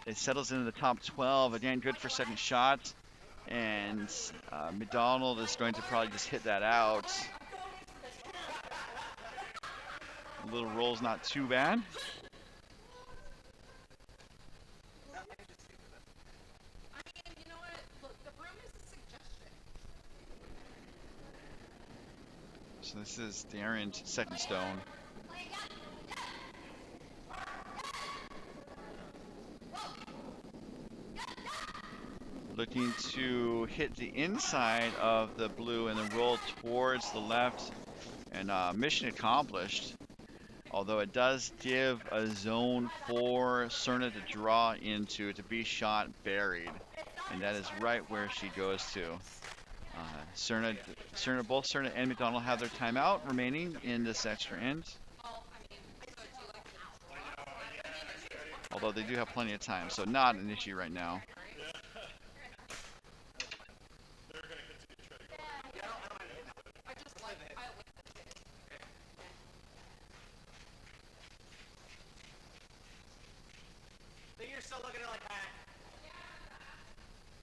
It settles into the top 12. Again, good for second shot. And McDonald is going to probably just hit that out. A little roll's not too bad. So this is Darren's second stone. Looking to hit the inside of the blue and then roll towards the left. And mission accomplished. Although it does give a zone for Cerna to draw into to be shot buried. And that is right where she goes to. Both Cerna and McDonald have their timeout remaining in this extra end. Although they do have plenty of time, so not an issue right now.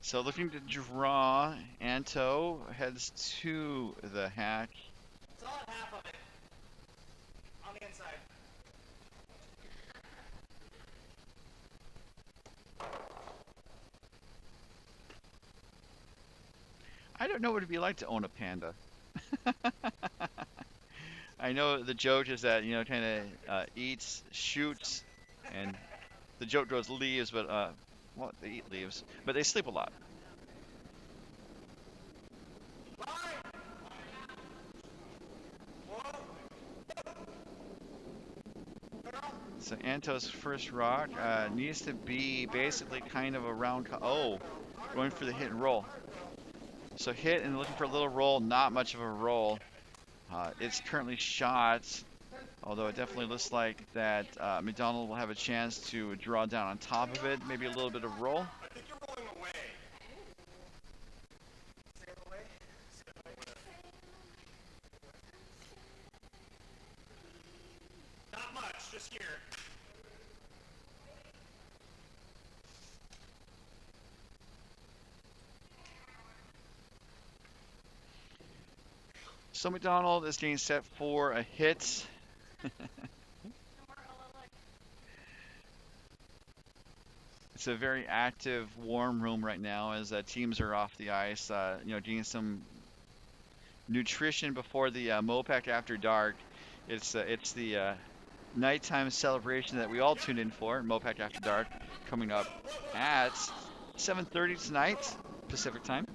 So looking to draw, Anto heads to the hack. Solid half of it. On the inside. I don't know what it'd be like to own a panda. I know the joke is that, kind of eats, shoots, and the joke goes leaves, but well, they eat leaves, but they sleep a lot. So Anto's first rock needs to be basically kind of a round. Oh, going for the hit and roll. So hit and looking for a little roll, not much of a roll. It's currently shot, although it definitely looks like that McDonald will have a chance to draw down on top of it, maybe a little bit of roll. I think you're rolling away. Sail away. Not much, just here. So McDonald is getting set for a hit. It's a very active warm room right now as teams are off the ice, getting some nutrition before the MoPac After Dark. It's the nighttime celebration that we all tune in for, MoPac After Dark, coming up at 7:30 tonight, Pacific time.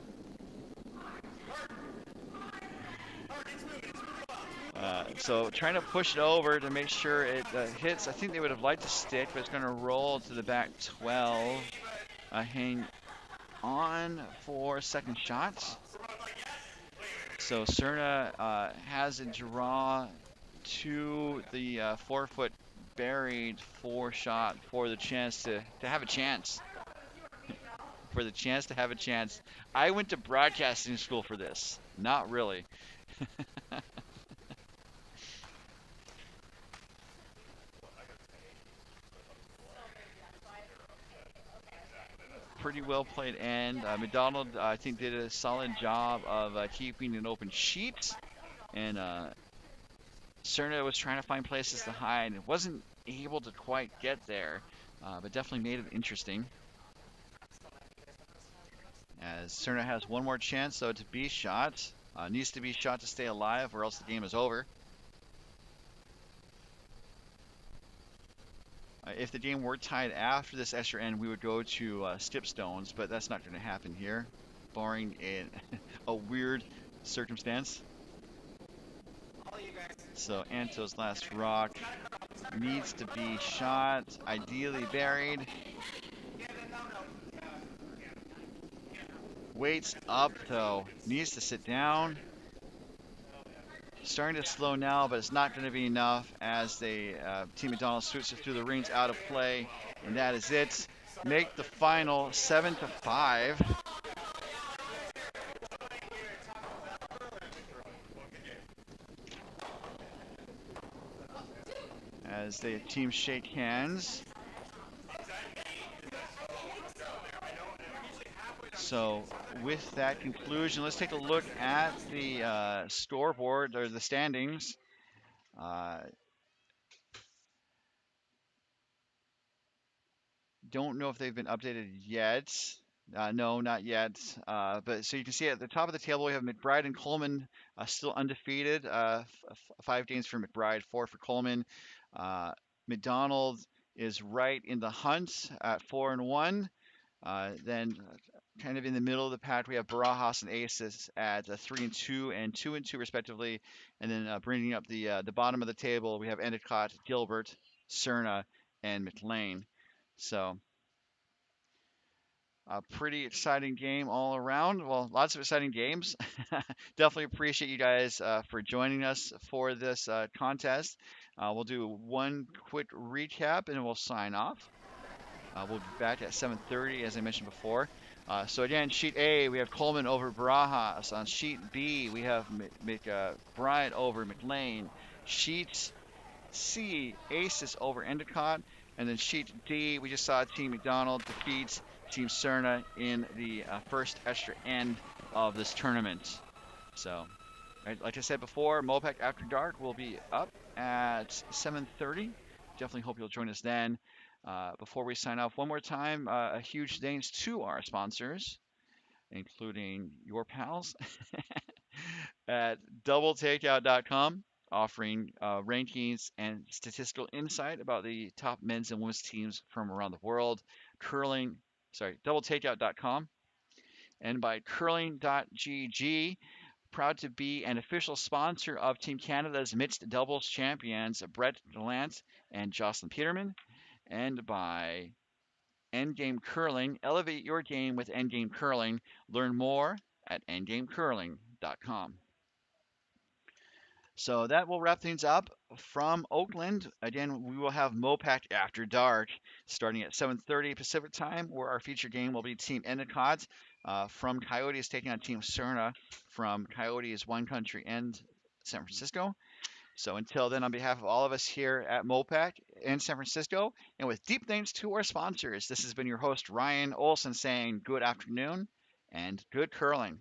So trying to push it over to make sure it hits. I think they would have liked to stick, but it's going to roll to the back 12. Hang on for second shot. So Cerna has a draw to the 4-foot buried 4-shot for the chance to have a chance. For the chance to have a chance. I went to broadcasting school for this. Not really. Pretty well played end. McDonald, I think, did a solid job of keeping an open sheet. And Cerna was trying to find places to hide. It wasn't able to quite get there, but definitely made it interesting. As Cerna has one more chance, though, to be shot. Needs to be shot to stay alive, or else the game is over. If the game were tied after this extra end, we would go to skip stones, but that's not going to happen here, barring a weird circumstance. So Anto's last rock needs to be shot, ideally buried. Waits up though, needs to sit down. Starting to slow now, but it's not going to be enough as they Team McDonald switches through the rings out of play, and that is it. Make the final 7-5. As the teams shake hands. So with that conclusion, let's take a look at the scoreboard or the standings. Don't know if they've been updated yet. No, not yet. But so you can see at the top of the table, we have McBride and Coleman still undefeated. 5 games for McBride, 4 for Coleman. McDonald is right in the hunt at 4-1. Then kind of in the middle of the pack, we have Barajas and Aces at 3-2 and 2-2 respectively. And then bringing up the bottom of the table, we have Endicott, Gilbert, Cerna, and McLane. So a pretty exciting game all around. Well, lots of exciting games. Definitely appreciate you guys for joining us for this contest. We'll do one quick recap and we'll sign off. We'll be back at 7:30, as I mentioned before. So again, sheet A, we have Coleman over Barajas. On sheet B, we have McBride over McLane. Sheet C, Aces over Endicott. And then sheet D, we just saw Team McDonald defeats Team Cerna in the first extra end of this tournament. So, right, like I said before, MoPac After Dark will be up at 7:30. Definitely hope you'll join us then. Before we sign off, one more time, a huge thanks to our sponsors, including your pals at doubletakeout.com, offering rankings and statistical insight about the top men's and women's teams from around the world. Doubletakeout.com, and by curling.gg, proud to be an official sponsor of Team Canada's mixed doubles champions Brett Delant and Jocelyn Peterman, and by Endgame Curling. Elevate your game with Endgame Curling. Learn more at endgamecurling.com. So that will wrap things up from Oakland. Again, we will have MoPac After Dark starting at 7:30 Pacific time, where our featured game will be Team Endicott from Coyotes taking on Team Cerna from Coyotes One Country and San Francisco. So until then, on behalf of all of us here at MoPac in San Francisco, and with deep thanks to our sponsors, this has been your host, Ryan Olson, saying good afternoon and good curling.